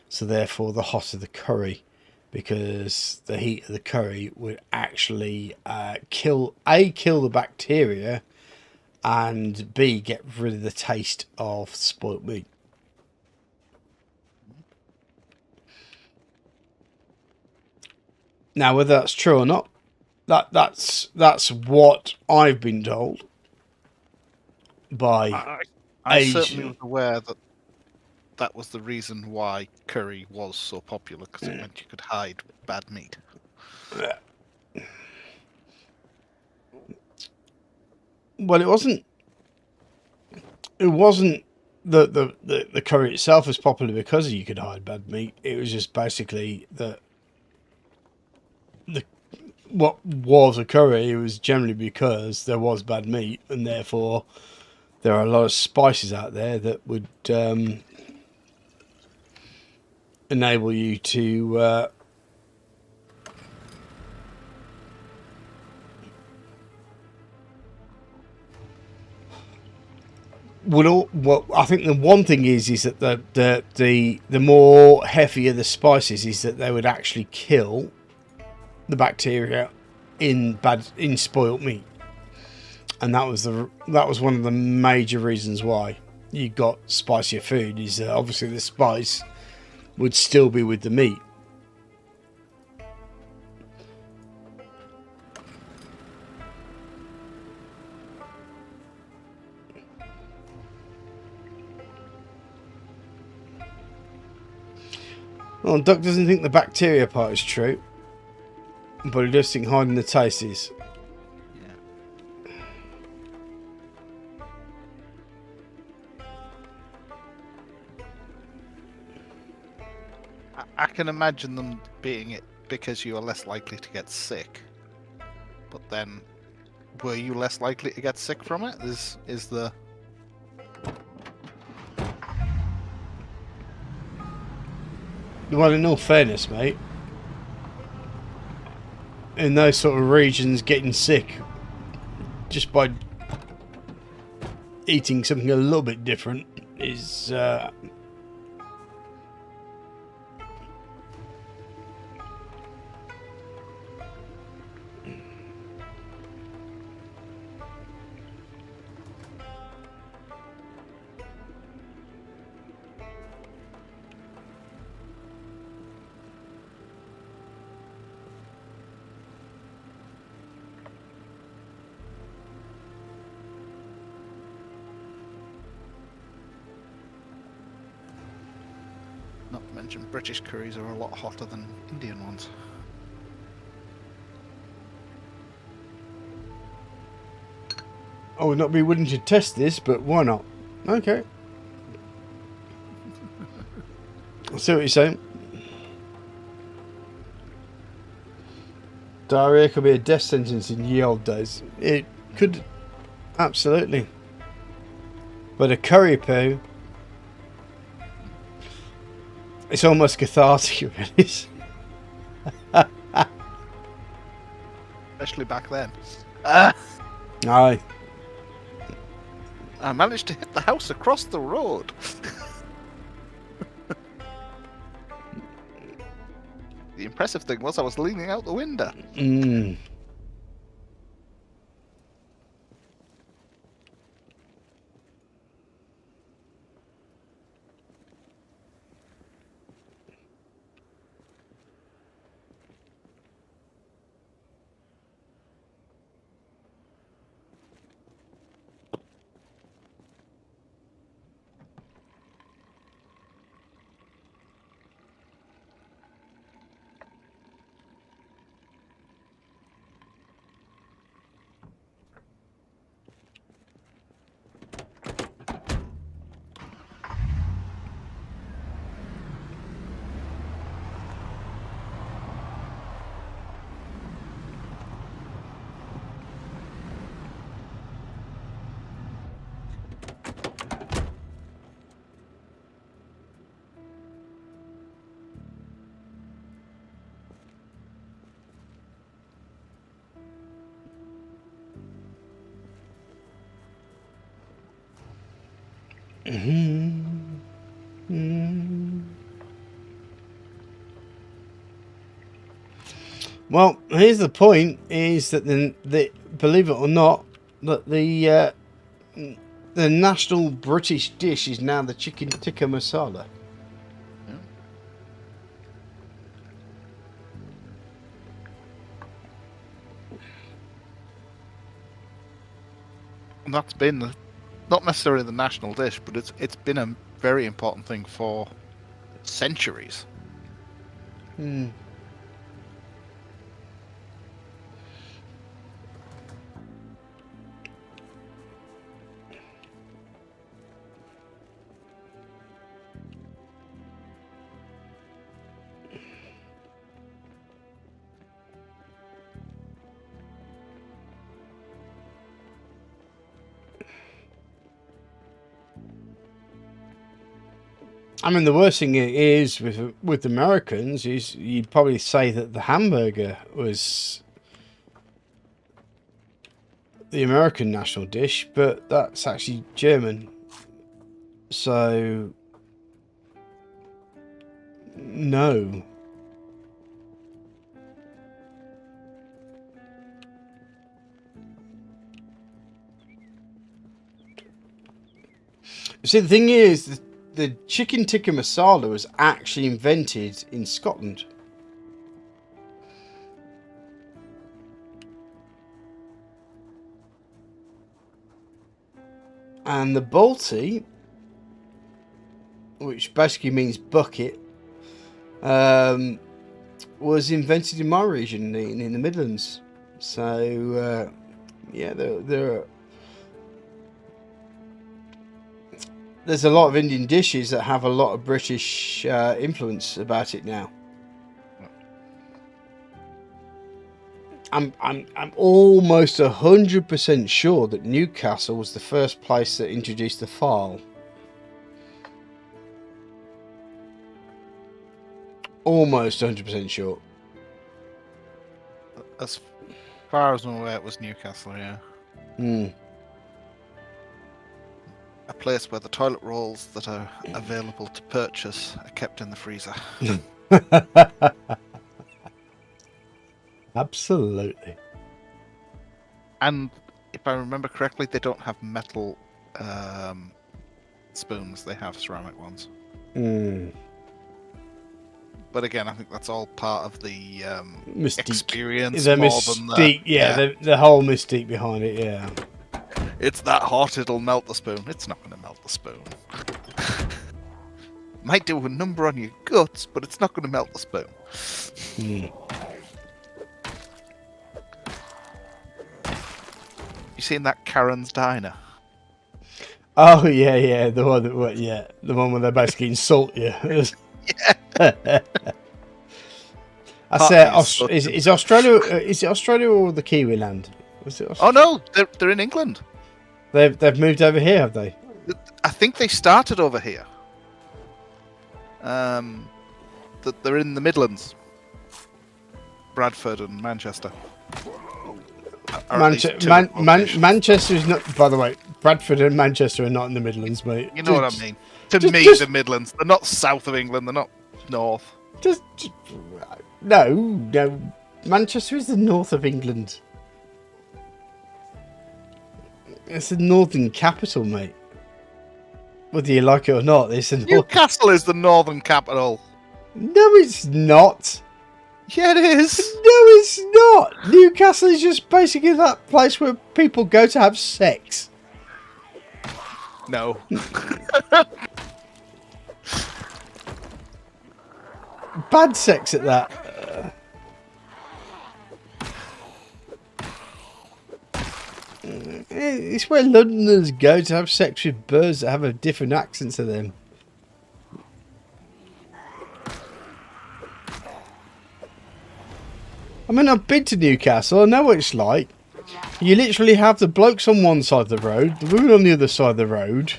So therefore the hotter the curry, because the heat of the curry would actually kill the bacteria, and B, get rid of the taste of spoilt meat. Now, whether that's true or not, that's what I've been told by I certainly was aware that was the reason why curry was so popular, because it meant you could hide bad meat. Well, it wasn't the curry itself was popular because you could hide bad meat. It was just basically that what was a curry, it was generally because there was bad meat, and therefore there are a lot of spices out there that would enable you to I think the one thing is that the more heavier the spices is, that they would actually kill the bacteria in spoilt meat, and that was one of the major reasons why you got spicier food, is that obviously the spice would still be with the meat. Well, Doc doesn't think the bacteria part is true, but he does think hiding the taste is. Yeah. I can imagine them being it because you are less likely to get sick. But then, were you less likely to get sick from it? Is the... Well, in all fairness, mate, in those sort of regions, getting sick just by eating something a little bit different is Not to mention, British curries are a lot hotter than Indian ones. I would not be willing to test this, but why not? Okay. I see what you're saying. Diarrhea could be a death sentence in ye old days. It could, absolutely. But a curry poo, it's almost cathartic, really. Especially back then. Aye. I managed to hit the house across the road. The impressive thing was I was leaning out the window. Well, here's the point: is that the believe it or not, that the national British dish is now the chicken tikka masala. Yeah. And that's been not necessarily the national dish, but it's been a very important thing for centuries. I mean, the worst thing is with Americans is you'd probably say that the hamburger was the American national dish, but that's actually German. So, no. See, the thing is, the chicken tikka masala was actually invented in Scotland. And the Balti, which basically means bucket, was invented in my region, in the Midlands. So, yeah, there's a lot of Indian dishes that have a lot of British influence about it now. I'm almost 100% sure that Newcastle was the first place that introduced the file. Almost 100% sure. As far as I'm aware, it was Newcastle, yeah. A place where the toilet rolls that are available to purchase are kept in the freezer. Absolutely. And if I remember correctly, they don't have metal spoons, they have ceramic ones. But again, I think that's all part of the mystique. Experience. The mystique, the whole mystique behind it, yeah. It's that hot, it'll melt the spoon. It's not going to melt the spoon. Might do a number on your guts, but it's not going to melt the spoon. You seen that Karen's Diner? Oh yeah, the one the one where they basically insult you. Yeah. I say, is Australia? Is it Australia or the Kiwi land? Oh no, they're in England. They've moved over here, have they? I think they started over here. They're in the Midlands, Bradford and Manchester. Manchester is not. By the way, Bradford and Manchester are not in the Midlands, mate. You know what I mean? The Midlands. They're not south of England. They're not north. No. Manchester is the north of England. It's the northern capital, mate. Whether you like it or not, it's the Newcastle is the northern capital. No, it's not. Yeah, it is. No, it's not. Newcastle is just basically that place where people go to have sex. No. Bad sex at that. It's where Londoners go to have sex with birds that have a different accent to them. I mean, I've been to Newcastle. I know what it's like. You literally have the blokes on one side of the road, the women on the other side of the road.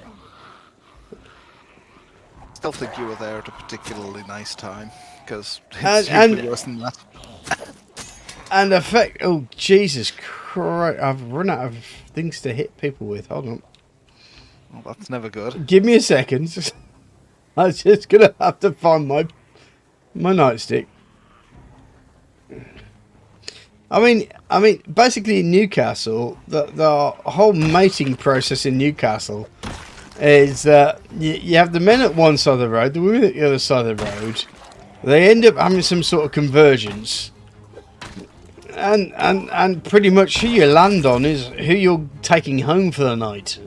Still think you were there at a particularly nice time, because it's usually worse than that. And oh Jesus Christ! I've run out of things to hit people with. Hold on. Well, that's never good. Give me a second. I'm just gonna have to find my nightstick. I mean, basically in Newcastle, the whole mating process in Newcastle is that you have the men at one side of the road, the women at the other side of the road. They end up having some sort of convergence, and pretty much who you land on is who you're taking home for the night.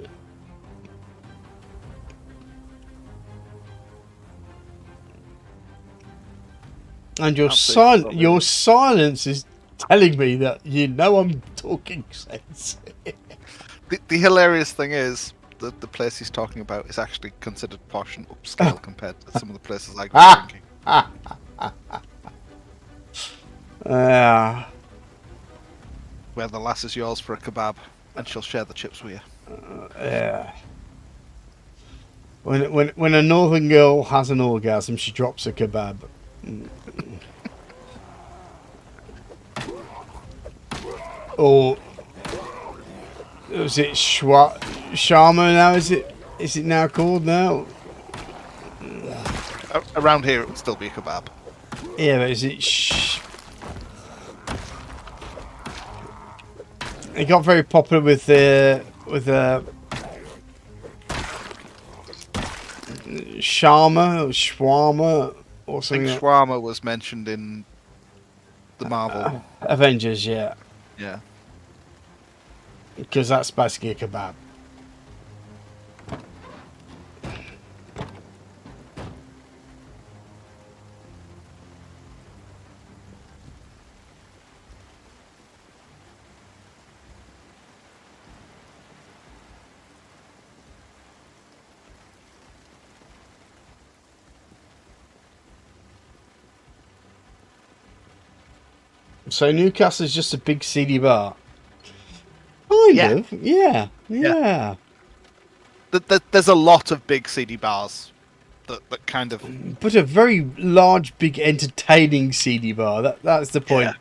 And your silence is telling me that you know I'm talking sense. The hilarious thing is that the place he's talking about is actually considered posh and upscale compared to some of the places I go drinking. Where the lass is yours for a kebab and she'll share the chips with you. Yeah. When a northern girl has an orgasm, she drops a kebab. Or was it shawarma now? Is it now called now? Around here, it would still be a kebab. Yeah, but is it? It got very popular with shawarma or something. I think shawarma was mentioned in the Marvel Avengers, yeah. Yeah. Because that's basically a kebab. So Newcastle is just a big seedy bar. Kind of, yeah. There's a lot of big seedy bars that kind of... But a very large, big, entertaining seedy bar. That's the point.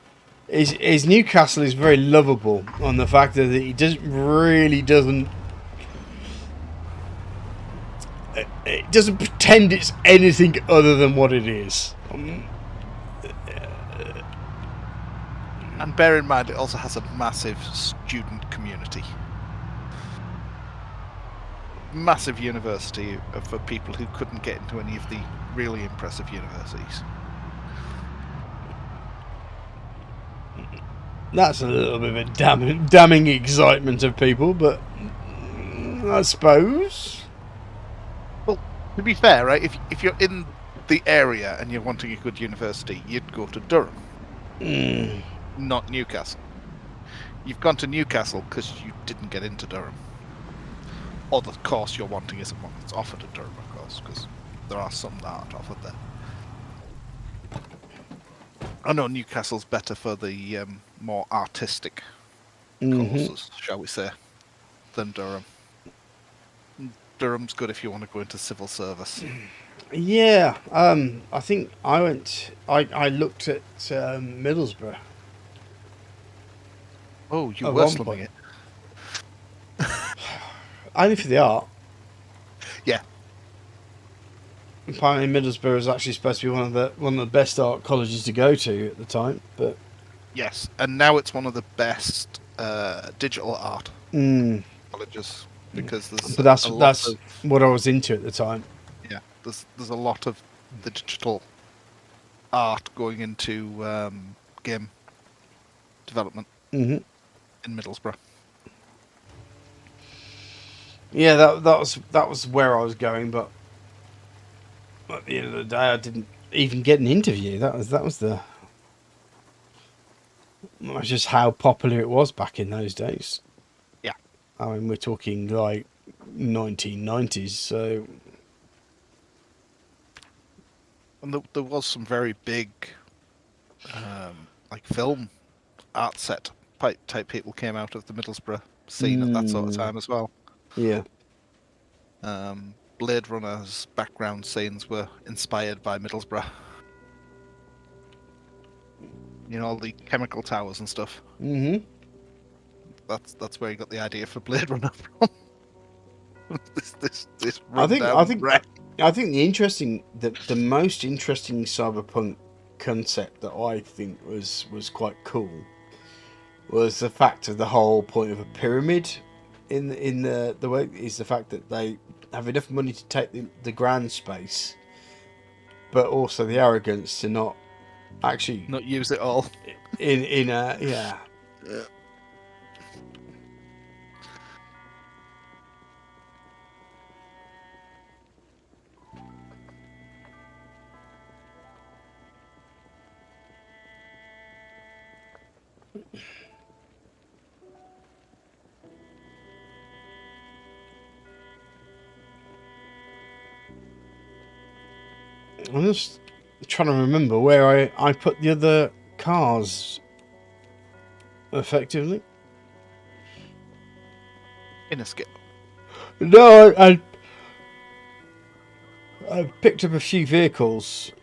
Yeah. Is Newcastle is very lovable on the fact that it doesn't pretend it's anything other than what it is. And bear in mind, it also has a massive student community. Massive university for people who couldn't get into any of the really impressive universities. That's a little bit of a damning excitement of people, but I suppose. Well, to be fair, right, if you're in the area and you're wanting a good university, you'd go to Durham. Not Newcastle. You've gone to Newcastle because you didn't get into Durham. Or the course you're wanting isn't one that's offered at Durham, of course, because there are some that aren't offered there. I know Newcastle's better for the more artistic courses, shall we say, than Durham. Durham's good if you want to go into civil service. Yeah, I think I went. I looked at Middlesbrough. Oh, you were slumming it. Only for the art. Yeah. Apparently, Middlesbrough was actually supposed to be one of the best art colleges to go to at the time, but yes, and now it's one of the best digital art colleges because there's. But that's what I was into at the time. Yeah, there's a lot of the digital art going into game development in Middlesbrough. Yeah, that was where I was going, but at the end of the day, I didn't even get an interview. That was just how popular it was back in those days. Yeah, I mean, we're talking like 1990s, so. And there was some very big, like film art set type people came out of the Middlesbrough scene at that sort of time as well. Yeah. Blade Runner's background scenes were inspired by Middlesbrough. You know, all the chemical towers and stuff. That's where he got the idea for Blade Runner from. this I think the most interesting cyberpunk concept that I think was quite cool was the fact of the whole point of a pyramid in the way is the fact that they have enough money to take the grand space, but also the arrogance to not actually not use it all in a yeah. I'm just trying to remember where I put the other cars effectively. In a skip. No, I picked up a few vehicles.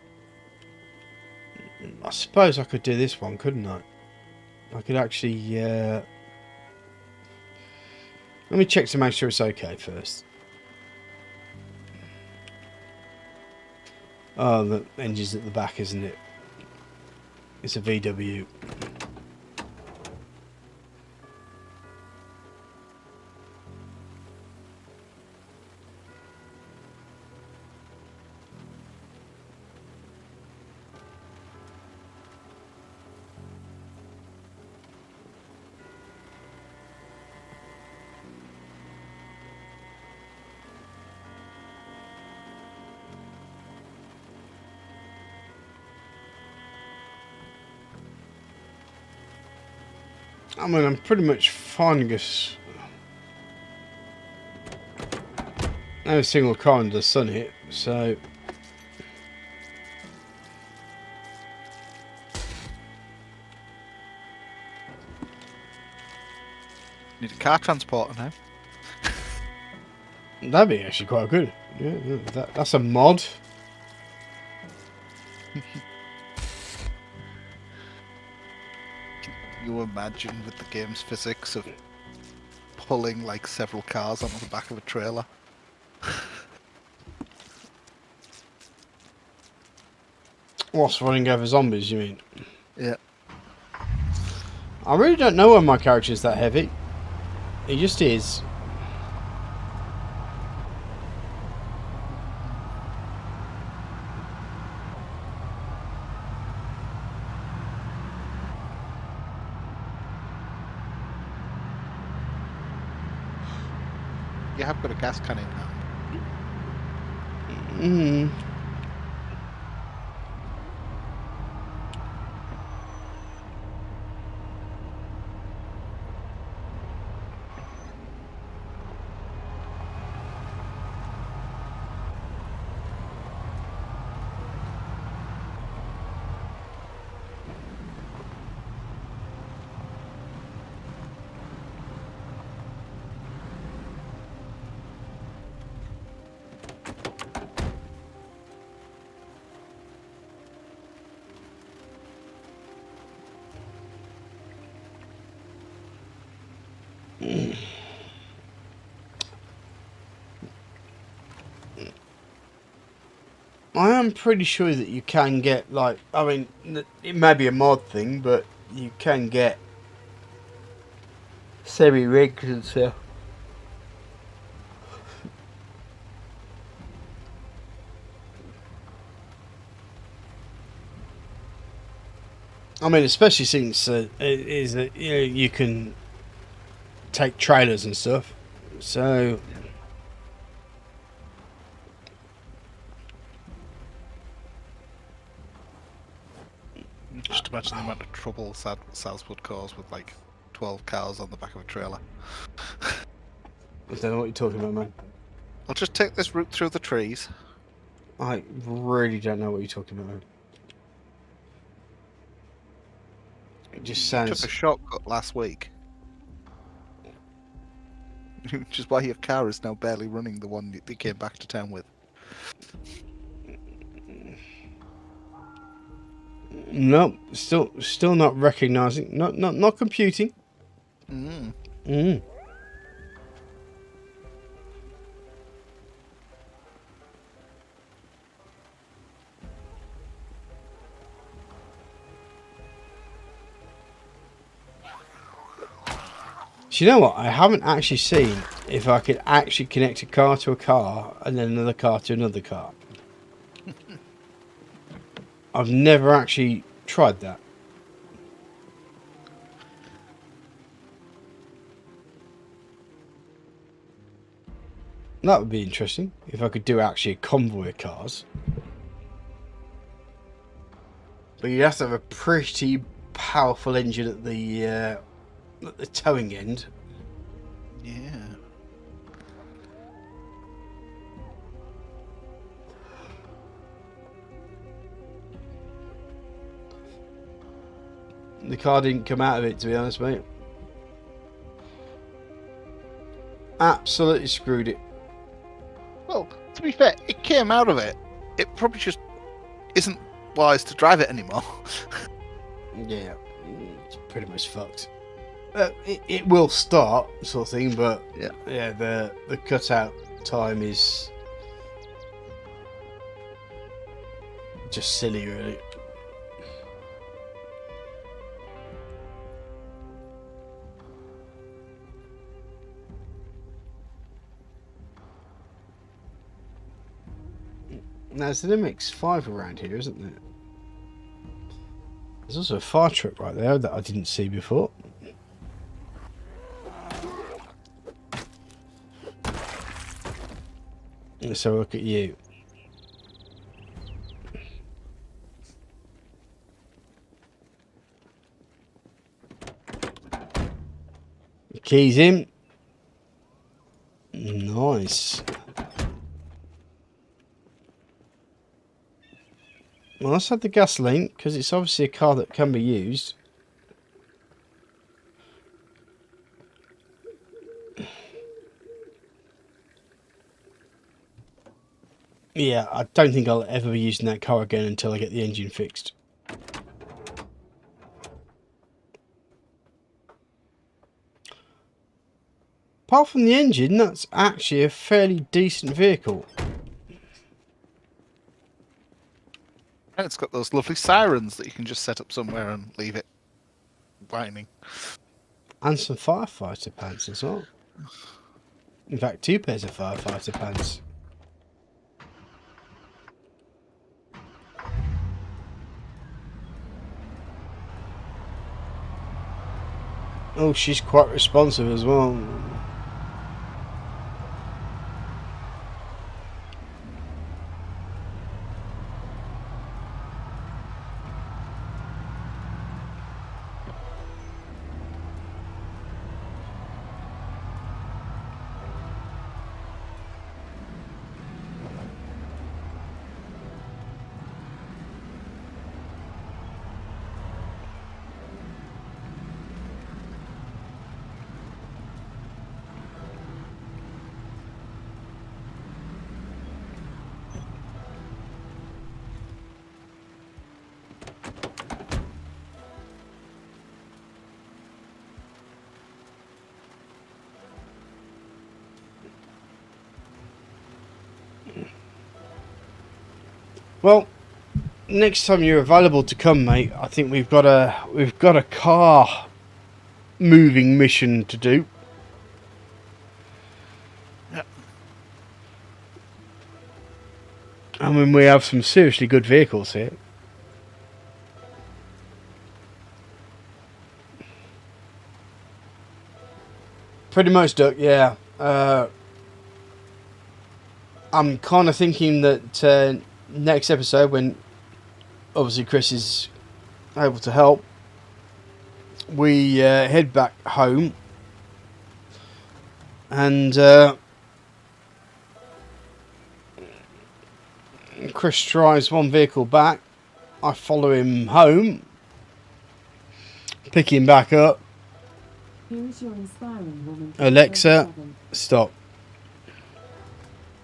I suppose I could do this one, couldn't I? I could actually... let me check to make sure it's okay first. Oh, the engine's at the back, isn't it? It's a VW. I mean, I'm pretty much finding us every single car under the sun here, so Need a car transporter now. that'd be actually quite good. Yeah, that's a mod. You imagine with the game's physics of pulling like several cars onto the back of a trailer. What's running over zombies, you mean? Yeah. I really don't know why my character is that heavy. He just is. You have got a gas can in hand. I am pretty sure that you can get, like, I mean, it may be a mod thing, but you can get semi-rigs and stuff. I mean, especially since is that you can take trailers and stuff. So just imagine the amount of trouble Saz would cause with like 12 cars on the back of a trailer. I don't know what you're talking about, man. I'll just take this route through the trees. I really don't know what you're talking about, man. It just sounds... Took a shortcut last week. Which is why your car is now barely running, the one that you came back to town with. No, still not recognising. Not computing. Mm. Mm. So you know what? I haven't actually seen if I could actually connect a car to a car and then another car to another car. I've never actually tried that. That would be interesting if I could do actually a convoy of cars. But you'd have to have a pretty powerful engine at the towing end. Yeah. The car didn't come out of it, to be honest, mate. Absolutely screwed it. Well, to be fair, it came out of it. It probably just isn't wise to drive it anymore. Yeah, it's pretty much fucked. It will start, sort of thing, but yeah, the cutout time is just silly, really. Now, there's an MX-5 around here, isn't there? There's also a fire truck right there that I didn't see before. Let's have a look at you. Keys in. Nice. Well, let's have the gasoline, because it's obviously a car that can be used. Yeah, I don't think I'll ever be using that car again until I get the engine fixed. Apart from the engine, that's actually a fairly decent vehicle. And it's got those lovely sirens that you can just set up somewhere and leave it whining. And some firefighter pants as well. In fact, 2 pairs of firefighter pants. Oh, she's quite responsive as well. Well, next time you're available to come, mate, I think we've got a car moving mission to do. Yeah. I mean, we have some seriously good vehicles here. Pretty much, Duck, yeah. I'm kind of thinking that next episode, when obviously Chris is able to help, we head back home and Chris drives one vehicle back. I follow him home, pick him back up. Here's your inspiring woman. Alexa, stop.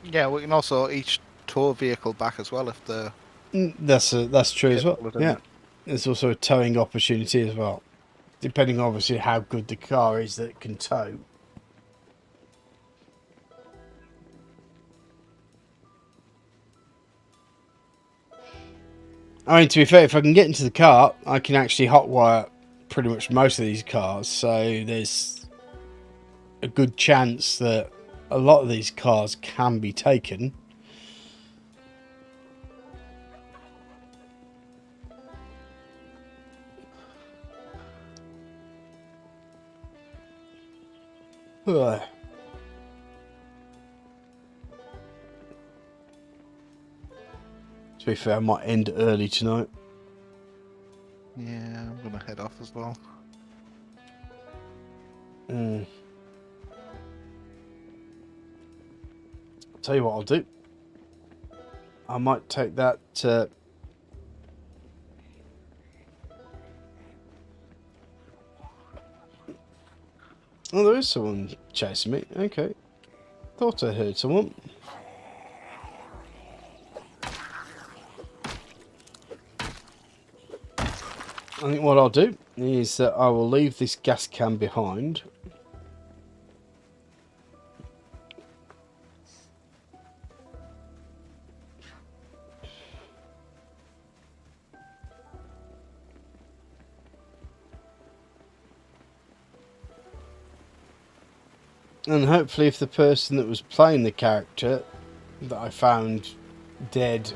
Yeah, we can also each tow a vehicle back as well if the. That's true as well. Capable of Yeah, it. there's also a towing opportunity as well, depending obviously how good the car is that it can tow. I mean, to be fair, if I can get into the car, I can actually hotwire pretty much most of these cars. So there's a good chance that a lot of these cars can be taken. Ugh. To be fair, I might end early tonight. Yeah, I'm gonna head off as well. Tell you what I'll do. I might take that. Oh, there is someone chasing me. Okay. Thought I heard someone. I think what I'll do is that I will leave this gas can behind. And hopefully if the person that was playing the character that I found dead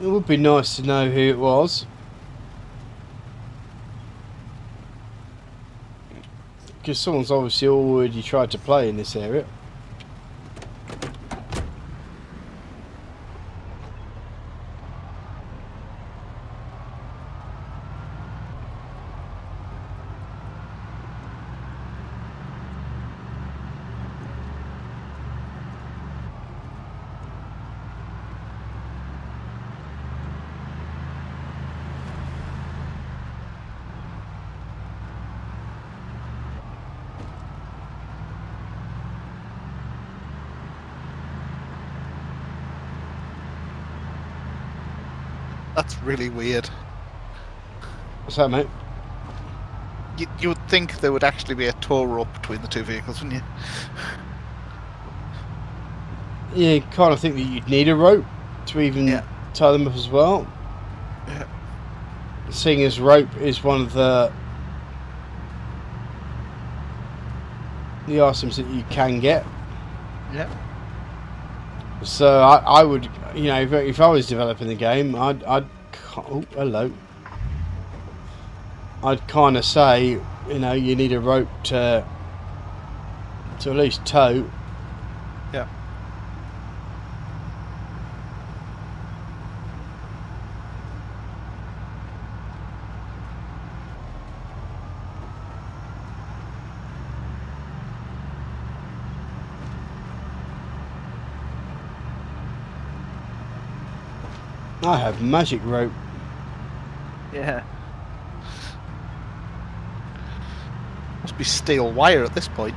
it would be nice to know who it was. Because someone's obviously already tried to play in this area. That's really weird. What's that, mate? You would think there would actually be a tow rope between the two vehicles, wouldn't you? Yeah, you kind of think that you'd need a rope to even tie them up as well. Yeah. Seeing as rope is one of the items that you can get. Yeah. So I would, you know, if I was developing the game, I'd oh, hello. I'd kind of say, you know, you need a rope to to at least tow. Yeah. I have magic rope. Yeah. Must be steel wire at this point.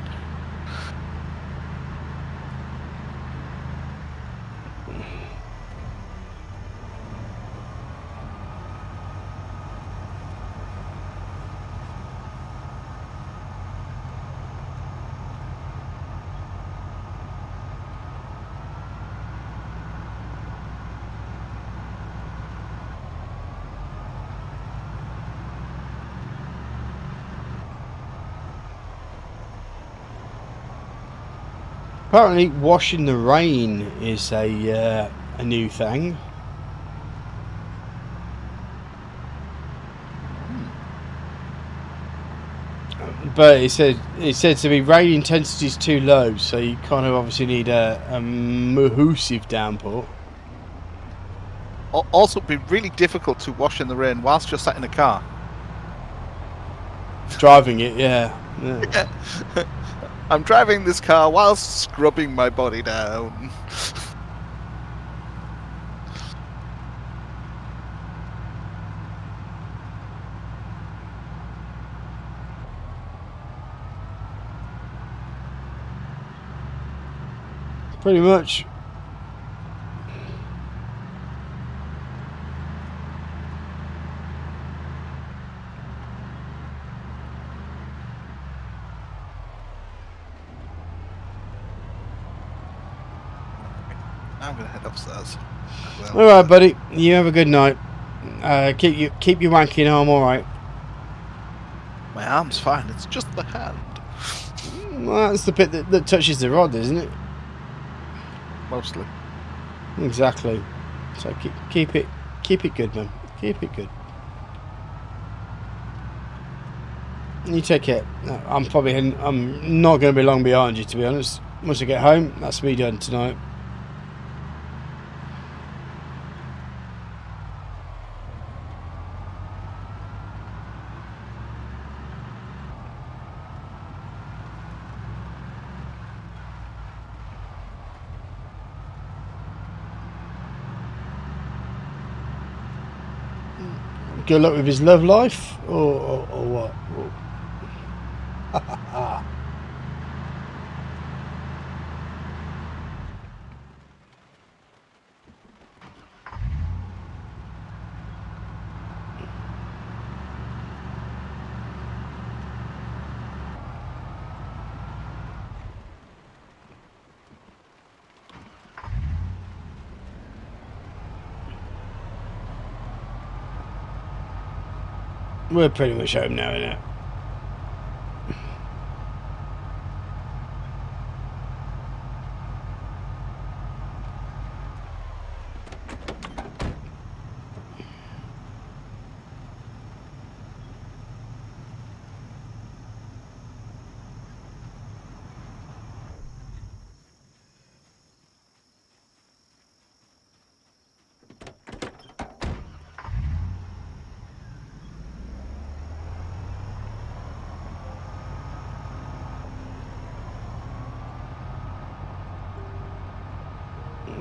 Apparently, washing the rain is a new thing. But it said to be rain intensity is too low, so you kind of obviously need a massive downpour. Also, it'd be really difficult to wash in the rain whilst you're sat in a car. Driving it, yeah. I'm driving this car whilst scrubbing my body down. Pretty much. I'm gonna head upstairs. All right, buddy. You have a good night. Keep your wanking arm all right. My arm's fine. It's just the hand. Well, that's the bit that touches the rod, isn't it? Mostly. Exactly. So keep it good, man. Keep it good. You take care. I'm not going to be long behind you, to be honest. Once I get home, that's me done tonight. Good luck with his love life, or what? We're pretty much home now, innit?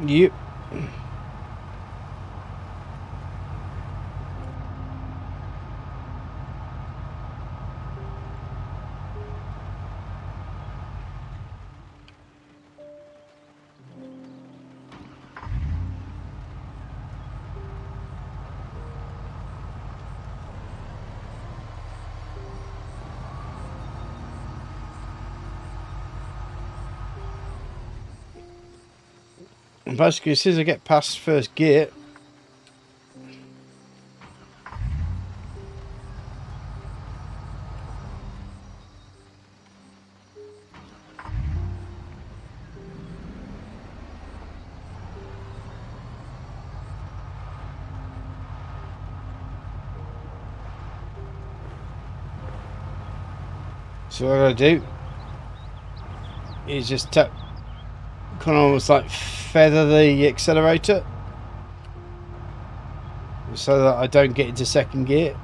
Yep. And basically, as soon as I get past first gear, so what I do, You just kind of almost like feather the accelerator so that I don't get into second gear.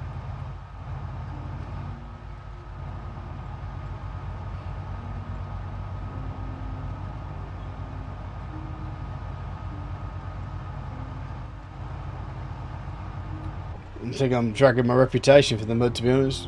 I think I'm dragging my reputation for the mud, to be honest.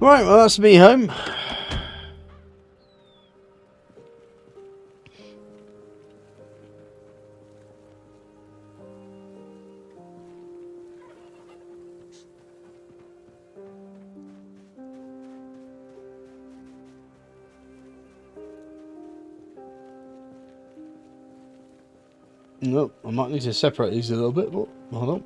Right, well, that's me home. Nope, I might need to separate these a little bit, but hold on.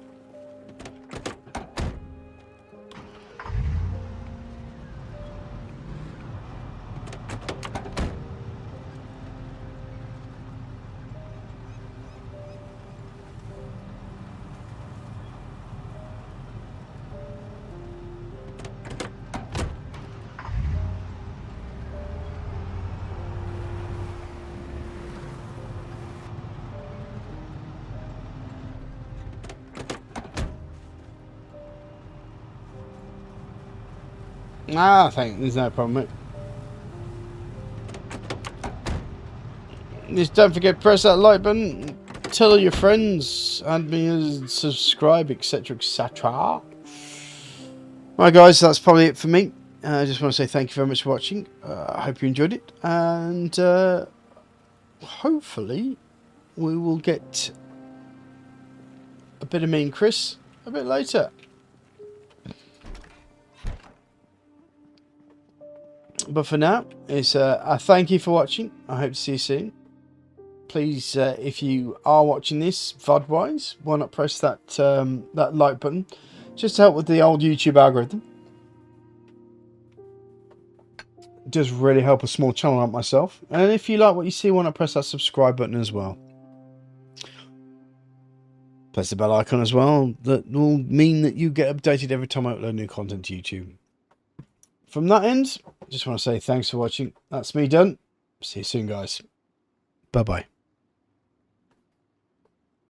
I think there's no problem, mate. Just don't forget to press that like button, tell all your friends, add me as subscribe, etc, etc. Right guys, that's probably it for me. I just want to say thank you very much for watching. I hope you enjoyed it, and hopefully we will get a bit of me and Chris a bit later. But for now, it's a thank you for watching. I hope to see you soon. Please, if you are watching this VOD-wise, why not press that that like button, just to help with the old YouTube algorithm. It does really help a small channel like myself. And if you like what you see, why not press that subscribe button as well. Press the bell icon as well. That will mean that you get updated every time I upload new content to YouTube. From that end, I just want to say thanks for watching. That's me done. See you soon, guys. Bye-bye.